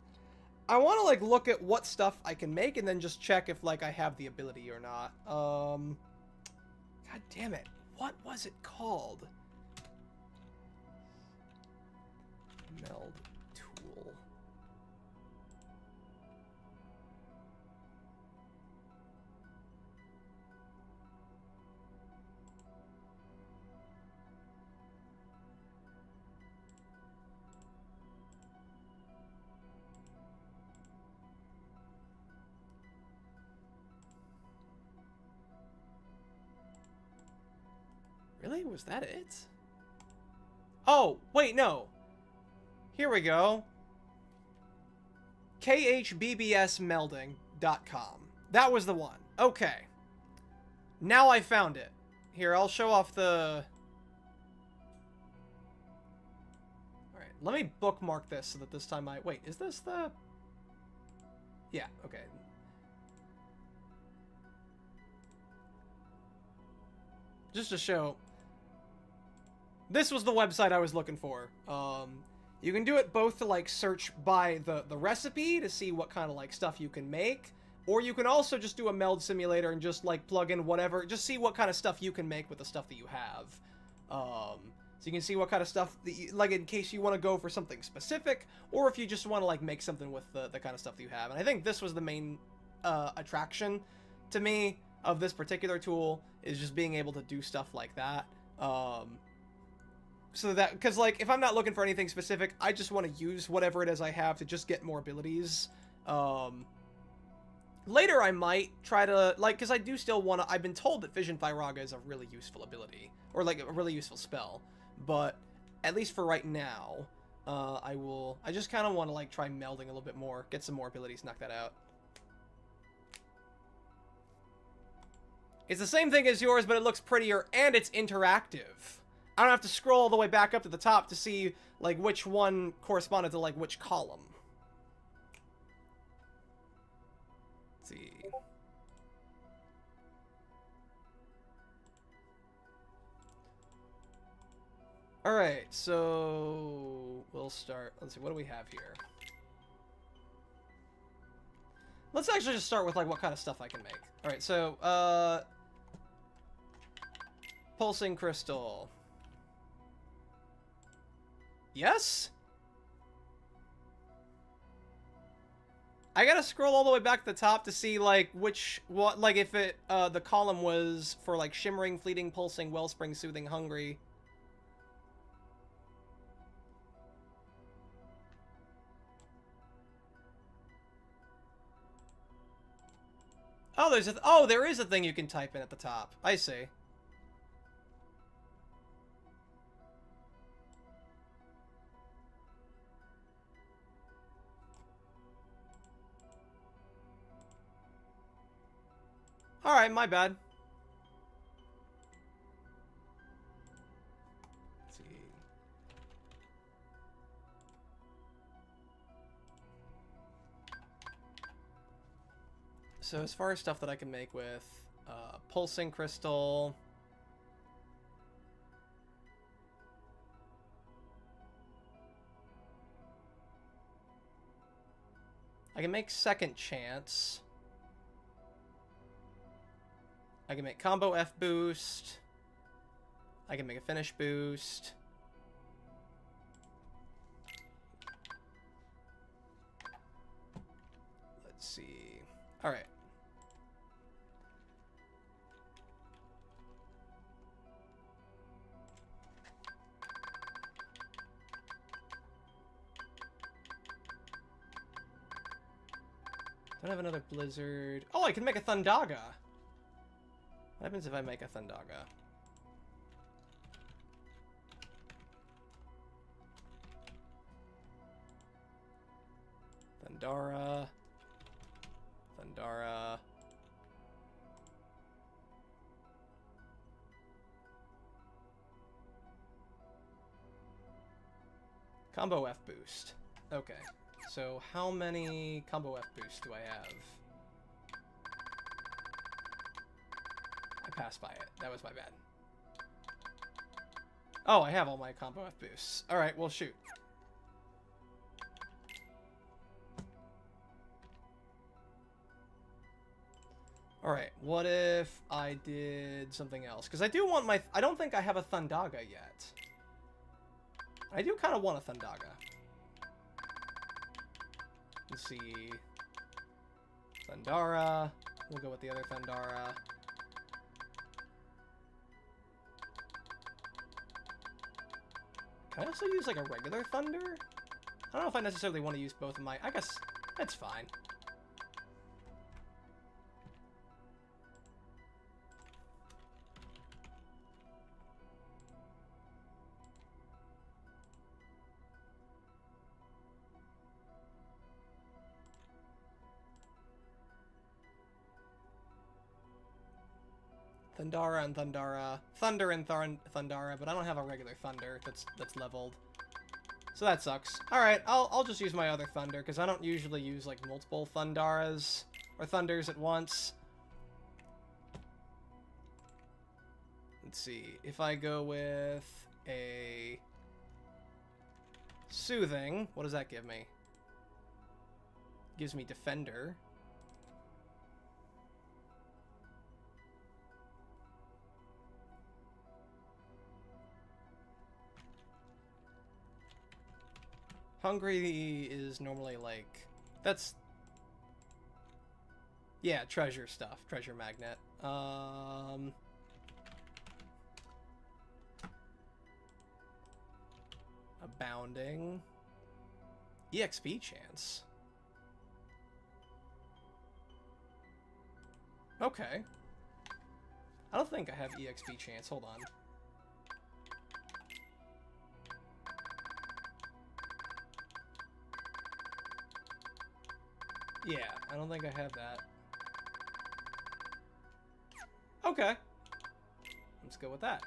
I want to, like, look at what stuff I can make and then just check if, like, I have the ability or not. God damn it. What was it called? Meld tool. Really? Was that it? Oh, wait, no. Here we go. khbbsmelding.com. That was the one. Okay. Now I found it. Here, I'll show off the... Alright, let me bookmark this so that this time I... Wait, is this the... Yeah, okay. just to show. This was the website I was looking for. You can do it both to like search by the recipe to see what kind of like stuff you can make, or you can also just do a meld simulator and just like plug in whatever, just see what kind of stuff you can make with the stuff that you have. So you can see what kind of stuff that you, like, in case you want to go for something specific, or if you just want to like make something with the kind of stuff that you have. And I think this was the main attraction to me of this particular tool, is just being able to do stuff like that. So that, because like if I'm not looking for anything specific, I just want to use whatever it is I have to just get more abilities. Later I might try to, like, because I do still want to, I've been told that Fission Thyraga is a really useful ability, or like a really useful spell, but at least for right now, I just kind of want to like try melding a little bit more, get some more abilities, knock that out. It's the same thing as yours, but it looks prettier, and it's interactive. I don't have to scroll all the way back up to the top to see, like, which one corresponded to, like, which column. Let's see. Alright, so we'll start. Let's see, what do we have here? Let's actually just start with, like, what kind of stuff I can make. Alright, so, pulsing crystal. Yes? I gotta scroll all the way back to the top to see, like, like, if it, the column was for, like, shimmering, fleeting, pulsing, wellspring, soothing, hungry. Oh, there is a thing you can type in at the top. I see. Alright, my bad. Let's see. So as far as stuff that I can make with pulsing crystal, I can make second chance. I can make combo F boost. I can make a finish boost. Let's see. All right. Don't have another blizzard. Oh, I can make a Thundaga. What happens if I make a Thundaga? Thundara. Thundara. Combo F boost. Okay. So how many combo F boosts do I have? I passed by it. That was my bad. Oh, I have all my combo F boosts. Alright, well, shoot. Alright, what if I did something else? Because I do want my... I don't think I have a Thundaga yet. I do kind of want a Thundaga. Let's see. Thundara. We'll go with the other Thundara. Can I also use, like, a regular Thunder? I don't know if I necessarily want to use both of my... I guess that's fine. Thundara and Thundara. Thunder and Thundara, but I don't have a regular Thunder that's leveled. So that sucks. Alright, I'll just use my other Thunder, because I don't usually use, like, multiple Thundaras or Thunders at once. Let's see. If I go with a soothing, what does that give me? Gives me defender. Hungry is normally like, that's, yeah, treasure stuff, treasure magnet. Abounding. EXP chance. Okay. I don't think I have EXP chance, hold on. Yeah, I don't think I have that. Okay. Let's go with that.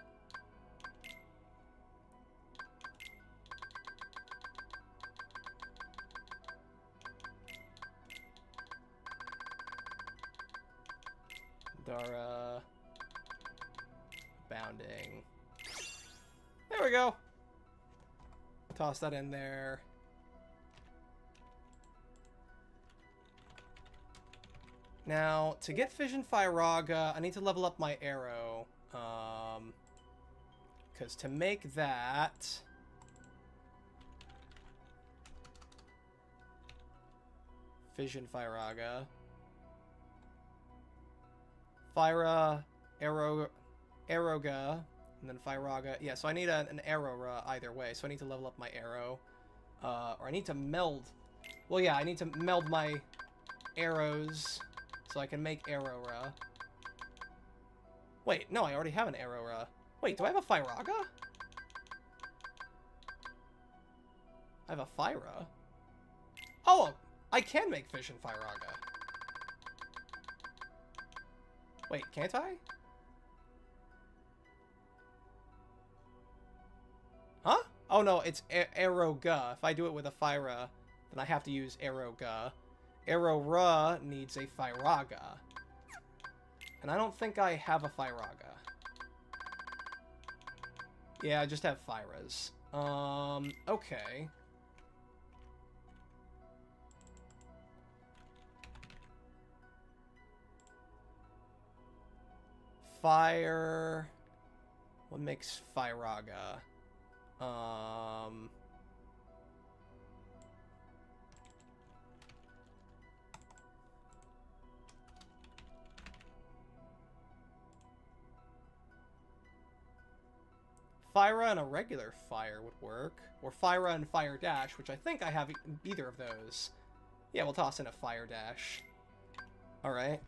Dara. Bounding. There we go. Toss that in there. Now, to get Fission Firaga, I need to level up my arrow. Because to make that... Fission Firaga. Fyra, Aeroga, and then Firaga. Yeah, so I need an Aerora either way, so I need to level up my arrow. Or I need to meld... Well, yeah, I need to meld my arrows... So I can make Aerora. Wait, no, I already have an Aerora. Wait, do I have a Firaga? I have a Fyra. Oh, I can make Fission Firaga. Wait, can't I? Huh? Oh no, it's Aeroga. If I do it with a Fyra, then I have to use Aeroga. Aerora needs a Firaga. And I don't think I have a Firaga. Yeah, I just have Fyras. Okay. Fire... What makes Firaga? Fyra and a regular fire would work. Or Fyra and Fire Dash, which I think I have either of those. Yeah, we'll toss in a Fire Dash. Alright.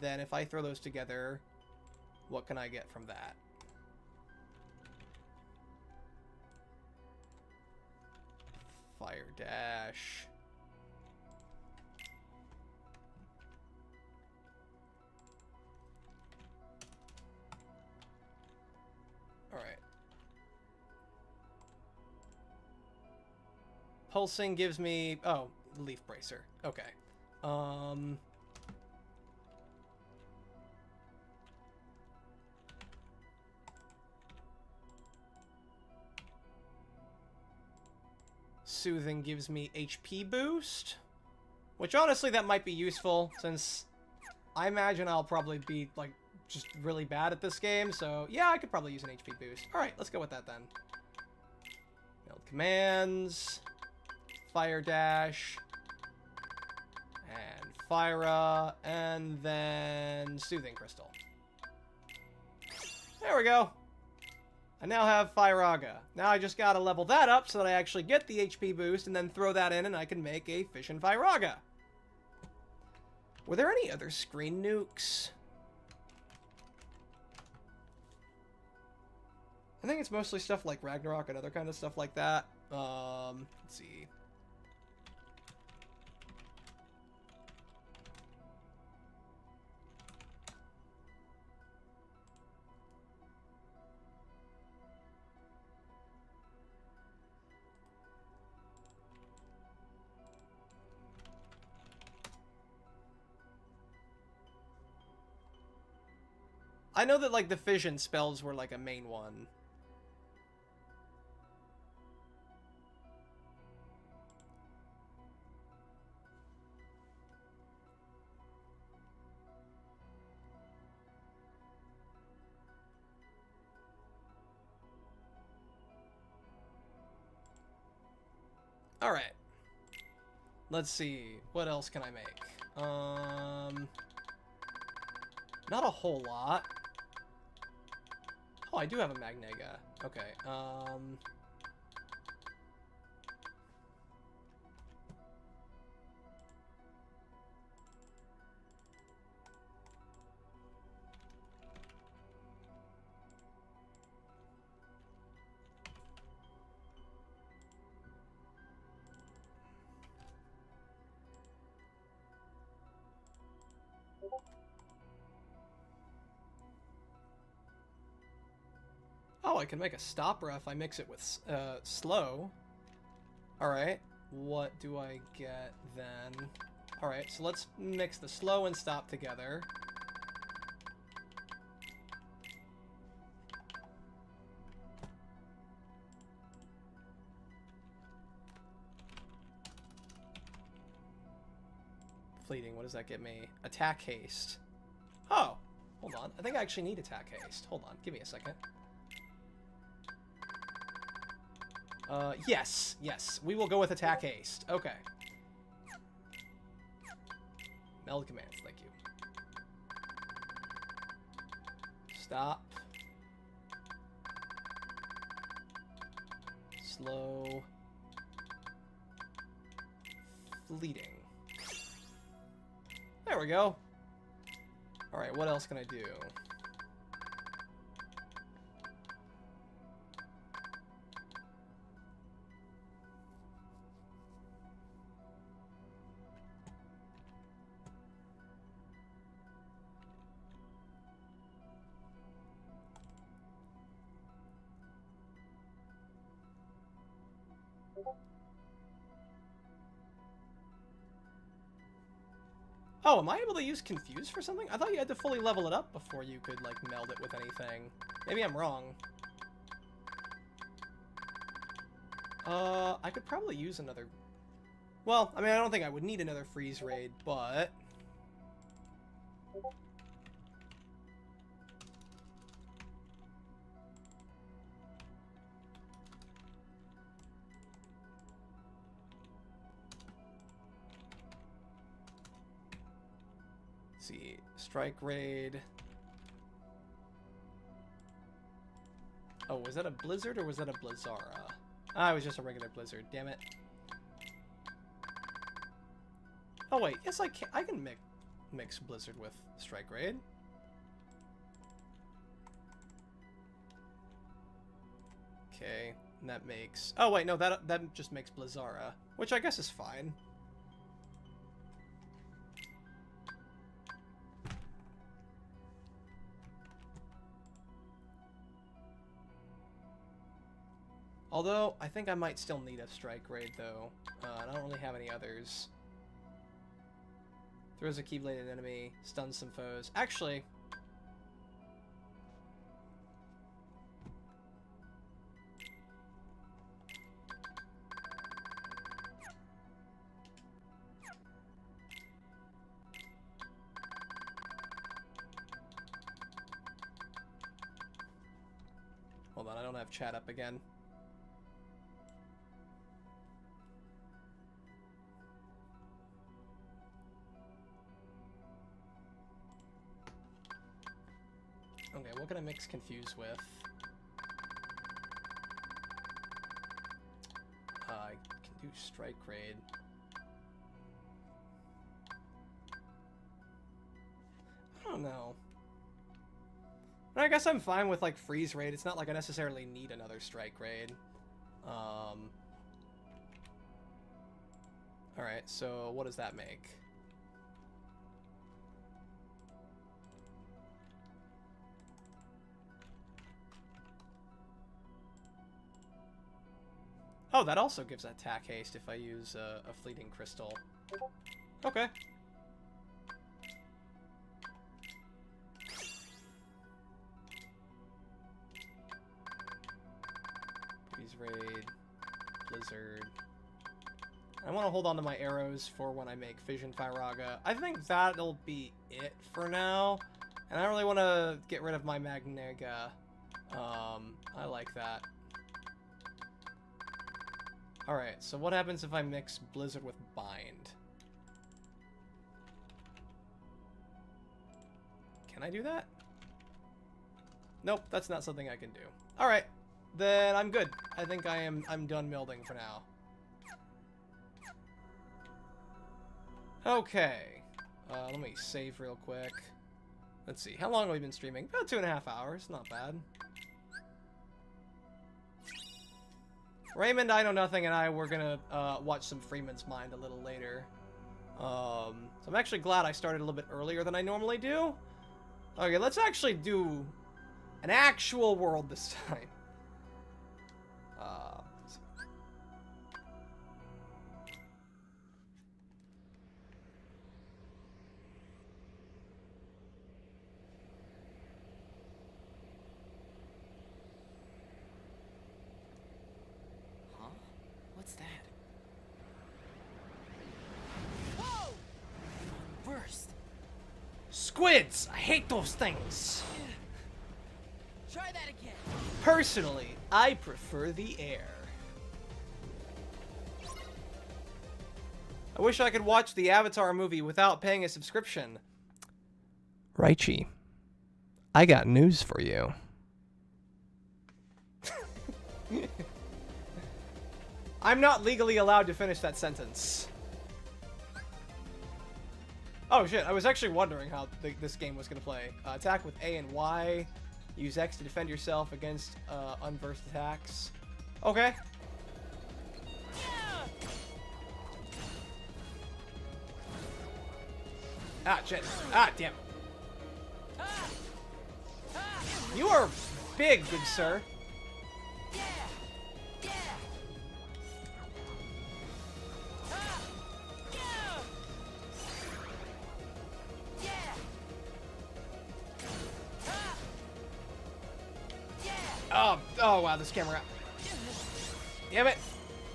Then if I throw those together, what can I get from that? Fire Dash. Alright. Pulsing gives me... Oh, Leaf Bracer. Okay. Soothing gives me HP boost. Which, honestly, that might be useful, since I imagine I'll probably be, like, just really bad at this game, so yeah, I could probably use an HP boost. Alright, let's go with that then. Build commands, Fire Dash, and Fyra, and then Soothing Crystal. There we go. I now have Firaga. Now I just gotta level that up so that I actually get the HP boost, and then throw that in and I can make a Fission Firaga. Were there any other screen nukes? I think it's mostly stuff like Ragnarok and other kind of stuff like that. Let's see. I know that, like, the fission spells were, like, a main one. Alright. Let's see. What else can I make? Not a whole lot. Oh, I do have a Magnega. Okay, oh, I can make a stopper if I mix it with slow. Alright, what do I get then? Alright, so let's mix the slow and stop together. Fleeting, what does that get me? Attack haste. Oh, hold on. I think I actually need attack haste. Hold on, give me a second. Yes, we will go with attack haste. Okay. Meld commands, thank you. Stop. Slow. Fleeting. There we go. Alright, what else can I do? Oh, am I able to use Confuse for something? I thought you had to fully level it up before you could, like, meld it with anything. Maybe I'm wrong. I could probably use another... Well, I mean, I don't think I would need another freeze raid, but... see, strike raid. Oh, was that a blizzard or was that a blizzara? Ah, it was just a regular blizzard. Damn it. Oh wait, yes I can. I can mix blizzard with strike raid. Okay, and that makes. Oh wait, no, that just makes blizzara, which I guess is fine. Although, I think I might still need a strike raid, though. I don't really have any others. Throws a Keybladed enemy, stuns some foes. Actually... Hold on, I don't have chat up again. Okay, what can I mix Confuse with? I can do Strike Raid. I don't know. I guess I'm fine with, like, Freeze Raid. It's not like I necessarily need another Strike Raid. Alright, so what does that make? Oh, that also gives attack haste if I use a fleeting crystal. Okay. Raid, Blizzard. I want to hold on to my arrows for when I make Fission Firaga. I think that'll be it for now. And I don't really want to get rid of my Magnega. I like that. Alright, so what happens if I mix Blizzard with Bind? Can I do that? Nope, that's not something I can do. Alright, then I'm good. I think I'm done melding for now. Okay. Let me save real quick. Let's see, how long have we been streaming? About 2.5 hours, not bad. Raymond, I Know Nothing, and I were gonna watch some Freeman's Mind a little later. So I'm actually glad I started a little bit earlier than I normally do. Okay, let's actually do an actual world this time. What's that? Whoa! Burst. Squids! I hate those things! Try that again. Personally, I prefer the air. I wish I could watch the Avatar movie without paying a subscription. Raichi, I got news for you. I'm not legally allowed to finish that sentence. Oh shit, I was actually wondering how this game was going to play. Attack with A and Y. Use X to defend yourself against unversed attacks. Okay. Ah, shit. Ah, damn. You are big, good sir. Oh wow, this camera. Damn it.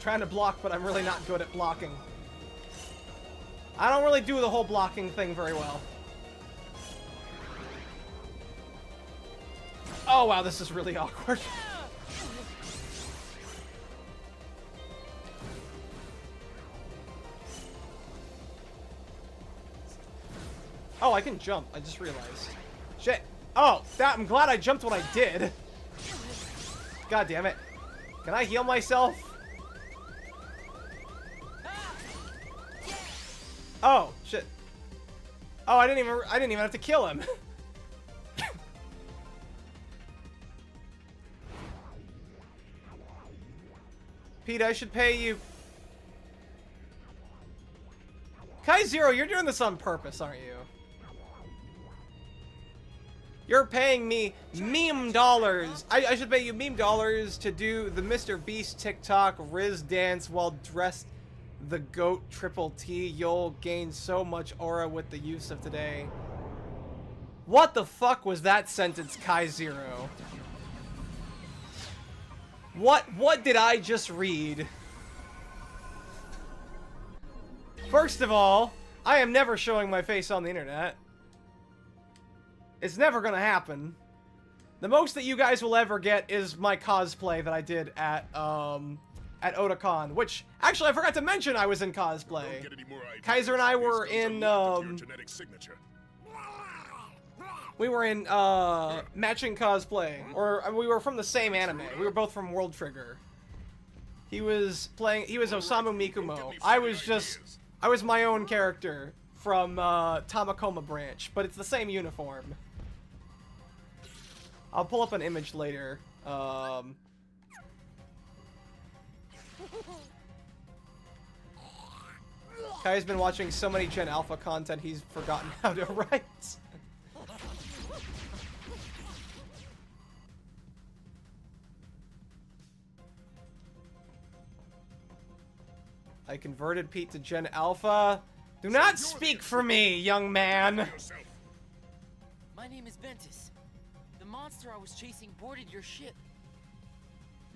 Trying to block, but I'm really not good at blocking. I don't really do the whole blocking thing very well. Oh wow, this is really awkward. Oh, I can jump. I just realized. Shit. Oh, I'm glad I jumped when I did. God damn it. Can I heal myself? Oh, shit. Oh, I didn't even have to kill him. Pete, I should pay you. Kai Zero, you're doing this on purpose, aren't you? You're paying me meme dollars. I should pay you meme dollars to do the Mr. Beast TikTok Riz dance while dressed the goat triple T. You'll gain so much aura with the use of today. What the fuck was that sentence, Kai Zero? What did I just read? First of all, I am never showing my face on the internet. It's never gonna happen. The most that you guys will ever get is my cosplay that I did at Otakon, which actually I forgot to mention I was in cosplay. Kaiser and I were in we were in matching cosplay, or we were from the same anime. We were both from World Trigger. He was Osamu Mikumo. I was my own character from Tamakoma branch, but it's the same uniform. I'll pull up an image later. Kai's been watching so many Gen Alpha content, he's forgotten how to write. I converted Pete to Gen Alpha. Do not speak for me, young man. My name is Ventus. The monster I was chasing boarded your ship.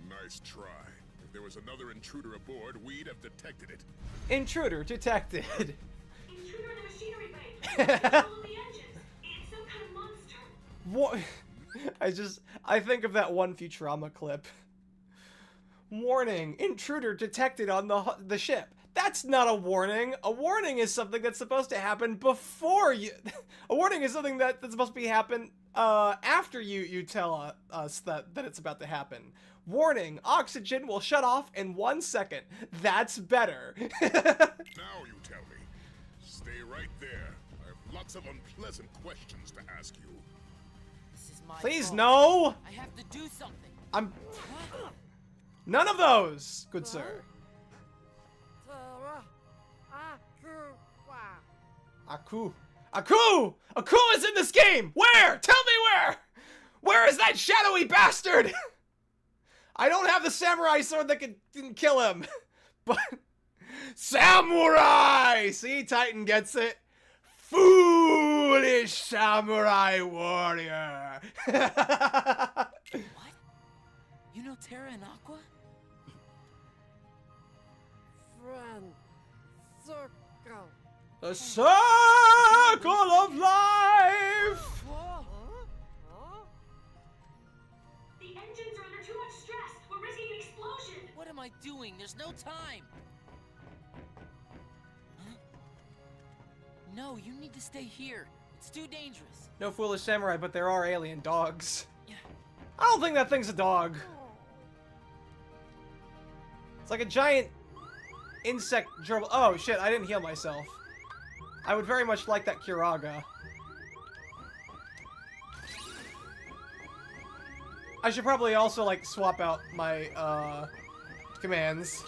Nice try. If there was another intruder aboard, we'd have detected it. Intruder detected. Intruder in the machinery bay. Control of the engines. It's some kind of monster. What? I think of that one Futurama clip. Warning, intruder detected on the ship. That's not a warning. A warning is something that's supposed to happen before you. A warning is something that's supposed to be happen after you tell us that it's about to happen. Warning, oxygen will shut off in 1 second. That's better. Now you tell me. Stay right there. I have lots of unpleasant questions to ask you. This is my Please, fault. no. I have to do something. I'm... None of those, good sir. Aku. Aku! Aku is in this game! Where? Tell me where! Where is that shadowy bastard? I don't have the samurai sword that can kill him. But... Samurai! See, Titan gets it. Foolish samurai warrior. What? You know Terra and Aqua? Friend, circle. The circle of life! Whoa. The engines are under too much stress. We're risking an explosion. What am I doing? There's no time. Huh? No, you need to stay here. It's too dangerous. No foolish samurai, but there are alien dogs. Yeah. I don't think that thing's a dog. It's like a giant insect gerbil. Oh shit, I didn't heal myself. I would very much like that Kiraga. I should probably also, like, swap out my, commands.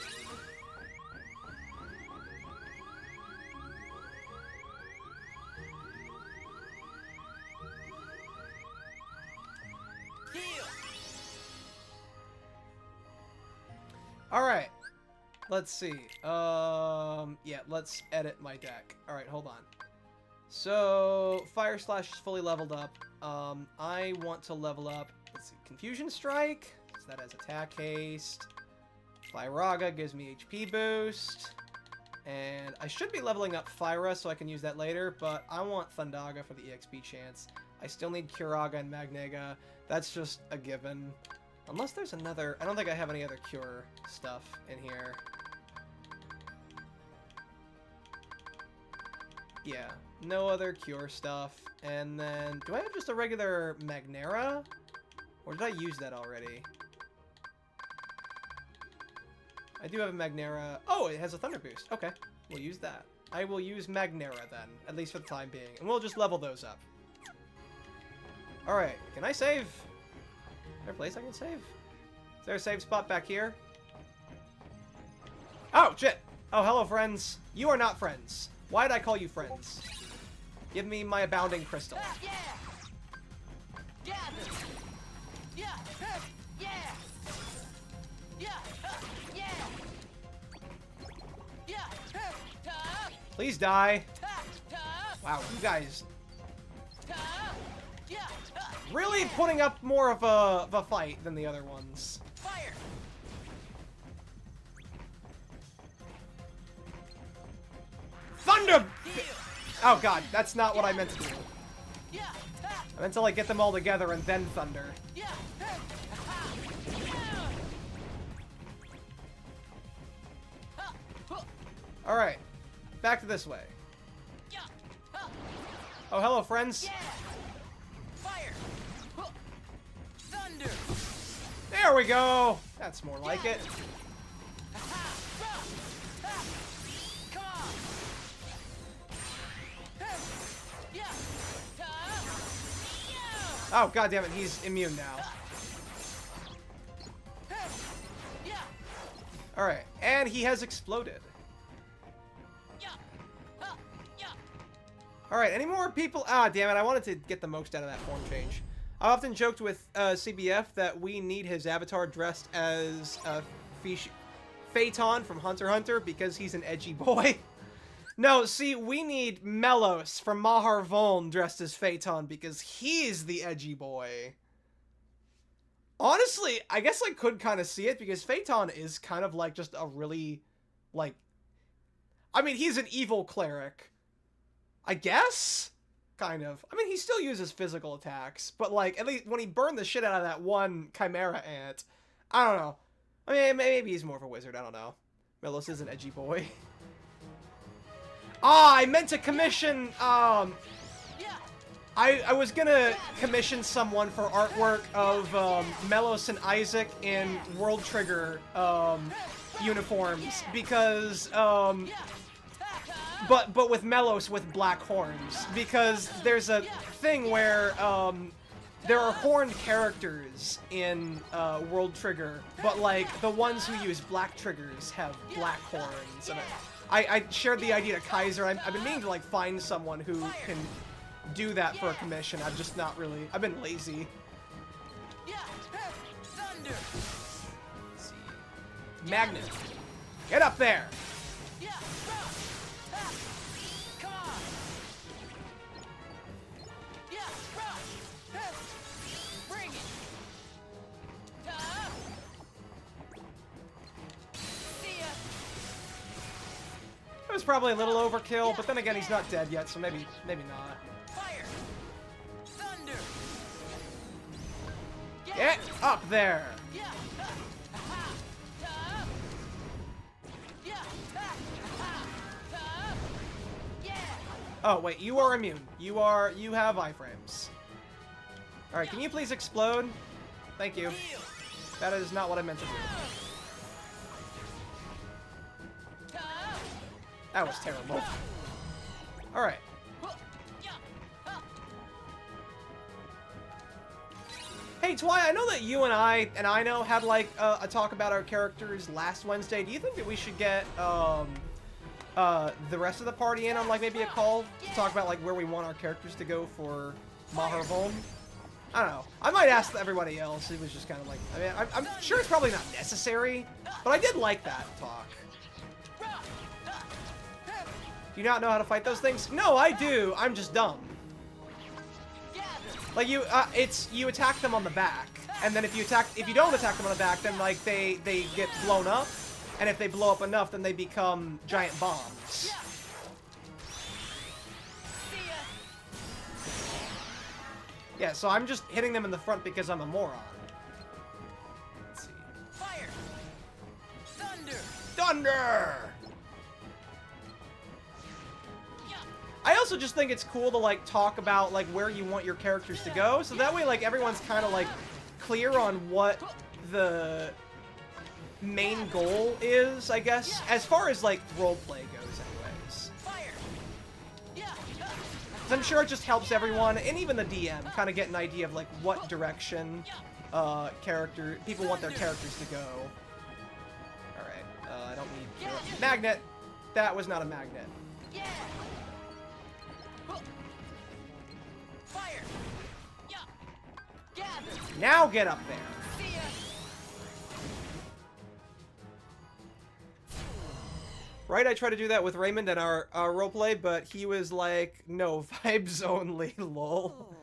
Heal. Alright. Let's see. Yeah, let's edit my deck. Alright, hold on. So, Fire Slash is fully leveled up. I want to level up, let's see, Confusion Strike. So that has attack haste. Flyraga gives me HP boost. And I should be leveling up Fyra so I can use that later, but I want Thundaga for the EXP chance. I still need Kiraga and Magnega. That's just a given. Unless there's another... I don't think I have any other cure stuff in here. Yeah, no other cure stuff. And then... Do I have just a regular Magnera? Or did I use that already? I do have a Magnera. Oh, it has a Thunder Boost. Okay, we'll use that. I will use Magnera then, at least for the time being. And we'll just level those up. Alright, can I save? Is there a place I can save? Is there a save spot back here? Oh, shit! Oh, hello, friends. You are not friends. Why did I call you friends? Give me my abounding crystal. Yeah. Gather. Yeah. Yeah. Yeah. Yeah. Yeah. Please die. Yeah. Wow, you guys Yeah. really putting up more of a fight than the other ones. Fire. Thunder! Heal. Oh god, that's not what I meant to do. Yeah. I meant to, like, get them all together and then thunder. Yeah. Alright, back to this way. Oh, hello, friends. Yeah. Fire. Thunder. There we go. That's more like it. Come on. Yeah. Oh, god damn it, he's immune now. Yeah. Alright, and he has exploded. Alright, any more people? Ah, damn it, I wanted to get the most out of that form change. I often joked with CBF that we need his avatar dressed as Phaeton from Hunter x Hunter because he's an edgy boy. No, see, we need Melos from Mahar Voln dressed as Phaeton because he's the edgy boy. Honestly, I guess I could kind of see it because Phaeton is kind of like just a really, like, I mean, he's an evil cleric. I guess? Kind of. I mean, he still uses physical attacks, but like, at least when he burned the shit out of that one Chimera ant, I don't know. I mean, maybe he's more of a wizard, I don't know. Melos is an edgy boy. Ah, I meant to commission, I was gonna commission someone for artwork of Melos and Isaac in World Trigger uniforms because but with Melos with black horns, because there's a thing where there are horned characters in World Trigger, but like the ones who use black triggers have black horns. And I shared the idea to Kaiser. I've been meaning to like find someone who can do that for a commission. I've just not really. I've been lazy. Thunder. Let's see. Magnet, get up there. Come on. Bring it. See ya. It was probably a little overkill, but then again, he's not dead yet, so maybe not. Fire. Thunder. Get up there. Oh wait, you are immune. You have iframes. All right, can you please explode? Thank you. That is not what I meant to do. That was terrible. All right. Hey, Twy, I know that you and I know had like a talk about our characters last Wednesday. Do you think that we should get the rest of the party in on like maybe a call to talk about like where we want our characters to go for Maharvolm? I don't know. I might ask everybody else. It was just kind of like, I mean, I'm sure it's probably not necessary, but I did like that talk. Do you not know how to fight those things? No, I do. I'm just dumb. Like you attack them on the back, and then if you don't attack them on the back, then like they get blown up, and if they blow up enough, then they become giant bombs. Yeah, so I'm just hitting them in the front because I'm a moron. Let's see. Fire. Thunder. Thunder! I also just think it's cool to like talk about like where you want your characters to go, so that way like everyone's kind of like clear on what the main goal is, I guess, as far as like roleplay goes anyways. So I'm sure it just helps everyone, and even the DM, kind of get an idea of like what direction people want their characters to go. Alright, I don't need magnet. That was not a magnet. Fire. Gather. Now get up there. See ya. Right, I tried to do that with Raymond in our roleplay, but he was like, no, vibes only, lol.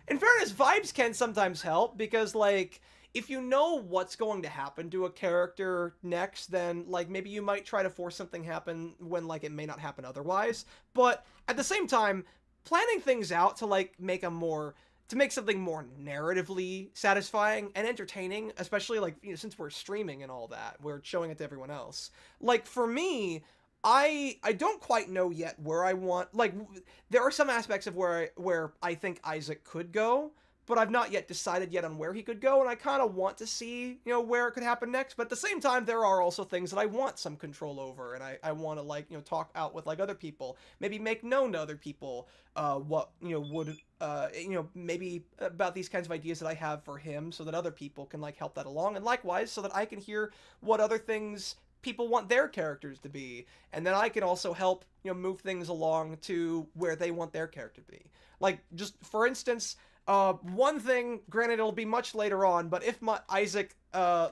In fairness, vibes can sometimes help, because, like, if you know what's going to happen to a character next, then, like, maybe you might try to force something happen when, like, it may not happen otherwise. But, at the same time, planning things out to, like, make something more narratively satisfying and entertaining, especially, like, you know, since we're streaming and all that, we're showing it to everyone else. Like, for me, I don't quite know yet where I want, like, there are some aspects of where I think Isaac could go, but I've not yet decided yet on where he could go, and I kind of want to see, you know, where it could happen next, but at the same time, there are also things that I want some control over, and I want to, like, you know, talk out with, like, other people, maybe make known to other people, what, you know, would, you know, maybe about these kinds of ideas that I have for him, so that other people can, like, help that along, and likewise, so that I can hear what other things people want their characters to be, and then I can also help, you know, move things along to where they want their character to be. Like, just, for instance, one thing, granted it'll be much later on, but if Isaac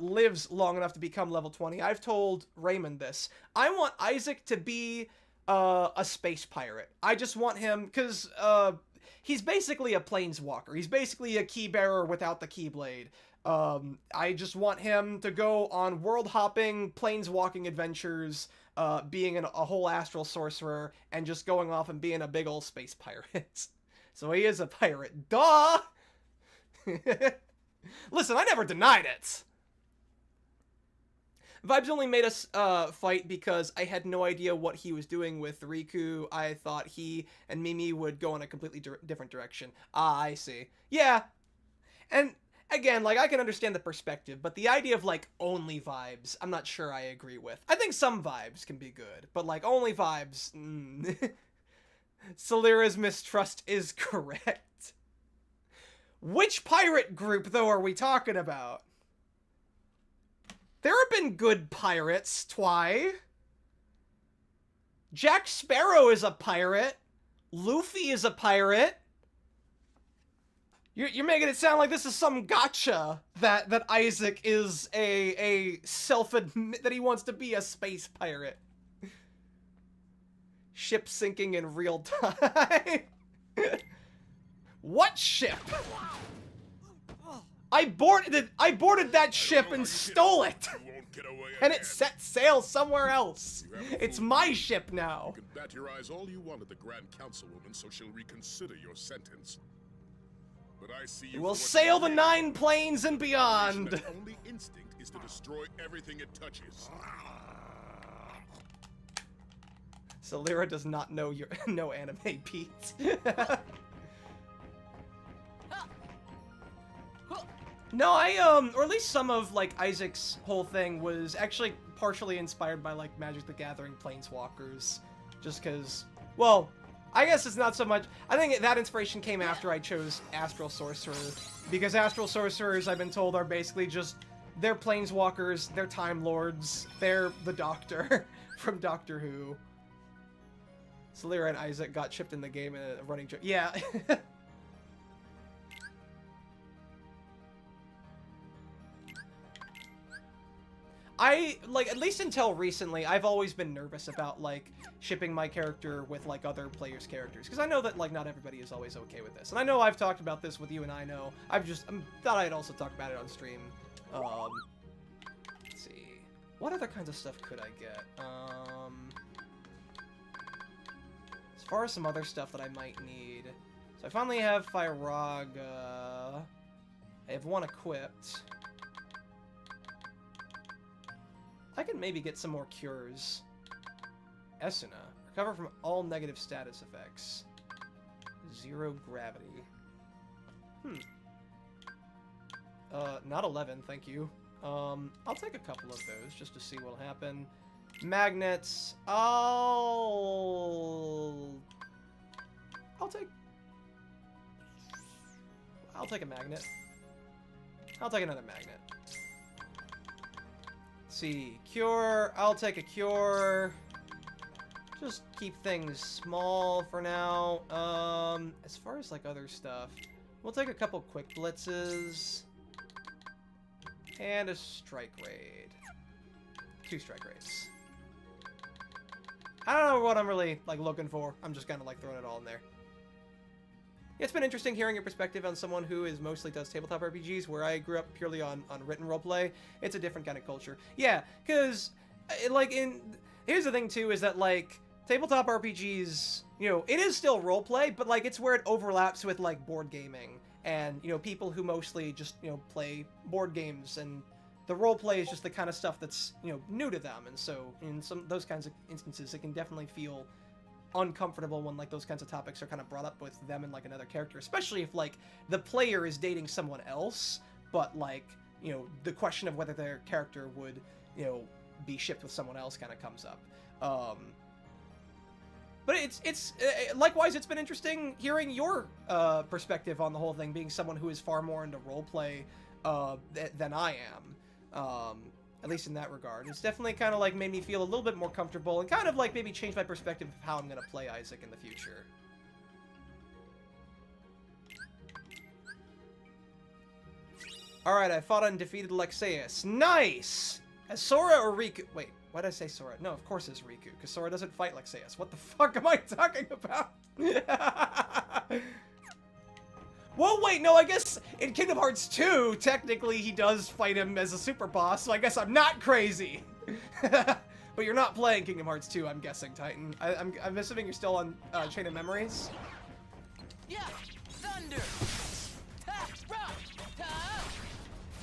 lives long enough to become level 20, I've told Raymond this. I want Isaac to be a space pirate. I just want him, because he's basically a planeswalker. He's basically a key bearer without the keyblade. I just want him to go on world-hopping, planeswalking adventures, being a whole astral sorcerer, and just going off and being a big old space pirate. So he is a pirate. Duh! Listen, I never denied it! Vibes only made us fight because I had no idea what he was doing with Riku. I thought he and Mimi would go in a completely different direction. Ah, I see. Yeah. And again, like, I can understand the perspective, but the idea of, like, only vibes, I'm not sure I agree with. I think some vibes can be good, but, like, only vibes, Celira's mistrust is correct. Which pirate group, though, are we talking about? There have been good pirates, Twy. Jack Sparrow is a pirate. Luffy is a pirate. You're making it sound like this is some gotcha that Isaac is a self-admit that he wants to be a space pirate. Ship sinking in real time. What ship? I boarded that ship and stole it. And it set sail somewhere else. It's my ship now. You can bat your eyes all you want at the Grand Councilwoman, so she'll reconsider your sentence. But I see you will sail the 9 planes and beyond. The only instinct is to destroy everything it touches. Celira does not know your anime, Pete. No, or at least some of, like, Isaac's whole thing was actually partially inspired by, like, Magic the Gathering Planeswalkers. Just because, well, I guess it's not so much. I think that inspiration came after I chose Astral Sorcerer. Because Astral Sorcerers, I've been told, are basically just, they're Planeswalkers, they're Time Lords, they're the Doctor from Doctor Who. Celira and Isaac got chipped in the game in a running joke. Yeah. like, at least until recently, I've always been nervous about, like, shipping my character with, like, other players' characters. Because I know that, like, not everybody is always okay with this. And I know I've talked about this with you, and I know. I thought I'd also talk about it on stream. Let's see. What other kinds of stuff could I get? As far as some other stuff that I might need. So I finally have Fire Rog. I have one equipped. I can maybe get some more cures. Esuna. Recover from all negative status effects. 0 gravity. Not 11, thank you. I'll take a couple of those just to see what'll happen. Magnets. I'll take a magnet. I'll take another magnet. See, cure. I'll take a cure. Just keep things small for now. As far as like other stuff, we'll take a couple quick blitzes and a strike raid. 2 strike raids. I don't know what I'm really like looking for. I'm just kind of like throwing it all in there. It's been interesting hearing your perspective on someone who mostly does tabletop RPGs, where I grew up purely on written roleplay. It's a different kind of culture. Yeah, because, here's the thing, too, is that, like, tabletop RPGs, you know, it is still roleplay, but, like, it's where it overlaps with, like, board gaming. And, you know, people who mostly just, you know, play board games, and the roleplay is just the kind of stuff that's, you know, new to them. And so, in those kinds of instances, it can definitely feel uncomfortable when like those kinds of topics are kind of brought up with them and like another character, especially if like the player is dating someone else, but like, you know, the question of whether their character would, you know, be shipped with someone else kind of comes up. But it's likewise, it's been interesting hearing your perspective on the whole thing, being someone who is far more into roleplay than I am. At least in that regard. It's definitely kind of like made me feel a little bit more comfortable and kind of like maybe change my perspective of how I'm going to play Isaac in the future. Alright, I fought and defeated Lexaeus. Nice! As Sora or Riku... Wait, why did I say Sora? No, of course it's Riku, because Sora doesn't fight Lexaeus. What the fuck am I talking about? Well, wait, no, I guess in Kingdom Hearts 2, technically he does fight him as a super boss, so I guess I'm not crazy. But you're not playing Kingdom Hearts 2, I'm guessing, Titan. I'm assuming you're still on Chain of Memories. Yeah, thunder.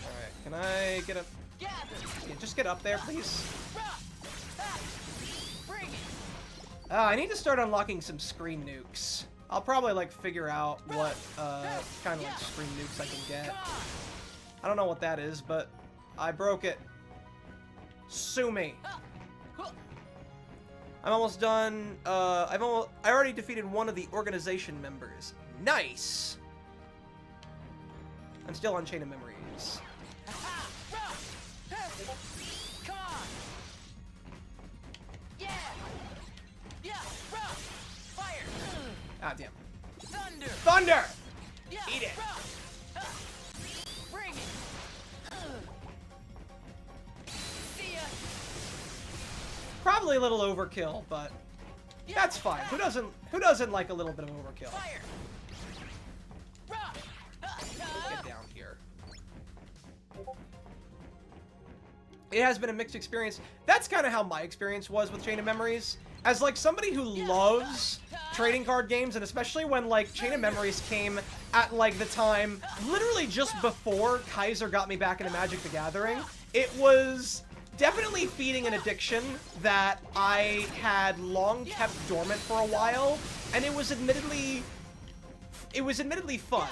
Alright, can I get up? Yeah, just get up there, please. I need to start unlocking some screen nukes. I'll probably, like, figure out what, kind of, like, screen nukes I can get. I don't know what that is, but I broke it. Sue me. I'm almost done. I already defeated one of the organization members. Nice! I'm still on Chain of Memories. Ah, damn. Thunder! Eat it! Bring it. See ya. Probably a little overkill, but that's fine. Who doesn't like a little bit of overkill? Get down here. It has been a mixed experience. That's kind of how my experience was with Chain of Memories. As, like, somebody who loves trading card games, and especially when, like, Chain of Memories came at, like, the time, literally just before Kaiser got me back into Magic the Gathering, it was definitely feeding an addiction that I had long kept dormant for a while, and it was admittedly fun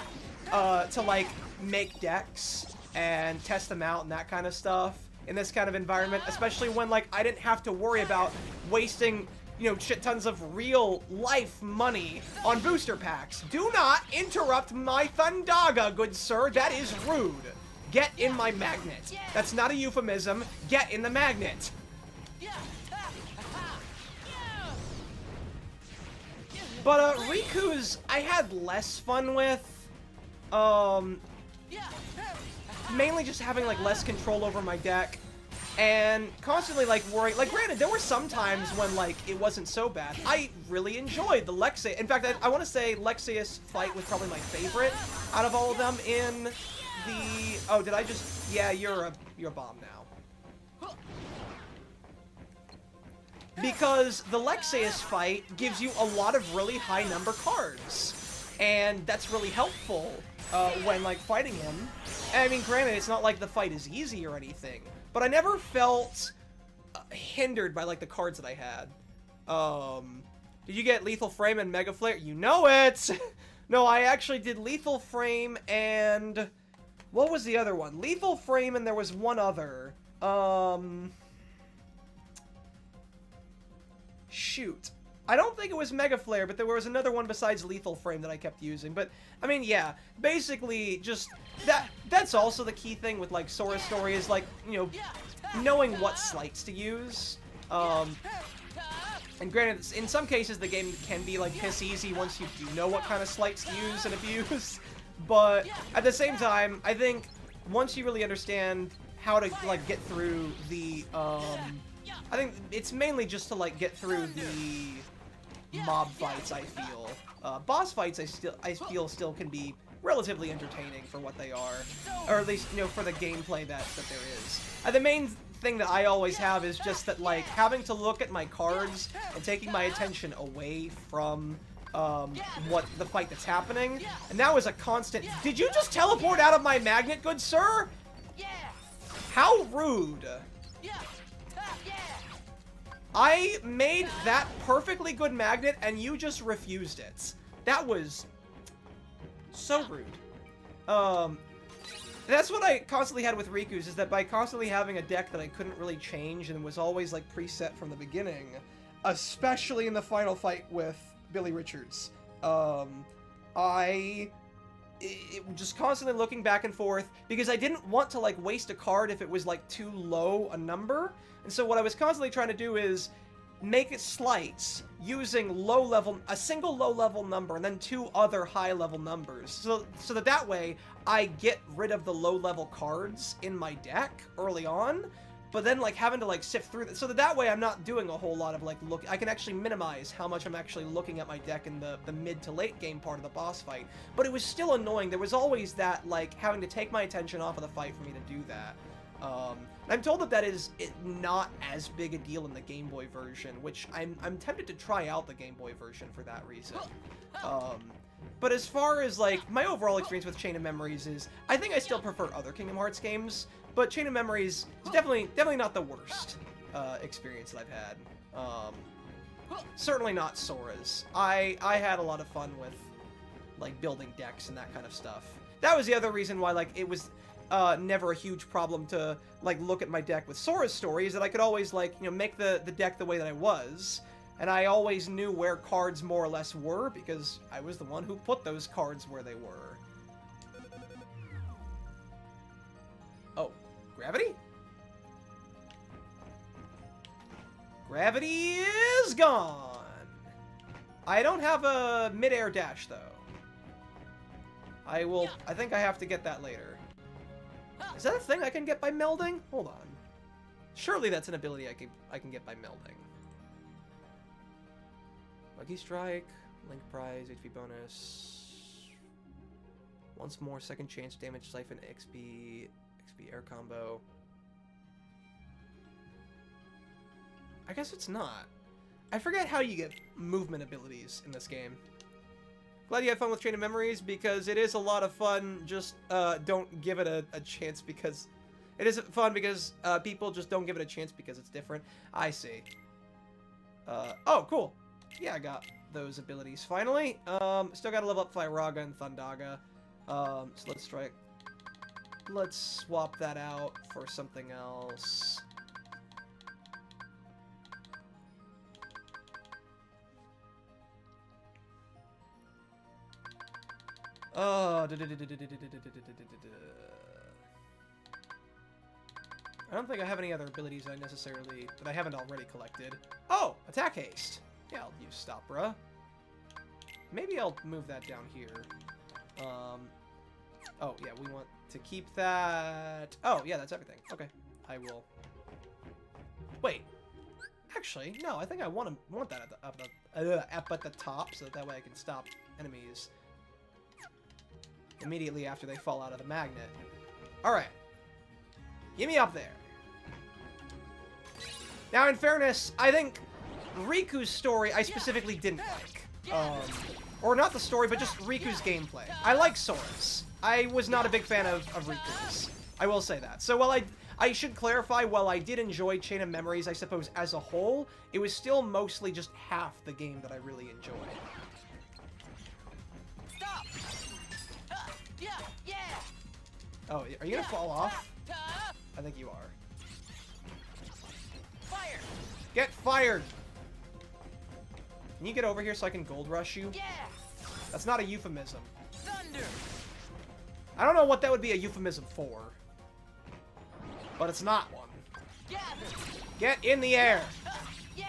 to, like, make decks and test them out and that kind of stuff in this kind of environment, especially when, like, I didn't have to worry about wasting, you know, shit tons of real life money on booster packs. Do not interrupt my Thundaga, good sir. That is rude. Get in my magnet. That's not a euphemism. Get in the magnet. But, Riku's, I had less fun with. Mainly just having, like, less control over my deck. And constantly, like, worrying. Like, granted, there were some times when, like, it wasn't so bad. I really enjoyed the Lexi. In fact, I want to say Lexius fight was probably my favorite out of all of them in the... Oh, did I just... Yeah, you're a bomb now. Because the Lexius fight gives you a lot of really high number cards. And that's really helpful when, like, fighting him. And, I mean, granted, it's not like the fight is easy or anything. But I never felt hindered by, like, the cards that I had. Did you get Lethal Frame and Mega Flare? You know it! No, I actually did Lethal Frame and... What was the other one? Lethal Frame and there was one other. Shoot. I don't think it was Mega Flare, but there was another one besides Lethal Frame that I kept using. But, I mean, yeah. Basically, just... That's also the key thing with, like, Sora Story is, like, you know, knowing what slights to use. And granted, in some cases, the game can be, like, piss easy once you do know what kind of slights to use and abuse. But, at the same time, I think once you really understand how to, like, get through the, I think it's mainly just to, like, get through the mob fights, I feel. Boss fights, I feel still can be relatively entertaining for what they are. Or at least, you know, for the gameplay that there is. The main thing that I always have is just that, like, having to look at my cards and taking my attention away from what the fight that's happening. And that was a constant... Did you just teleport out of my magnet, good sir? How rude. I made that perfectly good magnet and you just refused it. That was so rude. That's what I constantly had with Riku's, is that by constantly having a deck that I couldn't really change and was always, like, preset from the beginning, especially in the final fight with Billy Richards, it just constantly looking back and forth, because I didn't want to, like, waste a card if it was, like, too low a number. And so what I was constantly trying to do is make it slights using a single low-level number and then two other high-level numbers. So that way, I get rid of the low-level cards in my deck early on, but then like having to like sift through so that way I'm not doing a whole lot of like look. I can actually minimize how much I'm actually looking at my deck in the mid to late game part of the boss fight. But it was still annoying. There was always that like having to take my attention off of the fight for me to do that. I'm told that is not as big a deal in the Game Boy version, which I'm tempted to try out the Game Boy version for that reason. But as far as like my overall experience with Chain of Memories is, I think I still prefer other Kingdom Hearts games, but Chain of Memories is definitely not the worst experience that I've had. Certainly not Sora's. I had a lot of fun with like building decks and that kind of stuff. That was the other reason why like it was never a huge problem to like look at my deck with Sora's Story, is that I could always like, you know, make the deck the way that I was, and I always knew where cards more or less were because I was the one who put those cards where they were. Oh, gravity? Gravity is gone. I don't have a mid-air dash though. I think I have to get that later. Is that a thing I can get by melding? Hold on. Surely that's an ability I can get by melding. Lucky Strike, Link Prize, HP bonus. Once more, second chance, damage, siphon, XP air combo. I guess it's not. I forget how you get movement abilities in this game. Glad you had fun with Chain of Memories, because it is a lot of fun. Just don't give it a chance because... It is fun because people just don't give it a chance because it's different. I see. Oh, cool. Yeah, I got those abilities finally. Still gotta level up Flyraga and Thundaga. So let's try... Let's swap that out for something else. Oh, I don't think I have any other abilities that I haven't already collected. Oh, attack haste. Yeah, I'll use Stopra. Maybe I'll move that down here. Oh yeah, we want to keep that. Oh yeah, that's everything. Okay, I will. Wait, actually, no. I think I want that up at the top, so that way I can stop enemies immediately after they fall out of the magnet. Alright. Get me up there. Now, in fairness, I think Riku's story I specifically didn't like. Or not the story, but just Riku's gameplay. I like Sora's. I was not a big fan of Riku's. I will say that. So while I should clarify, while I did enjoy Chain of Memories, I suppose, as a whole, it was still mostly just half the game that I really enjoyed. Oh, are you gonna fall off? I think you are. Fire! Get fired! Can you get over here so I can gold rush you? Yeah! That's not a euphemism. Thunder! I don't know what that would be a euphemism for. But it's not one. Gather! Get in the air! Yeah!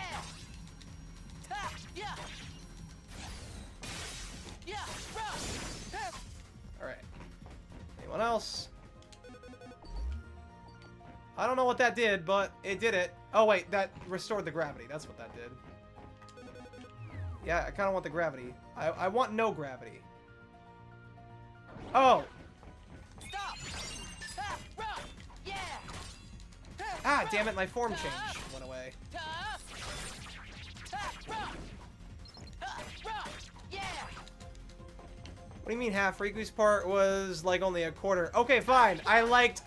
Yeah! Yeah! Alright. Anyone else? I don't know what that did, but it did it. Oh wait, that restored the gravity. That's what that did. Yeah, I kind of want the gravity. I want no gravity. Oh! Stop! Yeah! Ah, damn it, my form change went away. Yeah! What do you mean half? Riku's part was like only a quarter. Okay, fine. I liked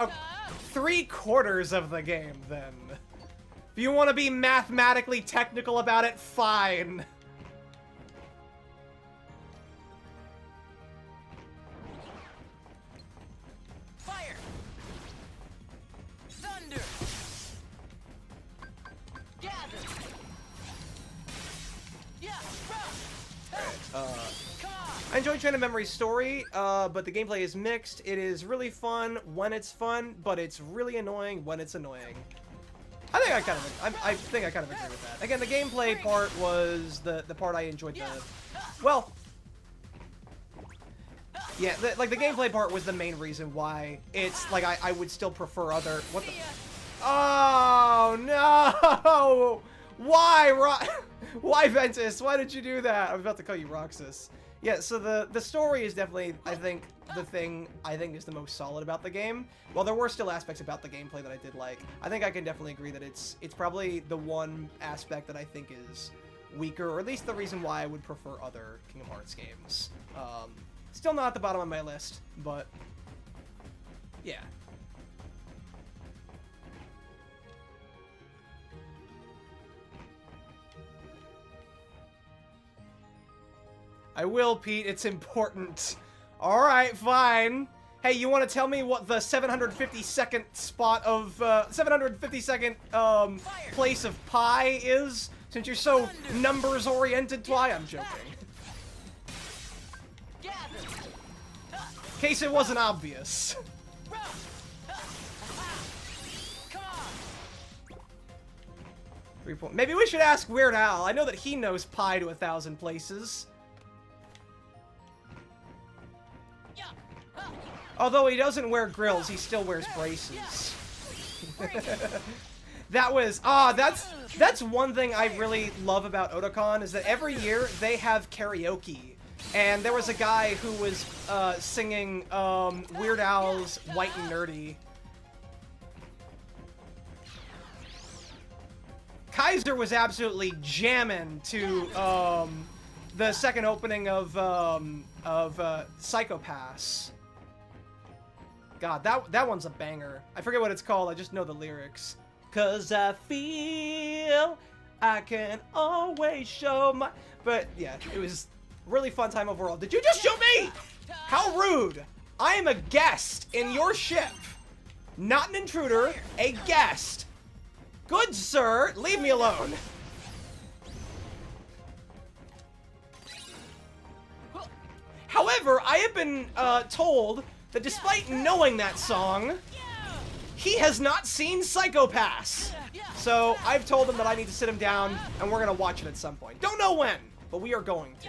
3/4 of the game then. If you want to be mathematically technical about it, fine. Fire! Thunder! Gather! Yeah! I enjoyed Chain of Memories' story, but the gameplay is mixed. It is really fun when it's fun, but it's really annoying when it's annoying. I think I kind of agree with that. Again, the gameplay part was the part I enjoyed the... Well... Yeah, the gameplay part was the main reason why it's, like, I would still prefer other... What the... Oh, no! Why, Why, Ventus? Why did you do that? I was about to call you Roxas. Yeah, so the story is definitely, I think, the thing I think is the most solid about the game. While there were still aspects about the gameplay that I did like, I think I can definitely agree that it's probably the one aspect that I think is weaker, or at least the reason why I would prefer other Kingdom Hearts games. Still not at the bottom of my list, but yeah. I will, Pete. It's important. All right, fine. Hey, you want to tell me what the 752nd spot of 752nd place of pi is? Since you're so numbers oriented, Twy. I'm joking. In case it wasn't obvious. 3 point. Maybe we should ask Weird Al. I know that he knows pi to 1,000 places. Although he doesn't wear grills, he still wears braces. That was that's one thing I really love about Otakon is that every year they have karaoke, and there was a guy who was singing Weird Al's "White and Nerdy." Kaiser was absolutely jamming to the second opening of Psycho Pass. God, that one's a banger. I forget what it's called, I just know the lyrics. 'Cause I feel I can always show my... But, yeah, it was really fun time overall. Did you just shoot me? How rude. I am a guest in your ship. Not an intruder, a guest. Good sir, leave me alone. However, I have been told that despite knowing that song, he has not seen Psycho Pass. So I've told him that I need to sit him down and we're gonna watch it at some point. Don't know when, but we are going to.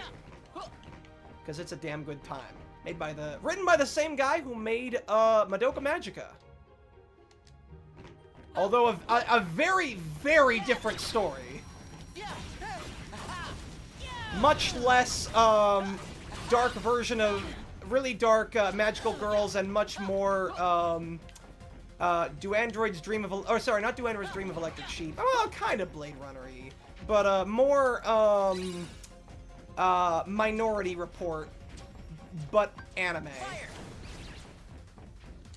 Because it's a damn good time. Written by the same guy who made Madoka Magica. Although a very, very different story. Much less dark version of really dark magical girls and much more Do Androids Dream of... Oh, sorry, not Do Androids Dream of Electric Sheep. Well, kind of Blade Runner-y. But more Minority Report, but anime.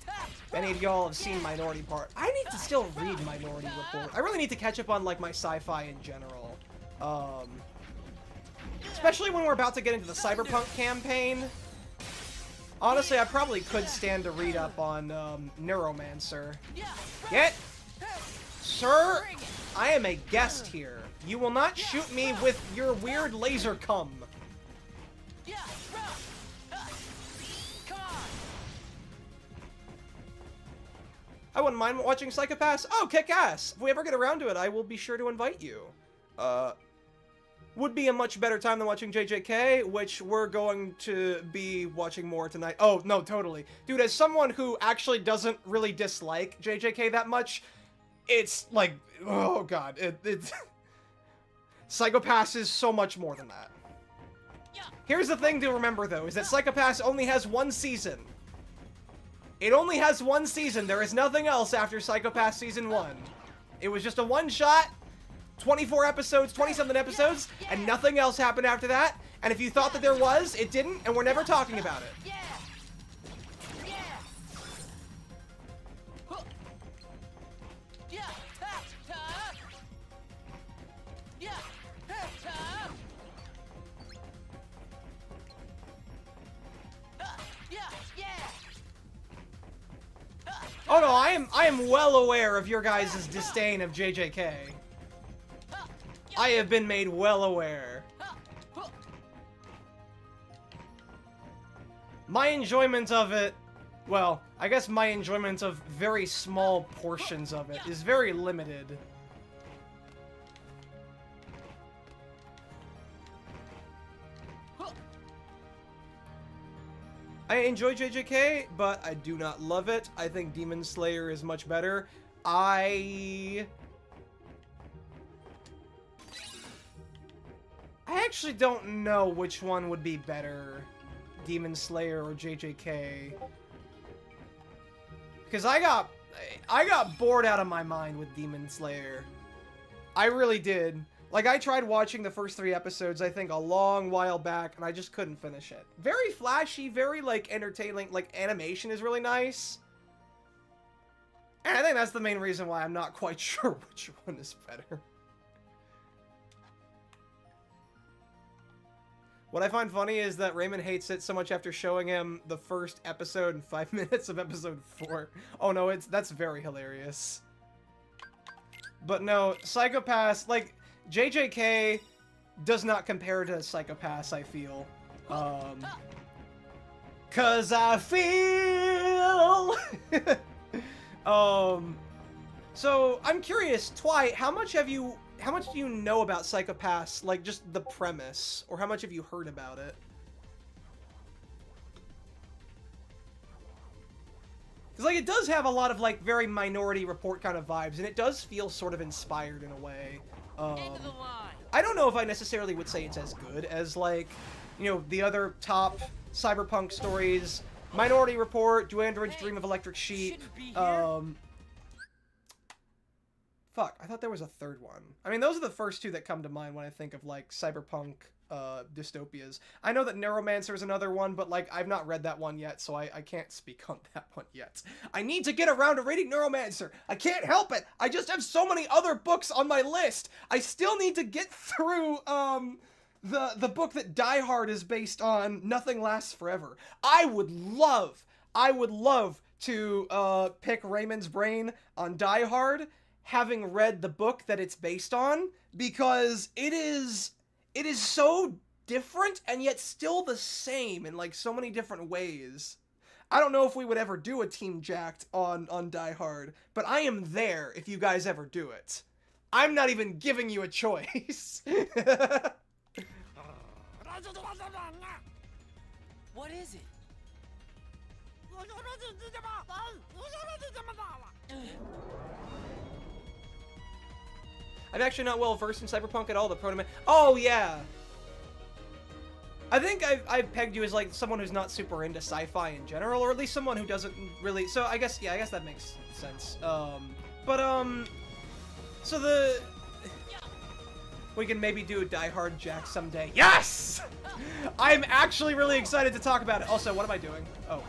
If any of y'all have seen Minority Report, I need to still read Minority Report. I really need to catch up on, like, my sci-fi in general. Especially when we're about to get into the Cyberpunk campaign. Honestly, I probably could stand to read up on Neuromancer. Sir, I am a guest here. You will not shoot me with your weird laser cum. I wouldn't mind watching Psycho Pass. Oh, kick ass! If we ever get around to it, I will be sure to invite you. Would be a much better time than watching JJK, which we're going to be watching more tonight. Oh, no, totally. Dude, as someone who actually doesn't really dislike JJK that much, it's like, oh god, it's... Psycho Pass is so much more than that. Here's the thing to remember, though, is that Psycho Pass only has one season. It only has one season. There is nothing else after Psycho Pass Season 1. It was just a one-shot, 24 episodes, 20-something episodes, and nothing else happened after that. And if you thought that there was, it didn't, and we're never talking about it. Oh no, I am well aware of your guys' disdain of JJK. I have been made well aware. My enjoyment of it, well, I guess my enjoyment of very small portions of it is very limited. I enjoy JJK, but I do not love it. I think Demon Slayer is much better. I actually don't know which one would be better, Demon Slayer or JJK. Because I got bored out of my mind with Demon Slayer. I really did. Like, I tried watching the first 3 episodes, I think, a long while back, and I just couldn't finish it. Very flashy, very, like, entertaining. Like, animation is really nice. And I think that's the main reason why I'm not quite sure which one is better. What I find funny is that Raymond hates it so much after showing him the first episode and 5 minutes of episode 4. Oh no, that's very hilarious. But no, Psycho-Pass, like, JJK does not compare to Psycho-Pass, I feel. 'Cause I feel... So, I'm curious, Twy, how much do you know about Psycho-Pass, like, just the premise? Or how much have you heard about it? Because, like, it does have a lot of, like, very Minority Report kind of vibes, and it does feel sort of inspired in a way. End of the line. I don't know if I necessarily would say it's as good as, like, you know, the other top cyberpunk stories. Minority Report, Do Androids Dream of Electric Sheep, Fuck, I thought there was a third one. I mean, those are the first 2 that come to mind when I think of, like, cyberpunk dystopias. I know that Neuromancer is another one, but, like, I've not read that one yet, so I can't speak on that one yet. I need to get around to reading Neuromancer! I can't help it! I just have so many other books on my list! I still need to get through, the book that Die Hard is based on, Nothing Lasts Forever. I would love to, pick Raymond's brain on Die Hard, having read the book that it's based on, because it is so different and yet still the same in, like, so many different ways. I don't know if we would ever do a Team Jacked on Die Hard, but I am there if you guys ever do it. I'm not even giving you a choice. What is it? I'm actually not well versed in cyberpunk at all. The proto. Oh yeah. I think I've pegged you as like someone who's not super into sci-fi in general, or at least someone who doesn't really. So I guess that makes sense. So we can maybe do a Die Hard Jack someday. Yes! I'm actually really excited to talk about it. Also, what am I doing? Oh.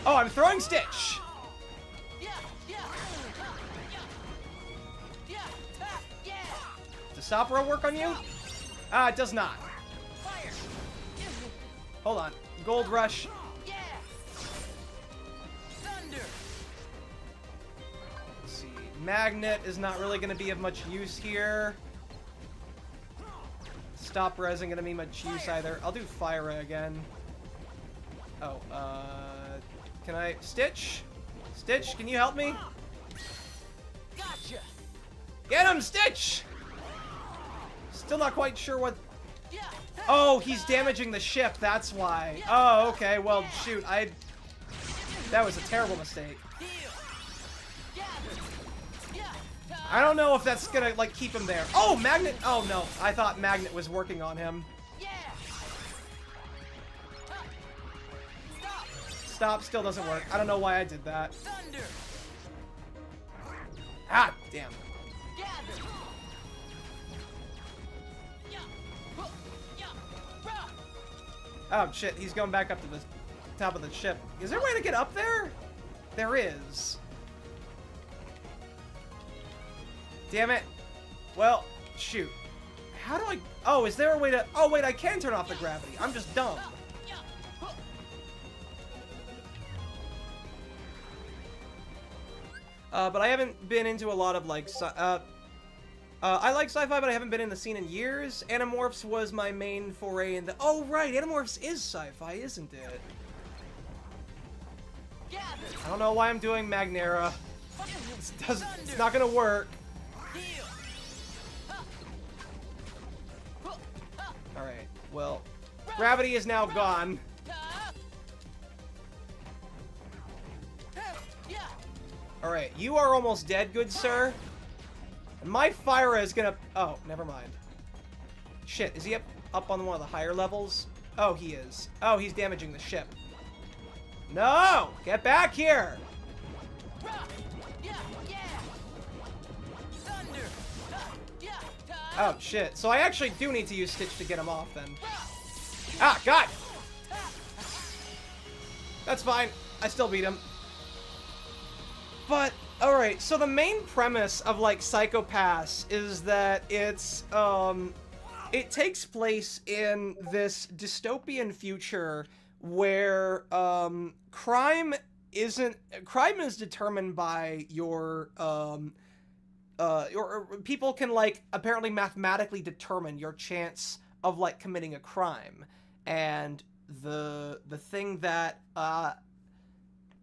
Oh, I'm throwing Stitch. Does Sopra work on you? Ah, it does not. Hold on. Gold Rush. Let's see. Magnet is not really going to be of much use here. Stop Res isn't going to be much use either. I'll do Fire Ray again. Oh, can I... Stitch? Stitch, can you help me? Gotcha. Get him, Stitch! Still not quite sure what... Oh, he's damaging the ship, that's why. Oh, okay, well, shoot, that was a terrible mistake. I don't know if that's gonna, like, keep him there. Oh, Magnet! Oh, no, I thought Magnet was working on him. Stop still doesn't work. I don't know why I did that. Ah, damn. Oh, shit, he's going back up to the top of the ship. Is there a way to get up there? There is. Damn it. Well, shoot. How do I... Oh, is there a way to... Oh, wait, I can turn off the gravity. I'm just dumb. But I haven't been into a lot of, like... I like sci-fi, but I haven't been in the scene in years. Animorphs was my main foray in the... Oh, right, Animorphs is sci-fi, isn't it? I don't know why I'm doing Magnera. It's not gonna work. Alright, well... Gravity is now gone. Alright, you are almost dead, good sir. And my fire is gonna... Oh, never mind. Shit, is he up on one of the higher levels? Oh, he is. Oh, he's damaging the ship. No! Get back here! Oh, shit. So I actually do need to use Stitch to get him off, then. Ah, God! That's fine. I still beat him. But, alright, so the main premise of, like, Psycho Pass is that it's, it takes place in this dystopian future where, crime is determined by your people can, like, apparently mathematically determine your chance of, like, committing a crime. And the thing that,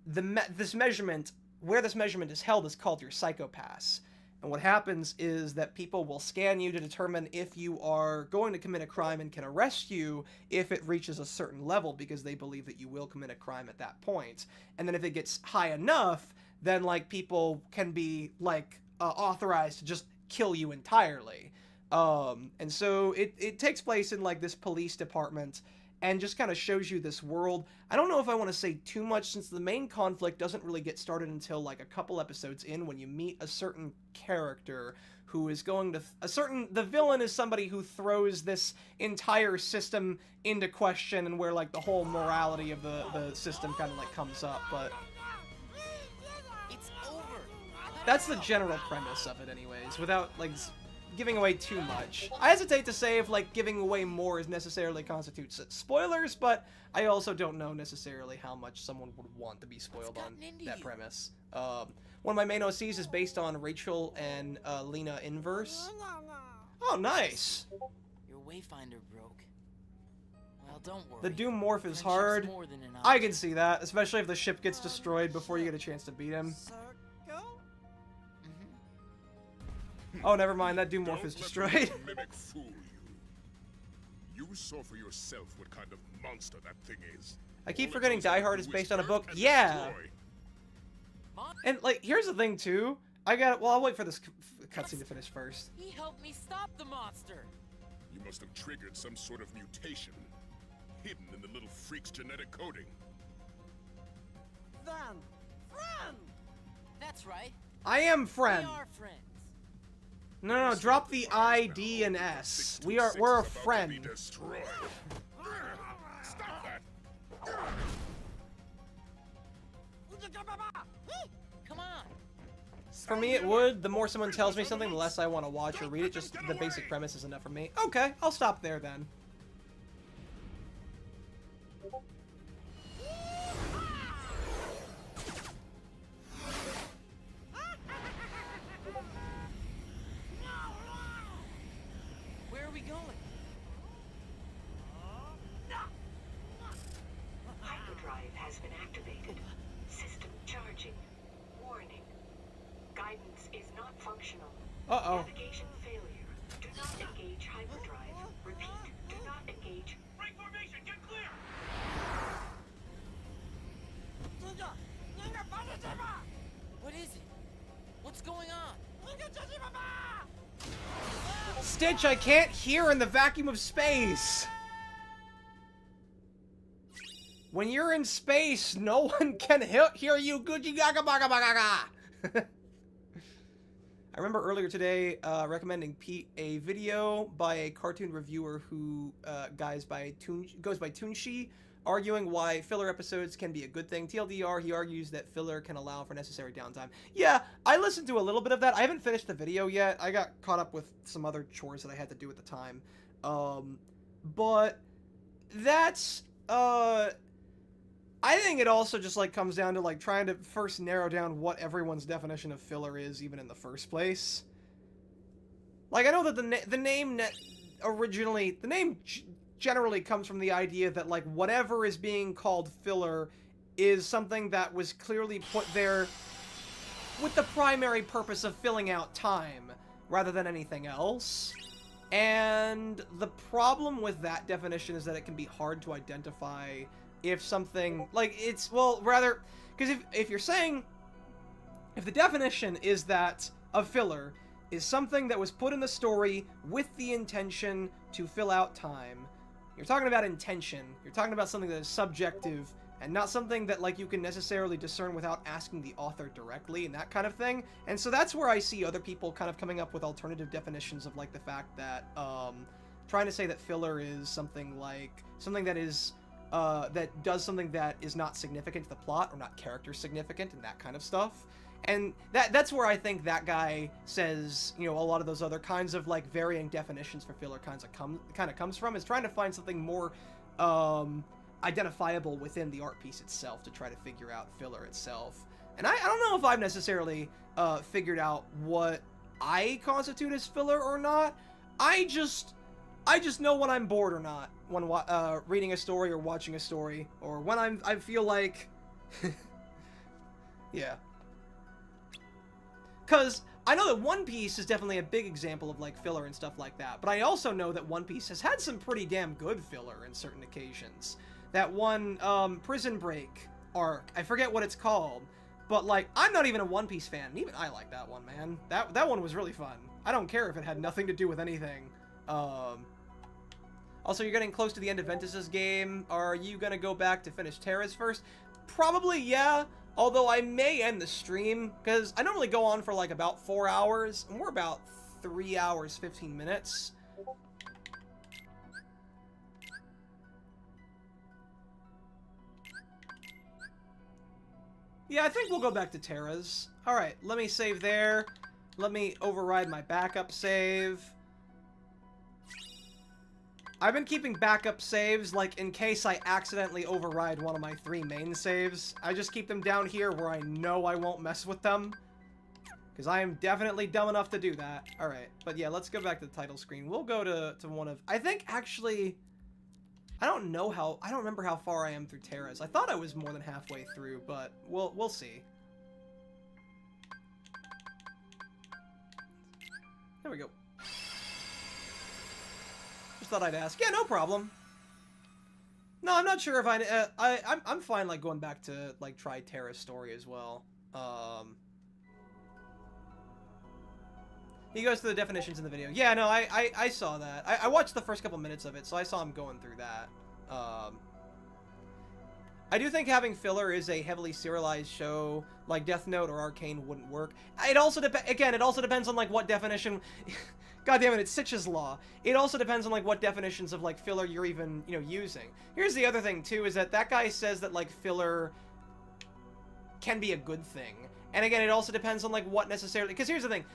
this measurement, where this measurement is held, is called your Psycho Pass. And what happens is that people will scan you to determine if you are going to commit a crime and can arrest you if it reaches a certain level, because they believe that you will commit a crime at that point. And then if it gets high enough, then, like, people can be, like, authorized to just kill you entirely. And so it takes place in, like, this police department, and just kind of shows you this world. I don't know if I want to say too much, since the main conflict doesn't really get started until, like, a couple episodes in, when you meet a certain character who is going to... the villain is somebody who throws this entire system into question, and where, like, the whole morality of the system kind of, like, comes up, but... It's over. That's the general premise of it anyways, without, like, giving away too much. I hesitate to say if, like, giving away more is necessarily constitutes spoilers, but I also don't know necessarily how much someone would want to be spoiled on that premise. One of my main OCs is based on Rachel and Lena Inverse. Oh, nice! Your Wayfinder broke. Well, don't worry. The Doom Morph is Friendship's hard. more than an I can see that, especially if the ship gets destroyed before you get a chance to beat him. Oh, never mind. That Doom Morph is destroyed. Don't let the mimic fool you. You saw for yourself what kind of monster that thing is. I keep All it forgetting knows Die how Hard to is do based on a hurt book. and Yeah. destroy. And, like, here's the thing, too. Well, I'll wait for this cutscene to finish first. He helped me stop the monster. You must have triggered some sort of mutation, hidden in the little freak's genetic coding. Friend! That's right. I am friend. We are friends. No, drop the I, D, and S. We're a friend. Stop that! Come on. For me, it would. The more someone tells me something, the less I want to watch or read it. Just the basic premise is enough for me. Okay, I'll stop there then. Where are we going? Hyperdrive has been activated. System charging. Warning. Guidance is not functional. Uh-oh. Navigation failure. Do not engage hyperdrive. Repeat. Do not engage. Break formation. Get clear. What is it? What's going on? Stitch, I can't hear in the vacuum of space. When you're in space, no one can hear you. Gucci gaga baga baga. I remember earlier today recommending Pete a video by a cartoon reviewer who goes by Tunshi, arguing why filler episodes can be a good thing. TLDR, he argues that filler can allow for necessary downtime. Yeah, I listened to a little bit of that. I haven't finished the video yet. I got caught up with some other chores that I had to do at the time. But that's... I think it also just, like, comes down to, like, trying to first narrow down what everyone's definition of filler is, even in the first place. Like, I know that the name generally comes from the idea that, like, whatever is being called filler is something that was clearly put there with the primary purpose of filling out time, rather than anything else. And the problem with that definition is that it can be hard to identify if something, like, it's, well, rather, because if you're saying if the definition is that a filler is something that was put in the story with the intention to fill out time, you're talking about intention. You're talking about something that is subjective and not something that, like, you can necessarily discern without asking the author directly and that kind of thing. And so that's where I see other people kind of coming up with alternative definitions of, like, the fact that, trying to say that filler is something like, something that is, that does something that is not significant to the plot or not character significant and that kind of stuff. And that's where I think that guy says, you know, a lot of those other kinds of, like, varying definitions for filler kind of comes from, is trying to find something more, identifiable within the art piece itself to try to figure out filler itself. And I don't know if I've necessarily figured out what I constitute as filler or not. I just know when I'm bored or not when reading a story or watching a story, or when I feel like yeah. Cause I know that One Piece is definitely a big example of, like, filler and stuff like that, but I also know that One Piece has had some pretty damn good filler in certain occasions. That one, Prison Break arc, I forget what it's called, but, like, I'm not even a One Piece fan, and even I like that one, man. That one was really fun. I don't care if it had nothing to do with anything. Also, you're getting close to the end of Ventus's game. Are you gonna go back to finish Terra's first? Probably, yeah. Although I may end the stream, because I normally go on for, like, about 4 hours, and we're about 3 hours, 15 minutes. Yeah, I think we'll go back to Terra's. Alright, let me save there. Let me override my backup save. I've been keeping backup saves, like, in case I accidentally override one of my 3 main saves. I just keep them down here where I know I won't mess with them. Because I am definitely dumb enough to do that. Alright, but yeah, let's go back to the title screen. We'll go to one of... I think, actually... I don't remember how far I am through Terra's. I thought I was more than halfway through, but we'll see. There we go. Just thought I'd ask. Yeah, no problem. No, I'm not sure if I'm fine, like, going back to, like, try Terra's story as well. He goes through the definitions in the video. Yeah, no, I saw that. I watched the first couple minutes of it, so I saw him going through that. I do think having filler is a heavily serialized show, like Death Note or Arcane wouldn't work. It also depends on, like, what definition... God damn it, it's Sitch's Law. It also depends on, like, what definitions of, like, filler you're even, you know, using. Here's the other thing, too, is that guy says that, like, filler can be a good thing. And again, it also depends on, like, what necessarily... Because here's the thing.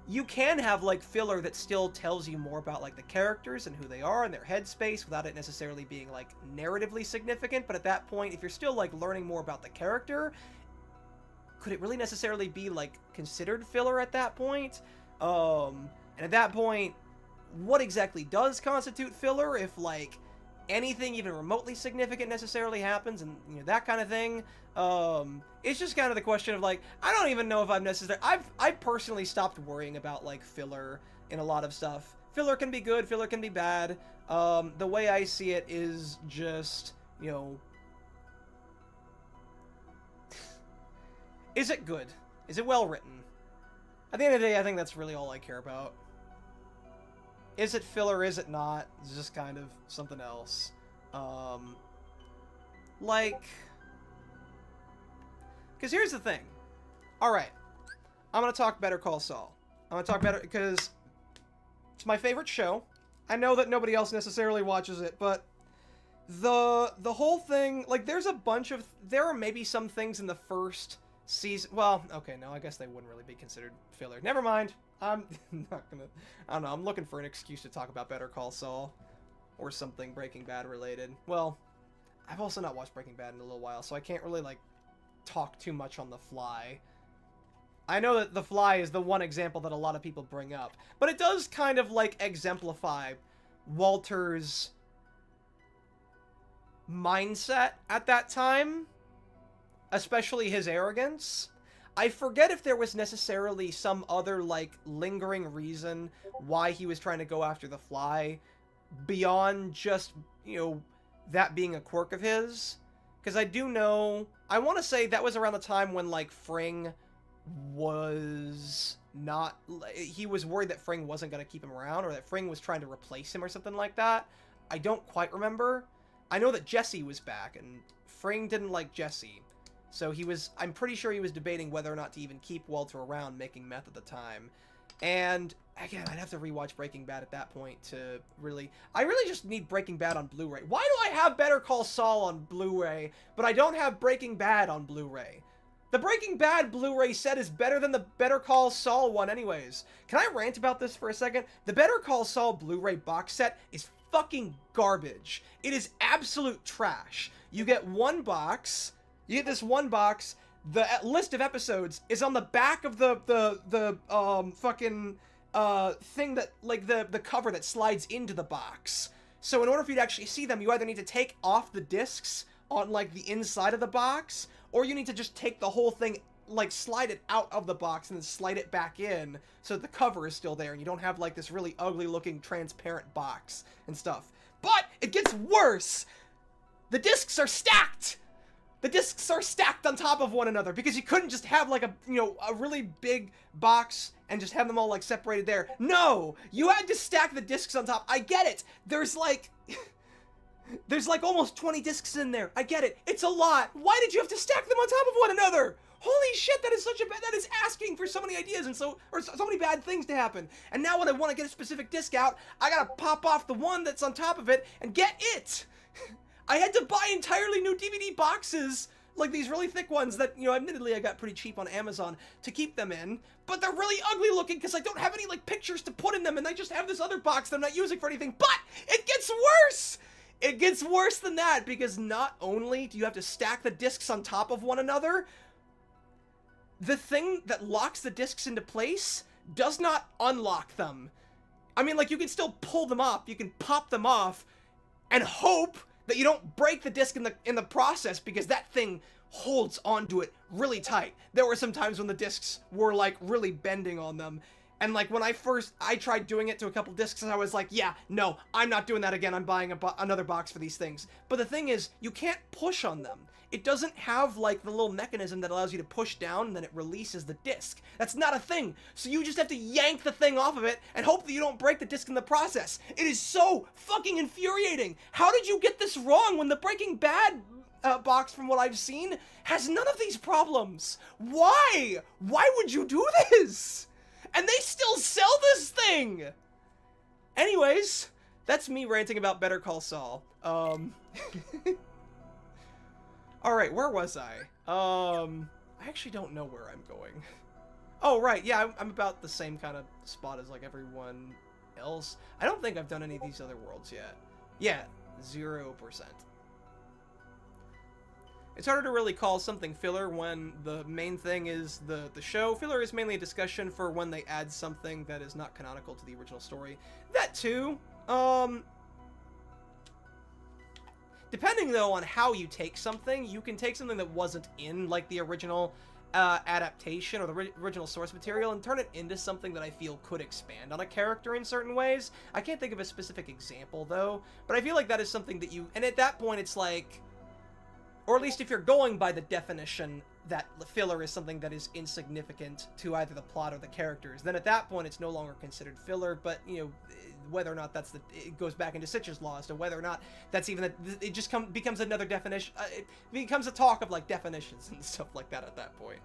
You can have, like, filler that still tells you more about, like, the characters and who they are and their headspace without it necessarily being, like, narratively significant. But at that point, if you're still, like, learning more about the character, could it really necessarily be, like, considered filler at that point? And at that point, what exactly does constitute filler if, like, anything even remotely significant necessarily happens and, you know, that kind of thing? It's just kind of the question of, like, I don't even know if I've personally stopped worrying about, like, filler in a lot of stuff. Filler can be good, filler can be bad. The way I see it is just, you know, is it good? Is it well written? At the end of the day, I think that's really all I care about. Is it filler, is it not? It's just kind of something else. Like... Because here's the thing. Alright. I'm going to talk Better Call Saul. I'm going to talk better... Because it's my favorite show. I know that nobody else necessarily watches it, but... The whole thing... Like, there's a bunch of... There are maybe some things in the first season... Well, okay, no, I guess they wouldn't really be considered filler. Never mind. I'm not gonna... I don't know, I'm looking for an excuse to talk about Better Call Saul. Or something Breaking Bad related. Well, I've also not watched Breaking Bad in a little while, so I can't really, like, talk too much on The Fly. I know that The Fly is the one example that a lot of people bring up. But it does kind of, like, exemplify Walter's mindset at that time. Especially his arrogance. I forget if there was necessarily some other, like, lingering reason why he was trying to go after the Fly beyond just, you know, that being a quirk of his. Because I do know, I want to say that was around the time when, like, Fring was not, he was worried that Fring wasn't going to keep him around, or that Fring was trying to replace him or something like that. I don't quite remember. I know that Jesse was back, and Fring didn't like Jesse. So he was, I'm pretty sure he was debating whether or not to even keep Walter around making meth at the time. And again, I'd have to rewatch Breaking Bad at that point to really, I really just need Breaking Bad on Blu-ray. Why do I have Better Call Saul on Blu-ray, but I don't have Breaking Bad on Blu-ray? The Breaking Bad Blu-ray set is better than the Better Call Saul one anyways. Can I rant about this for a second? The Better Call Saul Blu-ray box set is fucking garbage. It is absolute trash. You get one box, you get this one box, the list of episodes is on the back of the fucking thing that, like, the cover that slides into the box. So in order for you to actually see them, you either need to take off the discs on, like, the inside of the box, or you need to just take the whole thing, like, slide it out of the box and then slide it back in so that the cover is still there and you don't have, like, this really ugly looking transparent box and stuff. But it gets worse! The discs are stacked! The discs are stacked on top of one another because you couldn't just have, like, a, you know, a really big box and just have them all, like, separated there. No! You had to stack the discs on top. I get it! There's, like... There's, like, almost 20 discs in there. I get it. It's a lot. Why did you have to stack them on top of one another? Holy shit, that is such a bad... That is asking for so many ideas and so many bad things to happen. And now when I want to get a specific disc out, I gotta pop off the one that's on top of it and get it! I had to buy entirely new DVD boxes, like these really thick ones that, you know, admittedly I got pretty cheap on Amazon to keep them in, but they're really ugly looking because I don't have any, like, pictures to put in them, and I just have this other box that I'm not using for anything. But it gets worse! It gets worse than that, because not only do you have to stack the discs on top of one another, the thing that locks the discs into place does not unlock them. I mean, like, you can still pull them off, you can pop them off, and hope that you don't break the disc in the process, because that thing holds onto it really tight. There were some times when the discs were, like, really bending on them, and, like, when I tried doing it to a couple discs, and I was like, yeah, no, I'm not doing that again, I'm buying another box for these things. But the thing is, you can't push on them. It doesn't have, like, the little mechanism that allows you to push down and then it releases the disc. That's not a thing. So you just have to yank the thing off of it and hope that you don't break the disc in the process. It is so fucking infuriating. How did you get this wrong when the Breaking Bad box, from what I've seen, has none of these problems? Why? Why would you do this? And they still sell this thing! Anyways, that's me ranting about Better Call Saul. Alright, where was I? I actually don't know where I'm going. Oh, right, yeah, I'm about the same kind of spot as, like, everyone else. I don't think I've done any of these other worlds yet. Yeah, 0%. It's harder to really call something filler when the main thing is the show. Filler is mainly a discussion for when they add something that is not canonical to the original story. That too. Depending, though, on how you take something, you can take something that wasn't in, like, the original adaptation or the original source material and turn it into something that I feel could expand on a character in certain ways. I can't think of a specific example, though, but I feel like that is something that you... And at that point, it's like... Or at least if you're going by the definition that filler is something that is insignificant to either the plot or the characters, then at that point it's no longer considered filler, but, you know, whether or not that's the... It goes back into Sitch's Law as to whether or not that's even... It just becomes another definition... It becomes a talk of, like, definitions and stuff like that at that point.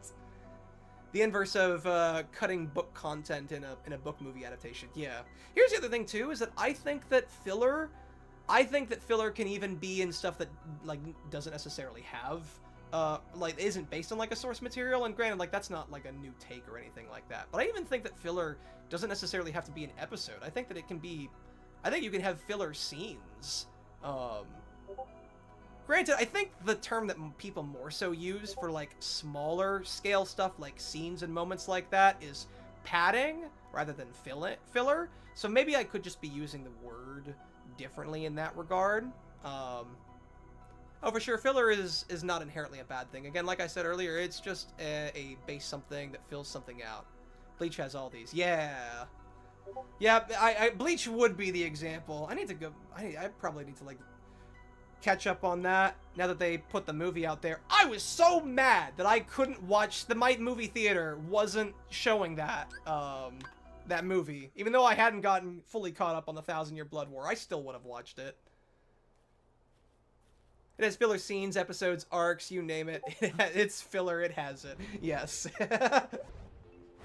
The inverse of cutting book content in a book movie adaptation. Yeah. Here's the other thing, too, is that I think that filler can even be in stuff that, like, doesn't necessarily have, like, isn't based on, like, a source material, and granted, like, that's not, like, a new take or anything like that, but I even think that filler doesn't necessarily have to be an episode. I think that it can be, I think you can have filler scenes. Granted, I think the term that people more so use for, like, smaller scale stuff, like scenes and moments like that, is padding, rather than filler, so maybe I could just be using the word differently in that regard. Oh, for sure, filler is not inherently a bad thing. Again, like I said earlier, it's just a base something that fills something out. Bleach has all these. Yeah. Yeah, Bleach would be the example. I need to go... I probably need to, like, catch up on that now that they put the movie out there. I was so mad that I couldn't watch my movie theater wasn't showing that that movie. Even though I hadn't gotten fully caught up on the 1,000-Year Blood War, I still would have watched it. It has filler scenes, episodes, arcs, you name it. It's filler, it has it. Yes.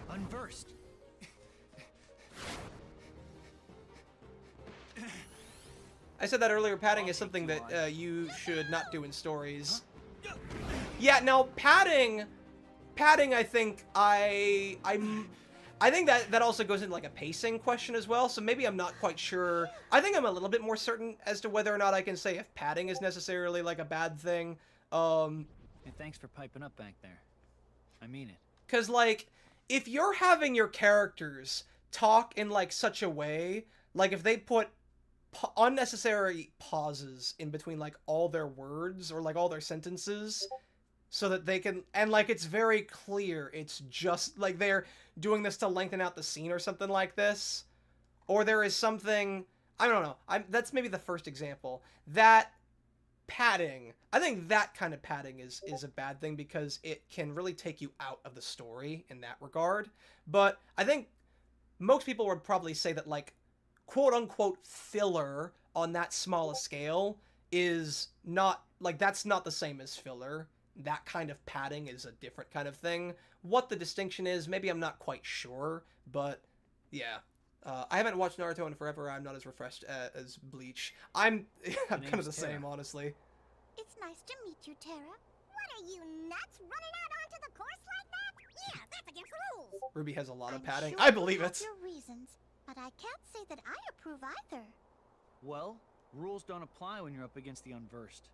Unversed. I said that earlier, padding is something that you should not do in stories. Yeah, now padding, I think I think that also goes into like a pacing question as well, so maybe I'm not quite sure. I think I'm a little bit more certain as to whether or not I can say if padding is necessarily like a bad thing. And thanks for piping up back there. I mean it. Cause like, if you're having your characters talk in like such a way, like if they put unnecessary pauses in between like all their words or like all their sentences so that they can, and like it's very clear it's just like they're doing this to lengthen out the scene or something like this, or there is something, I don't know, that's maybe the first example. That padding, I think that kind of padding is a bad thing because it can really take you out of the story in that regard. But I think most people would probably say that like quote-unquote filler on that small a scale is not, like, that's not the same as filler. That kind of padding is a different kind of thing. What the distinction is, maybe I'm not quite sure, but yeah. I haven't watched Naruto in forever. I'm not as refreshed as Bleach. I'm kind of the same, honestly. It's nice to meet you, Terra. What are you, nuts, running out onto the course like that? Yeah, that's against the rules. Ruby has a lot of I'm padding. sure I believe you have it. your reasons, but I can't say that I approve either. Well, rules don't apply when you're up against the unversed.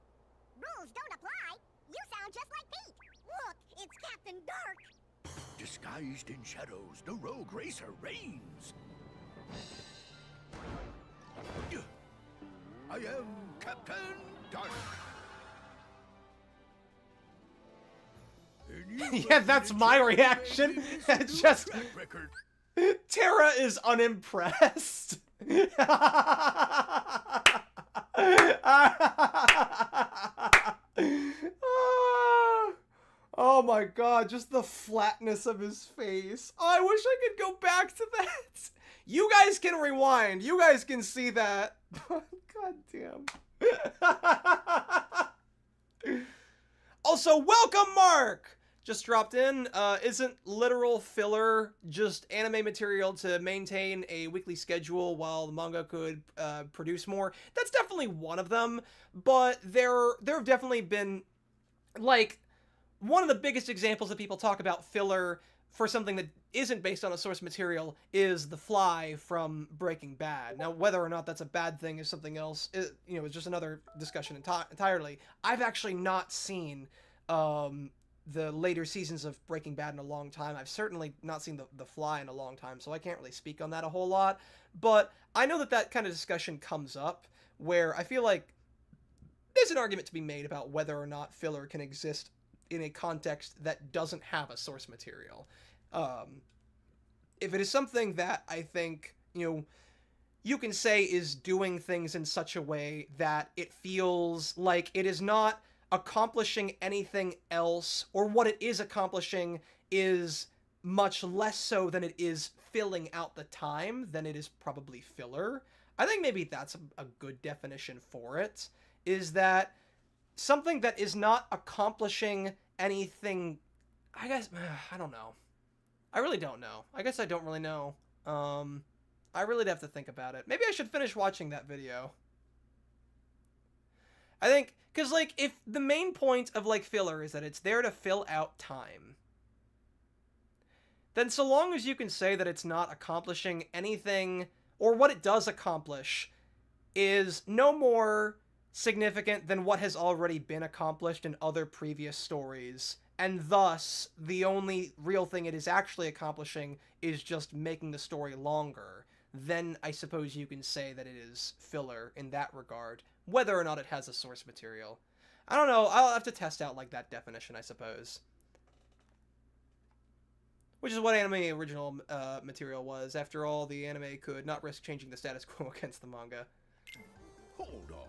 Rules don't apply? You sound just like Pete. Look, it's Captain Dark. Disguised in shadows, the rogue racer reigns. I am Captain Dark. Yeah, that's my reaction. It's just Terra is unimpressed. Oh my god, just the flatness of his face. Oh, I wish I could go back to that. You guys can rewind. You guys can see that. God damn. Also, welcome, Mark! Just dropped in. Isn't literal filler just anime material to maintain a weekly schedule while the manga could produce more? That's definitely one of them, but there have definitely been, like, one of the biggest examples that people talk about filler for something that isn't based on a source material is the Fly from Breaking Bad. Now, whether or not that's a bad thing is something else. It's just another discussion entirely. I've actually not seen the later seasons of Breaking Bad in a long time. I've certainly not seen the Fly in a long time, so I can't really speak on that a whole lot. But I know that kind of discussion comes up where I feel like there's an argument to be made about whether or not filler can exist in a context that doesn't have a source material. If it is something that I think, you can say is doing things in such a way that it feels like it is not accomplishing anything else, or what it is accomplishing is much less so than it is filling out the time, then it is probably filler. I think maybe that's a good definition for it, is that something that is not accomplishing anything, I guess, I don't know. I really don't know. I guess I don't really know. I really have to think about it. Maybe I should finish watching that video. I think, because, like, if the main point of, like, filler is that it's there to fill out time, then so long as you can say that it's not accomplishing anything, or what it does accomplish is no more significant than what has already been accomplished in other previous stories, and thus the only real thing it is actually accomplishing is just making the story longer, then I suppose you can say that it is filler in that regard, whether or not it has a source material. I don't know, I'll have to test out, like, that definition, I suppose. Which is what anime original material was. After all, the anime could not risk changing the status quo against the manga. Hold on.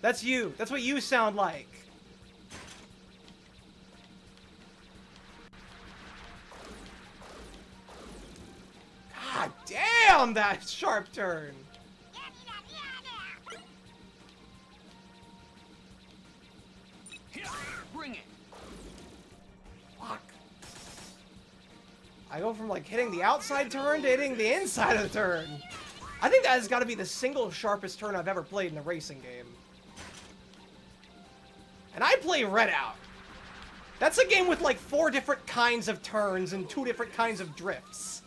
That's you. That's what you sound like. God damn, that sharp turn. Bring it. Fuck. I go from like hitting the outside turn to hitting the inside of the turn. I think that has got to be the single sharpest turn I've ever played in a racing game. And I play Redout. That's a game with like 4 different kinds of turns and 2 different kinds of drifts.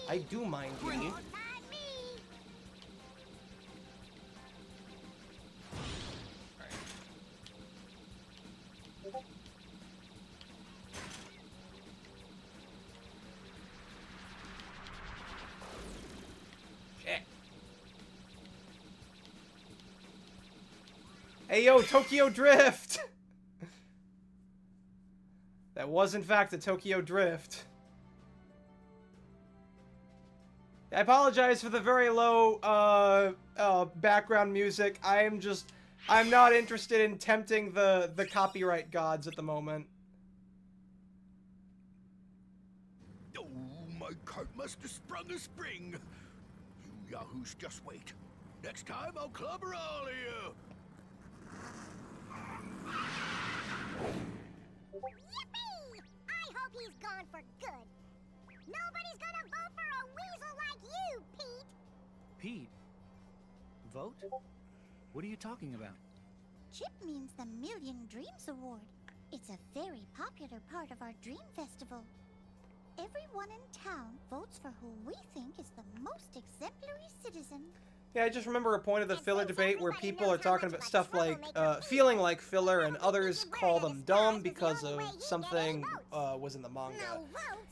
I do mind you. Hey yo, Tokyo Drift! That was in fact a Tokyo Drift. I apologize for the very low background music. I'm not interested in tempting the copyright gods at the moment. Oh, my cart must have sprung a spring. You yahoos just wait. Next time I'll clobber all of you. Yippee! I hope he's gone for good. Nobody's gonna vote for a weasel like you, Pete! Pete? Vote? What are you talking about? Chip means the Million Dreams Award. It's a very popular part of our Dream Festival. Everyone in town votes for who we think is the most exemplary citizen. Yeah, I just remember a point of the filler debate where people are talking about stuff like feeling like filler, and others call them dumb because of something was in the manga.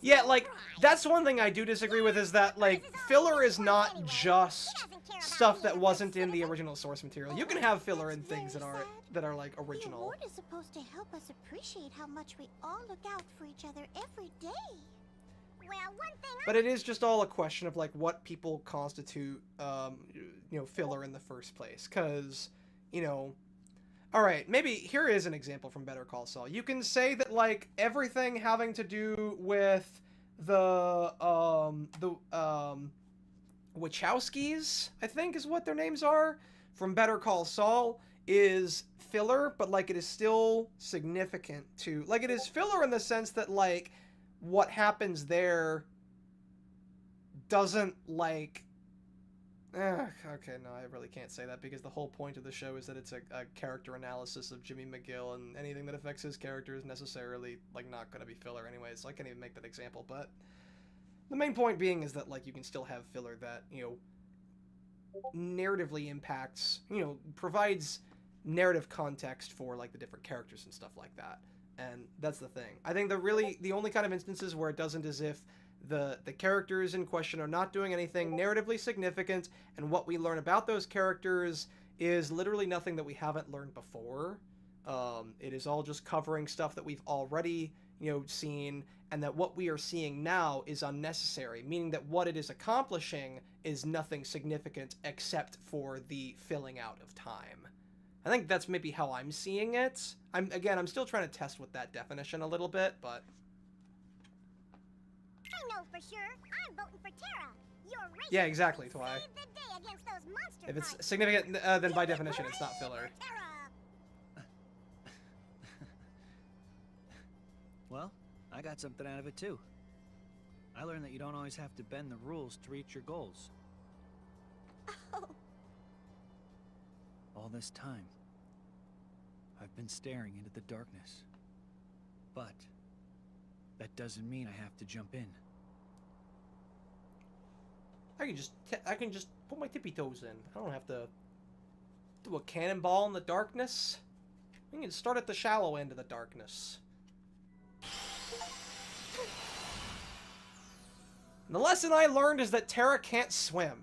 Yeah, like, that's one thing I do disagree with, is that, like, filler is not just stuff that wasn't in the original source material. You can have filler in things that are like The original. award is supposed to help us appreciate how much we all look out for each other every day. Well, one thing But it is just all a question of, like, what people constitute, you know, filler in the first place. Because, you know... Alright, maybe here is an example from Better Call Saul. You can say that, like, everything having to do with the Wachowskis, I think is what their names are, from Better Call Saul, is filler, but, like, it is still significant to... Like, it is filler in the sense that, like... what happens there doesn't, like... okay, no, I really can't say that, because the whole point of the show is that it's a character analysis of Jimmy McGill, and anything that affects his character is necessarily, like, not going to be filler anyways, so I can't even make that example, but... The main point being is that, like, you can still have filler that, you know, narratively impacts, you know, provides narrative context for, like, the different characters and stuff like that. And that's the thing. I think the only kind of instances where it doesn't is if the characters in question are not doing anything narratively significant, and what we learn about those characters is literally nothing that we haven't learned before. It is all just covering stuff that we've already, you know, seen, and that what we are seeing now is unnecessary, meaning that what it is accomplishing is nothing significant except for the filling out of time. I think that's maybe how I'm seeing it. I'm still trying to test with that definition a little bit, but... I know for sure. I'm voting for Tara. Your race Yeah, exactly, Twy. saved the day against those monster If it's fights. significant, then by definition it's not filler. Tara! Well, I got something out of it too. I learned that you don't always have to bend the rules to reach your goals. Oh, All this time, I've been staring into the darkness. But that doesn't mean I have to jump in. I can just put my tippy toes in. I don't have to do a cannonball in the darkness. We can start at the shallow end of the darkness. And the lesson I learned is that Terra can't swim.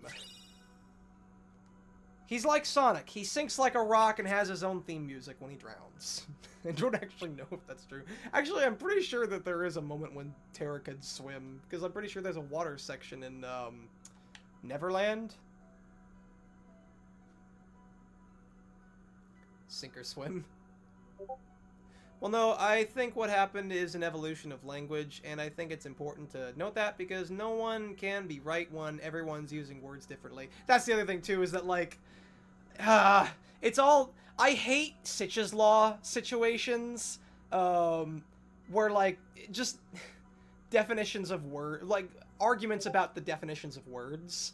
He's like Sonic. He sinks like a rock and has his own theme music when he drowns. I don't actually know if that's true. Actually, I'm pretty sure that there is a moment when Terra could swim, because I'm pretty sure there's a water section in, Neverland? Sink or swim? Well, no, I think what happened is an evolution of language, and I think it's important to note that, because no one can be right when everyone's using words differently. That's the other thing, too, is that, like, it's all... I hate Sitch's Law situations, where, like, just definitions of words, like, arguments about the definitions of words,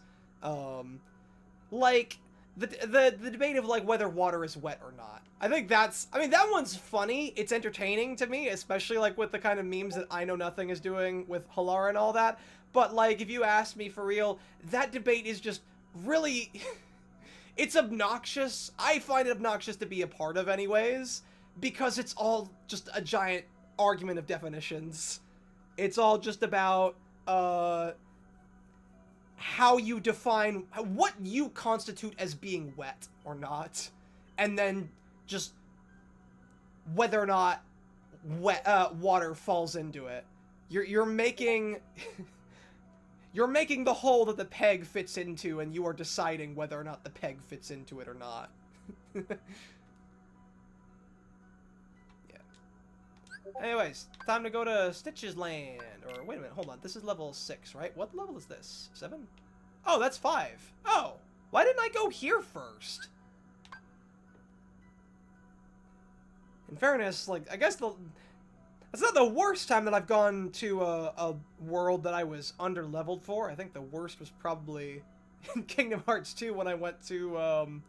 like, the debate of, like, whether water is wet or not. I think that's, I mean, that one's funny, it's entertaining to me, especially, like, with the kind of memes that I Know Nothing is doing with Halara and all that, but, like, if you ask me for real, that debate is just really... It's obnoxious. I find it obnoxious to be a part of anyways, because it's all just a giant argument of definitions. It's all just about, how you define, what you constitute as being wet or not, and then just whether or not water falls into it. You're making... You're making the hole that the peg fits into, and you are deciding whether or not the peg fits into it or not. Yeah. Anyways, time to go to Stitch's Land. Or, wait a minute, hold on. This is level 6, right? What level is this? 7? Oh, that's 5. Oh, why didn't I go here first? In fairness, like, I guess it's not the worst time that I've gone to a world that I was under-leveled for. I think the worst was probably in Kingdom Hearts 2 when I went to,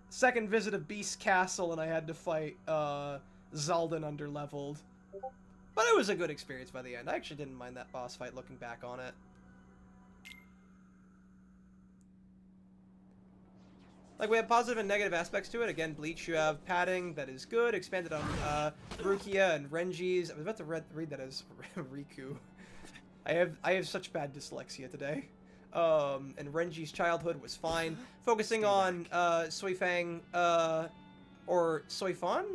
second visit of Beast Castle and I had to fight, Zaldin under-leveled. But it was a good experience by the end. I actually didn't mind that boss fight looking back on it. Like, we have positive and negative aspects to it. Again, Bleach, you have padding that is good, expanded on Rukia and Renji's. I was about to read that as Riku. I have such bad dyslexia today. And Renji's childhood was fine. Focusing on Suifang or Suifan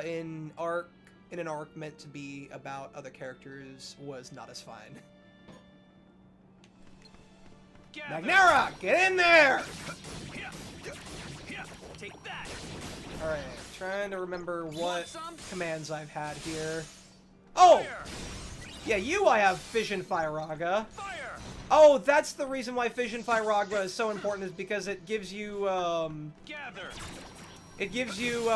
in an arc meant to be about other characters was not as fine. Magnera, get in there! Take that. Alright, trying to remember what commands I've had here. Oh! Yeah, I have Fission Firaga. Fire! Oh, that's the reason why Fission Firaga is so important, is because it gives you, Gather. It gives you,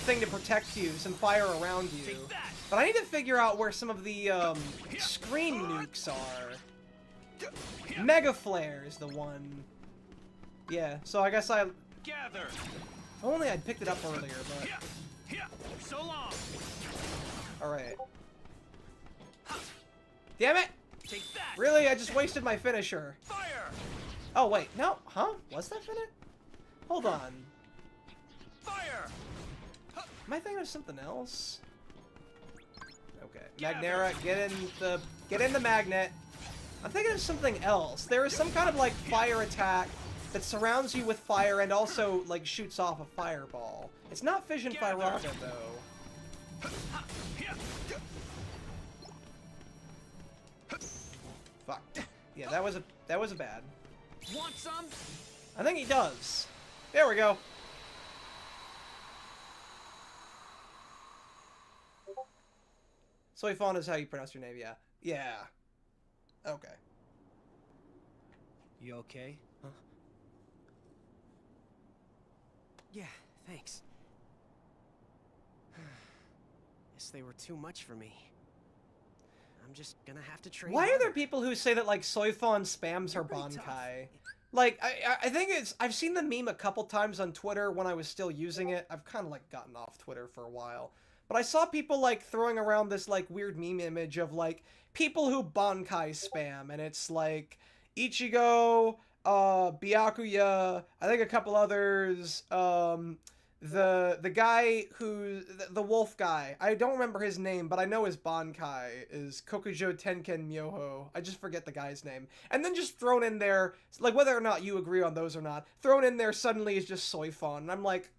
thing to protect you, some fire around you. But I need to figure out where some of the, screen nukes are. Mega Flare is the one. Yeah, so I guess Gather. If only I'd picked it up earlier, but... So long. Alright. Damn it! Take that. Really? I just wasted my finisher. Fire. Oh, wait. No. Huh? Was that finished? Hold on. Fire. Am I thinking of something else? Okay. Magnera, get in the magnet. I'm thinking of something else. There is some kind of, like, fire attack that surrounds you with fire and also, like, shoots off a fireball. It's not Fission Firaga, though. Fuck. Yeah, that was a bad. Want some? I think he does. There we go. Soifon is how you pronounce your name, yeah. Yeah. Okay. You okay? Huh? Yeah, thanks. Guess they were too much for me. I'm just gonna have to train. Why are there people who say that, like, Soifon spams her Bankai? Like, I think I've seen the meme a couple times on Twitter when I was still using it. I've kind of, like, gotten off Twitter for a while. But I saw people, like, throwing around this, like, weird meme image of, like, people who Bankai spam, and it's, like, Ichigo, Byakuya, I think a couple others, the guy who, the wolf guy, I don't remember his name, but I know his Bankai is Kokujo Tenken Myoho. I just forget the guy's name. And then just thrown in there, like, whether or not you agree on those or not, thrown in there suddenly is just Soifon, and I'm like,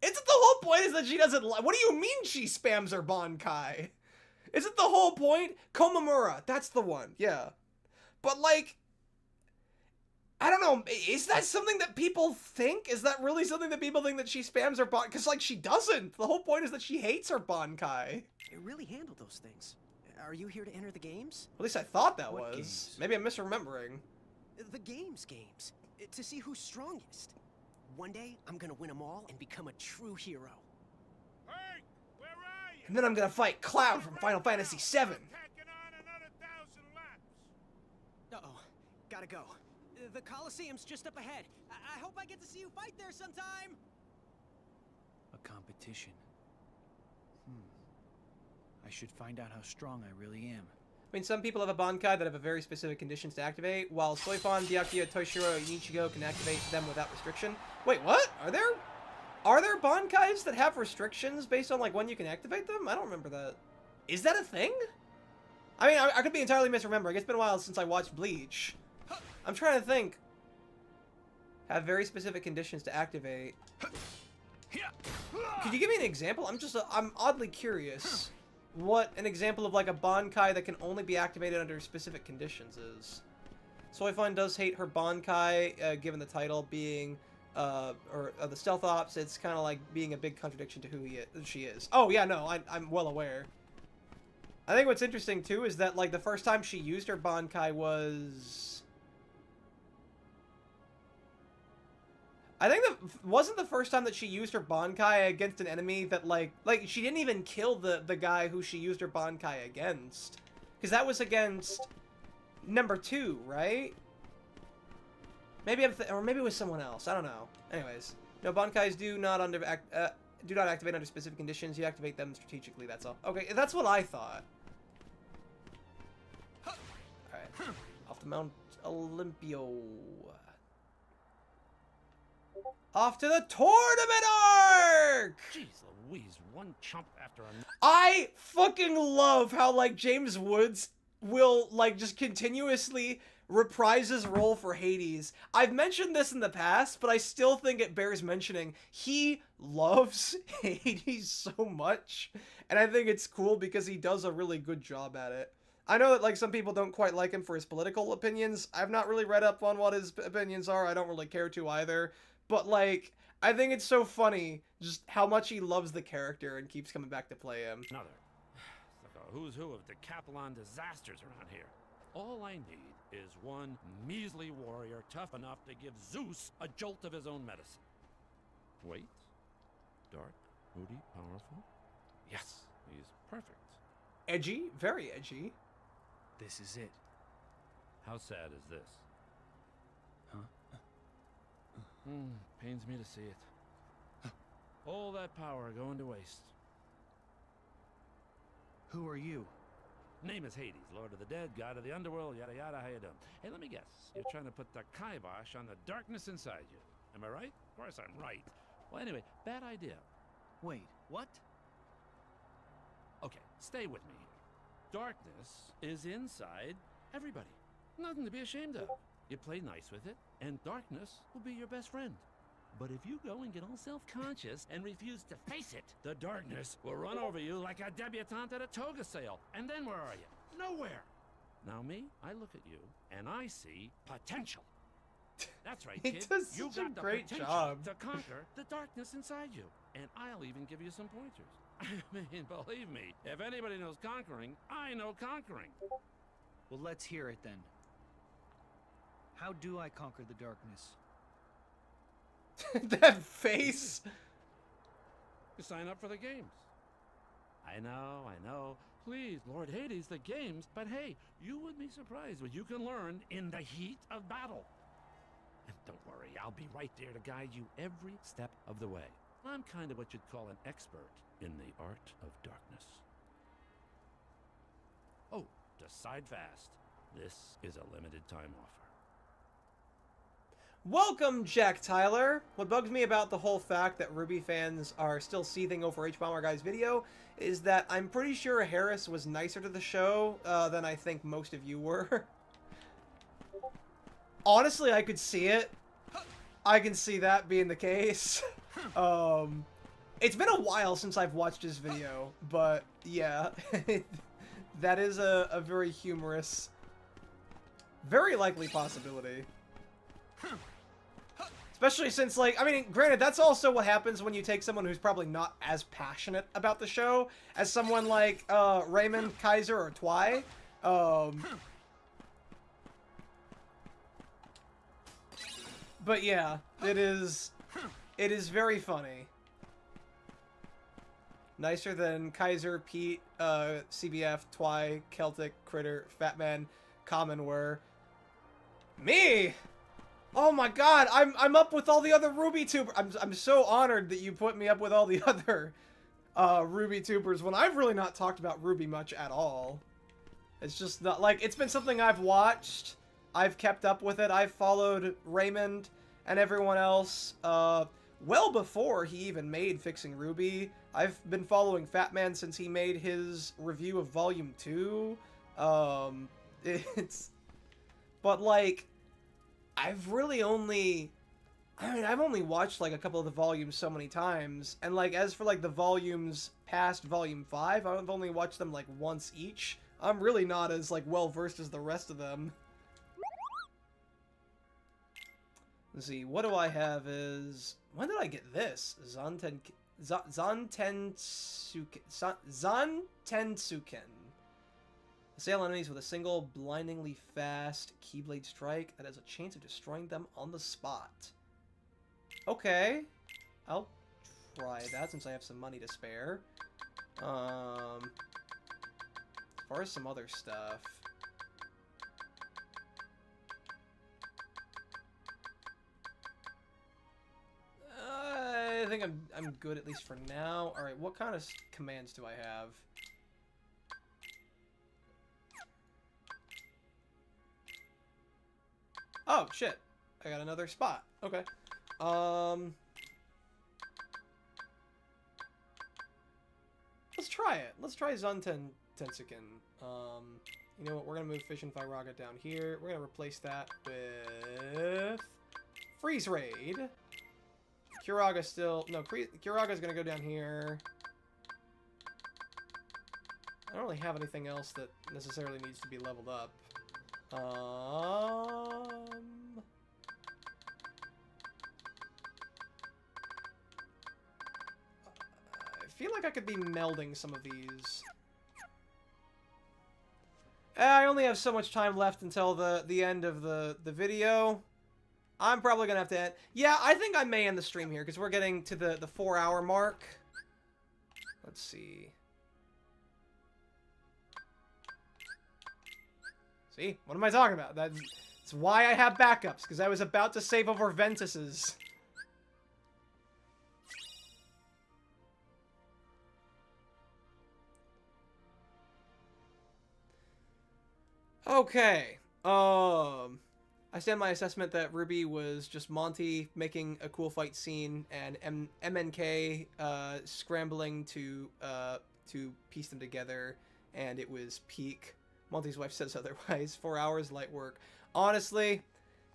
Isn't the whole point is that she doesn't like... What do you mean she spams her Bankai? Isn't the whole point? Komamura, that's the one, yeah. But, like... I don't know, is that something that people think? Is that really something that people think that she spams her Bankai? Because, like, she doesn't. The whole point is that she hates her Bankai. You really handled those things. Are you here to enter the games? At least I thought that What was. games? Maybe I'm misremembering. The games. To see who's strongest. One day, I'm gonna win them all and become a true hero. Hey, where are you? And then I'm gonna fight Cloud from Final Fantasy VII. Tacking on another 1,000 laps. Uh-oh. Gotta go. The Colosseum's just up ahead. I hope I get to see you fight there sometime! A competition. I should find out how strong I really am. I mean, some people have a Bankai that have a very specific conditions to activate, while Soifon, Byakuya, Toshiro, and Ichigo can activate them without restriction. Wait, what? Are there Bankais that have restrictions based on, like, when you can activate them? I don't remember that. Is that a thing? I mean, I could be entirely misremembering. It's been a while since I watched Bleach. I'm trying to think. Have very specific conditions to activate. Could you give me an example? I'm oddly curious what an example of, like, a Bankai that can only be activated under specific conditions is. Soifon does hate her Bankai, given the title being, or the Stealth Ops. It's kind of like being a big contradiction to who she is. Oh, yeah, no, I'm well aware. I think what's interesting, too, is that, like, the first time she used her Bankai was... I think that wasn't the first time that she used her Bankai against an enemy that, like she didn't even kill the guy who she used her Bankai against. Because that was against number 2, right? Maybe or maybe it was someone else. I don't know. Anyways, no, Bankais do not activate under specific conditions. You activate them strategically, that's all. Okay, that's what I thought. Alright, off to Mount Olympio. Off to the tournament arc! Jeez Louise, one chump after another. I fucking love how, like, James Woods will, like, just continuously reprise his role for Hades. I've mentioned this in the past, but I still think it bears mentioning. He loves Hades so much, and I think it's cool because he does a really good job at it. I know that, like, some people don't quite like him for his political opinions. I've not really read up on what his opinions are. I don't really care to either. But, like, I think it's so funny just how much he loves the character and keeps coming back to play him. Another. It's like a who's who of Decathlon disasters around here. All I need is one measly warrior tough enough to give Zeus a jolt of his own medicine. Wait. Dark, moody, powerful. Yes, he's perfect. Edgy, very edgy. This is it. How sad is this? Pains me to see it. All that power going to waste. Who are you? Name is Hades, Lord of the Dead, God of the Underworld, yada yada, how you doing? Hey, let me guess. You're trying to put the kibosh on the darkness inside you. Am I right? Of course I'm right. Well, anyway, bad idea. Wait, what? Okay, stay with me. Darkness is inside everybody. Nothing to be ashamed of. You play nice with it, and darkness will be your best friend. But if you go and get all self-conscious and refuse to face it, the darkness will run over you like a debutante at a toga sale. And then where are you? Nowhere. Now me, I look at you, and I see potential. That's right, He kid. does You've such a got the great potential job. to conquer the darkness inside you. And I'll even give you some pointers. I mean, believe me, if anybody knows conquering, I know conquering. Well, let's hear it then. How do I conquer the darkness? That face! You sign up for the games. I know. Please, Lord Hades, the games. But hey, you would be surprised what you can learn in the heat of battle. And don't worry, I'll be right there to guide you every step of the way. I'm kind of what you'd call an expert in the art of darkness. Oh, decide fast. This is a limited time offer. Welcome, Jack Tyler. What bugs me about the whole fact that Ruby fans are still seething over H-Bomber Guy's video is that I'm pretty sure Harris was nicer to the show than I think most of you were. Honestly, I could see it. I can see that being the case. It's been a while since I've watched his video, but yeah, that is a very humorous, very likely possibility. Especially since, like, I mean, granted, that's also what happens when you take someone who's probably not as passionate about the show as someone like Raymond, Kaiser, or Twy. But yeah, it is very funny. Nicer than Kaiser, Pete, CBF, Twy, Celtic, Critter, Fatman, Common were. Me! Oh my god, I'm up with all the other Ruby tubers. I'm so honored that you put me up with all the other Ruby tubers when I've really not talked about Ruby much at all. It's just not, like, it's been something I've watched. I've kept up with it. I've followed Raymond and everyone else well before he even made Fixing Ruby. I've been following Fatman since he made his review of Volume 2. But, like, I've only watched, like, a couple of the volumes so many times, and, like, as for, like, the volumes past Volume 5, I've only watched them, like, once each. I'm really not as, like, well-versed as the rest of them. Let's see, what do I have is... When did I get this? Zantensuken. Assail enemies with a single, blindingly fast Keyblade strike that has a chance of destroying them on the spot. Okay. I'll try that since I have some money to spare. As far as some other stuff... I think I'm good at least for now. Alright, what kind of commands do I have? Oh, shit. I got another spot. Okay. Let's try it. Let's try Tensuken. You know what? We're gonna move Fish and Firaga down here. We're gonna replace that with... Freeze Raid. Kuraga's still... No, Kuraga's gonna go down here. I don't really have anything else that necessarily needs to be leveled up. I feel like I could be melding some of these. I only have so much time left until the end of the video. I'm probably gonna have to end. Yeah, I think I may end the stream here because we're getting to the 4-hour mark. Let's see. See? What am I talking about? That's why I have backups, because I was about to save over Ventus's. Okay. I stand my assessment that Ruby was just Monty making a cool fight scene and MNK scrambling to piece them together, and it was peak. Monty's wife says otherwise. 4 hours, light work. Honestly,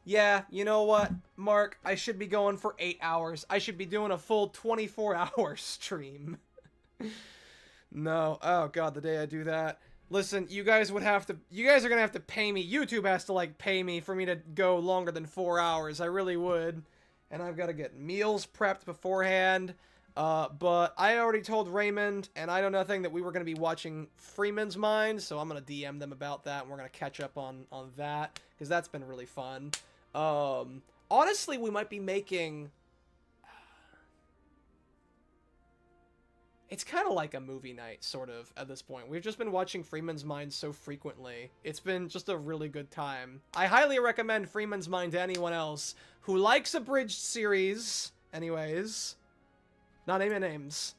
yeah, you know what, Mark? I should be going for 8 hours. I should be doing a full 24-hour stream. No. Oh, God, the day I do that. Listen, you guys are gonna have to pay me. YouTube has to, like, pay me for me to go longer than 4 hours. I really would. And I've got to get meals prepped beforehand. But I already told Raymond and I Know Nothing that we were going to be watching Freeman's Mind, so I'm going to DM them about that, and we're going to catch up on that, because that's been really fun. Honestly, we might be making... It's kind of like a movie night, sort of, at this point. We've just been watching Freeman's Mind so frequently. It's been just a really good time. I highly recommend Freeman's Mind to anyone else who likes abridged series, anyways. Not naming names.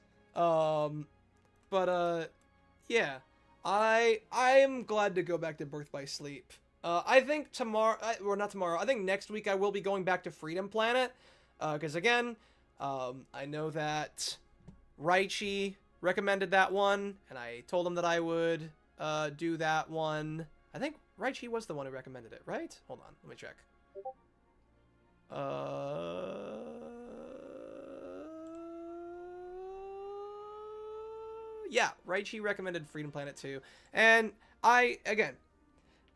Yeah. I am glad to go back to Birth by Sleep. I think tomorrow, or not tomorrow, I think next week I will be going back to Freedom Planet. Because again, I know that Raichi recommended that one, and I told him that I would do that one. I think Raichi was the one who recommended it, right? Hold on, let me check. Yeah, Raichi recommended Freedom Planet 2. And I, again,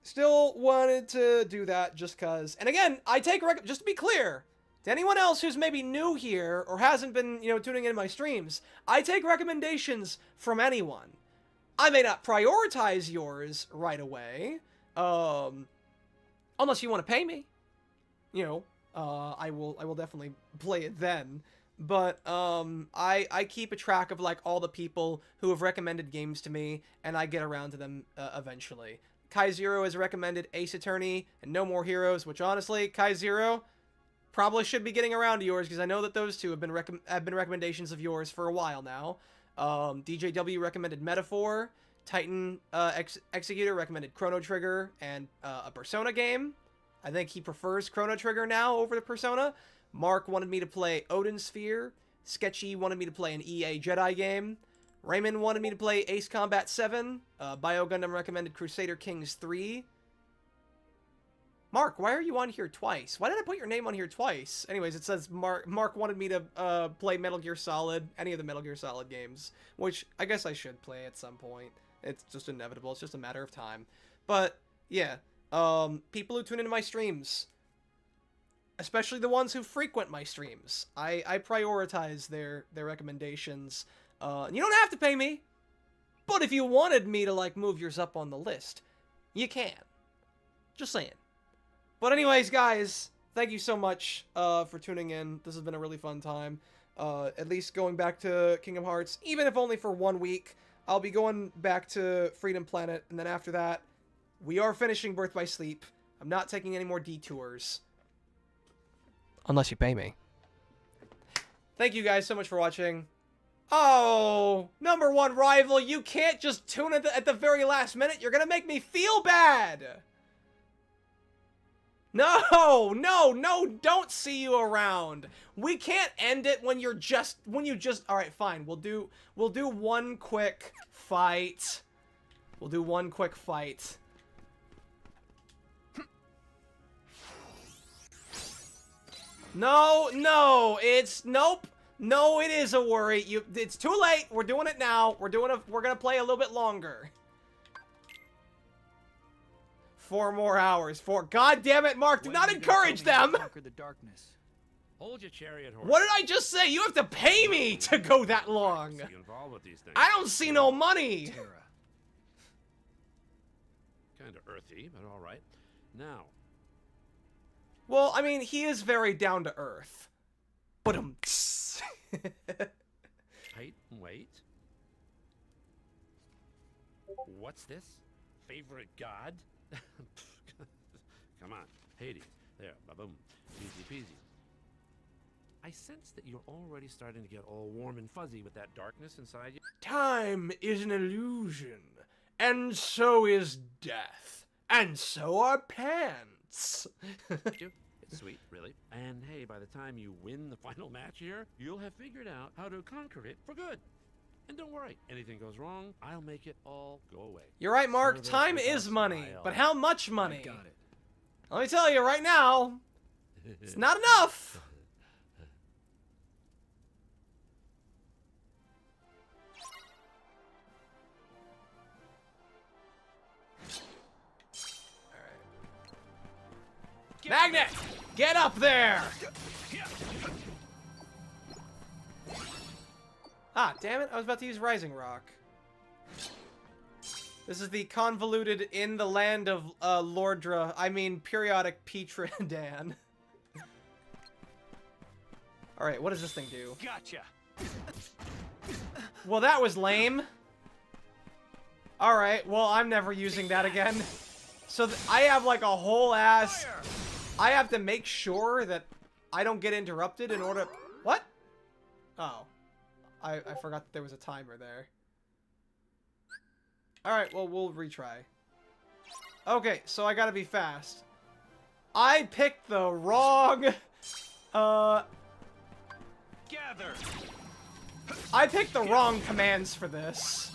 still wanted to do that just because. And again, I take, just to be clear, to anyone else who's maybe new here or hasn't been, tuning into my streams, I take recommendations from anyone. I may not prioritize yours right away, unless you want to pay me. I will definitely play it then. But I keep a track of like all the people who have recommended games to me, and I get around to them eventually. Kai Zero has recommended Ace Attorney and No More Heroes, which honestly, Kai Zero probably should be getting around to yours because I know that those two have been recommendations of yours for a while now. DJW recommended Metaphor. Titan Executor recommended Chrono Trigger and a Persona game. I think he prefers Chrono Trigger now over the Persona. Mark wanted me to play Odin Sphere. Sketchy wanted me to play an EA Jedi game. Raymond wanted me to play Ace Combat 7. Bio Gundam recommended Crusader Kings 3. Mark, why are you on here twice? Why did I put your name on here twice? Anyways, it says Mark wanted me to play Metal Gear Solid, any of the Metal Gear Solid games, which I guess I should play at some point. It's just inevitable. It's just a matter of time. But, yeah. People who tune into my streams, especially the ones who frequent my streams, I prioritize their recommendations. You don't have to pay me, but if you wanted me to, like, move yours up on the list, you can. Just saying. But anyways, guys, thank you so much for tuning in. This has been a really fun time. At least going back to Kingdom Hearts, even if only for 1 week. I'll be going back to Freedom Planet, and then after that, we are finishing Birth by Sleep. I'm not taking any more detours. Unless you pay me. Thank you guys so much for watching. Oh, #1 rival, you can't just tune at the very last minute. You're gonna make me feel bad. No, don't see you around. We can't end it when you just, all right, fine. We'll do one quick fight. We'll do one quick fight. No, nope. No, it is a worry. It's too late. We're doing it now. We're gonna play a little bit longer. 4 more hours. God damn it, Mark! Do not encourage them. Conquer the darkness. Hold your chariot horse. What did I just say? You have to pay me to go that long. See you involved with these things. I don't see no money. Kind of earthy, but all right. Now. Well, I mean, he is very down to earth. But Height and weight. What's this? Favorite god? Come on, Hades. There, ba-boom. Easy peasy. I sense that you're already starting to get all warm and fuzzy with that darkness inside you. Time is an illusion, and so is death, and so are pants. It's sweet, really. And hey, by the time you win the final match here, you'll have figured out how to conquer it for good. And don't worry, anything goes wrong, I'll make it all go away. You're right, Mark. Service Time without is money, smile. but how much money? I got it. Let me tell you right now, it's not enough. Magnet, get up there! Ah, damn it, I was about to use Rising Rock. This is the convoluted in the land of periodic Petra Dan. Alright, what does this thing do? Gotcha. Well, that was lame. Alright, well, I'm never using that again. So I have like a whole ass... I have to make sure that I don't get interrupted in order... What? Oh. I forgot that there was a timer there. Alright, well, we'll retry. Okay, so I gotta be fast. I picked the wrong... Gather. I picked the wrong commands for this.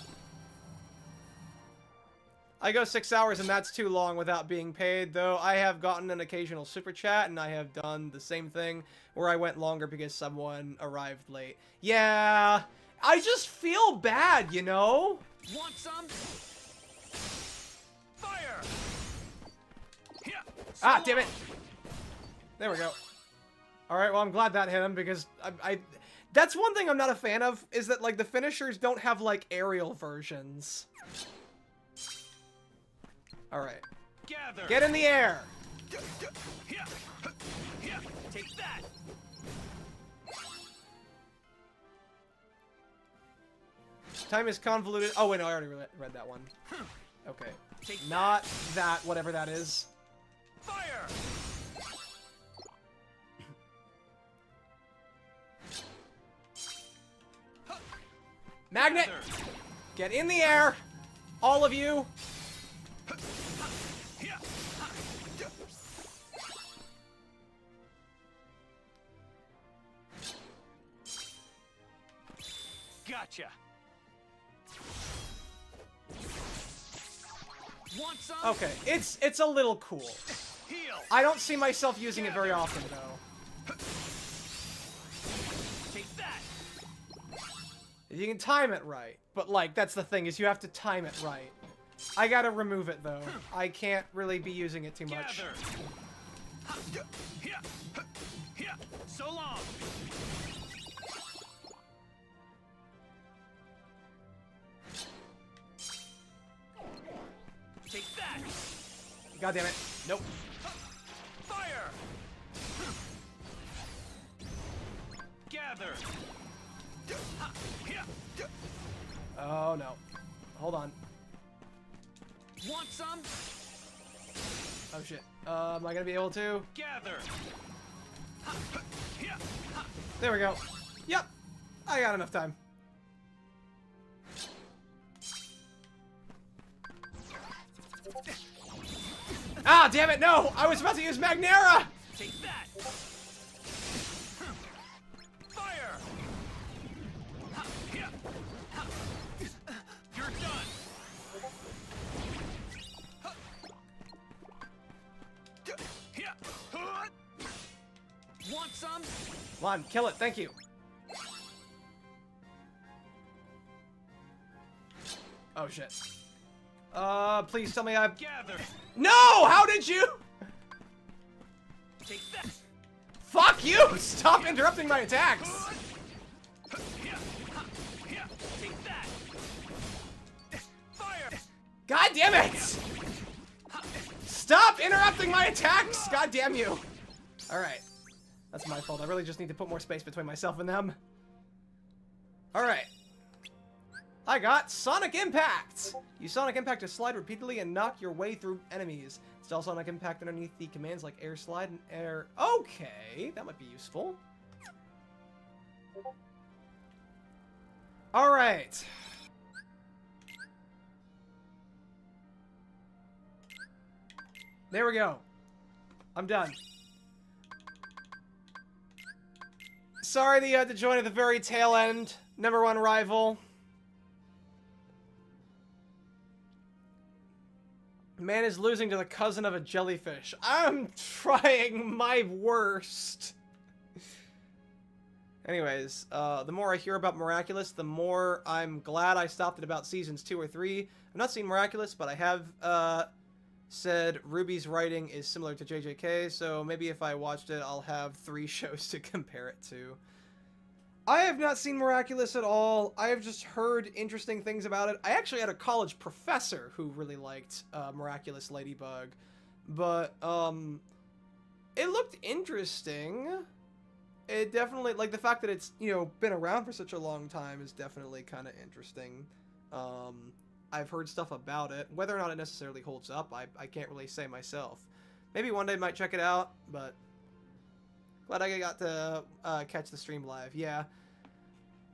I go 6 hours and that's too long without being paid, though I have gotten an occasional super chat and I have done the same thing where I went longer because someone arrived late. Yeah, I just feel bad, you know? Want some? Fire! Here. Ah, damn it! There we go. Alright, well, I'm glad that hit him, because that's one thing I'm not a fan of, is that, like, the finishers don't have, like, aerial versions. Alright. Gather. Get in the air! Here. Here. Take that. Time is convoluted. Oh, wait, no, I already read that one. Okay. Not that, whatever that is. Fire! Magnet! Get in the air! All of you! Gotcha. Want some? Okay, it's a little cool. Heal. I don't see myself using it very often, though. Take that. You can time it right, but, like, that's the thing, is you have to time it right. I gotta remove it, though. I can't really be using it too much. Here. Here. So long. Take that. God damn it. Nope. Fire. Gather. Oh, no. Hold on. Want some? Oh, shit. Am I gonna be able to? Gather. There we go. Yep. I got enough time. Ah, damn it, no! I was about to use Magnera! Take that. Fire. You're done. Here. Want some? Come on, kill it, thank you. Oh, shit. Please tell me I've... Gather. No! How did you... Take that. Fuck you! Stop interrupting my attacks! Here. Take that. Fire. God damn it! Stop interrupting my attacks! God damn you! Alright. That's my fault. I really just need to put more space between myself and them. Alright. I got Sonic Impact! Use Sonic Impact to slide repeatedly and knock your way through enemies. Install Sonic Impact underneath the commands like Air Slide and Air... Okay, that might be useful. Alright. There we go. I'm done. Sorry that you had to join at the very tail end. #1 rival. Man is losing to the cousin of a jellyfish. I'm trying my worst. Anyways, the more I hear about Miraculous, the more I'm glad I stopped at about seasons 2 or 3. I've not seen Miraculous, but I have said Ruby's writing is similar to JJK, so maybe if I watched it, I'll have 3 shows to compare it to. I have not seen Miraculous at all. I have just heard interesting things about it. I actually had a college professor who really liked Miraculous Ladybug, but it looked interesting. It definitely, like, the fact that it's, you know, been around for such a long time is definitely kind of interesting. I've heard stuff about it. Whether or not it necessarily holds up, I can't really say myself. Maybe one day I might check it out, but glad I got to catch the stream live. Yeah.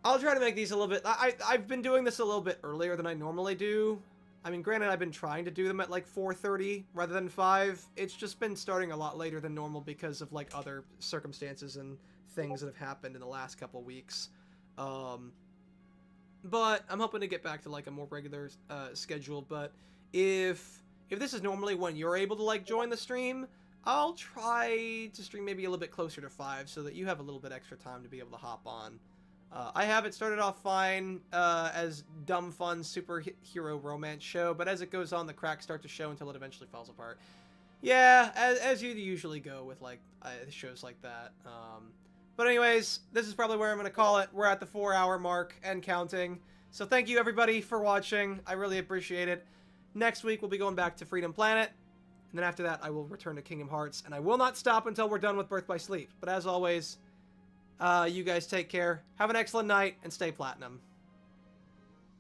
I'll try to make these a little bit... I've been doing this a little bit earlier than I normally do. I mean, granted, I've been trying to do them at, like, 4:30 rather than 5. It's just been starting a lot later than normal because of, like, other circumstances and things that have happened in the last couple weeks. But I'm hoping to get back to, like, a more regular schedule. But if this is normally when you're able to, like, join the stream, I'll try to stream maybe a little bit closer to 5 so that you have a little bit extra time to be able to hop on. I have it started off fine as dumb, fun superhero romance show, but as it goes on, the cracks start to show until it eventually falls apart. Yeah, as you usually go with like shows like that. But anyways, this is probably where I'm going to call it. We're at the 4-hour mark and counting. So thank you everybody for watching. I really appreciate it. Next week we'll be going back to Freedom Planet. And then after that I will return to Kingdom Hearts. And I will not stop until we're done with Birth by Sleep. But as always, you guys take care. Have an excellent night and stay platinum.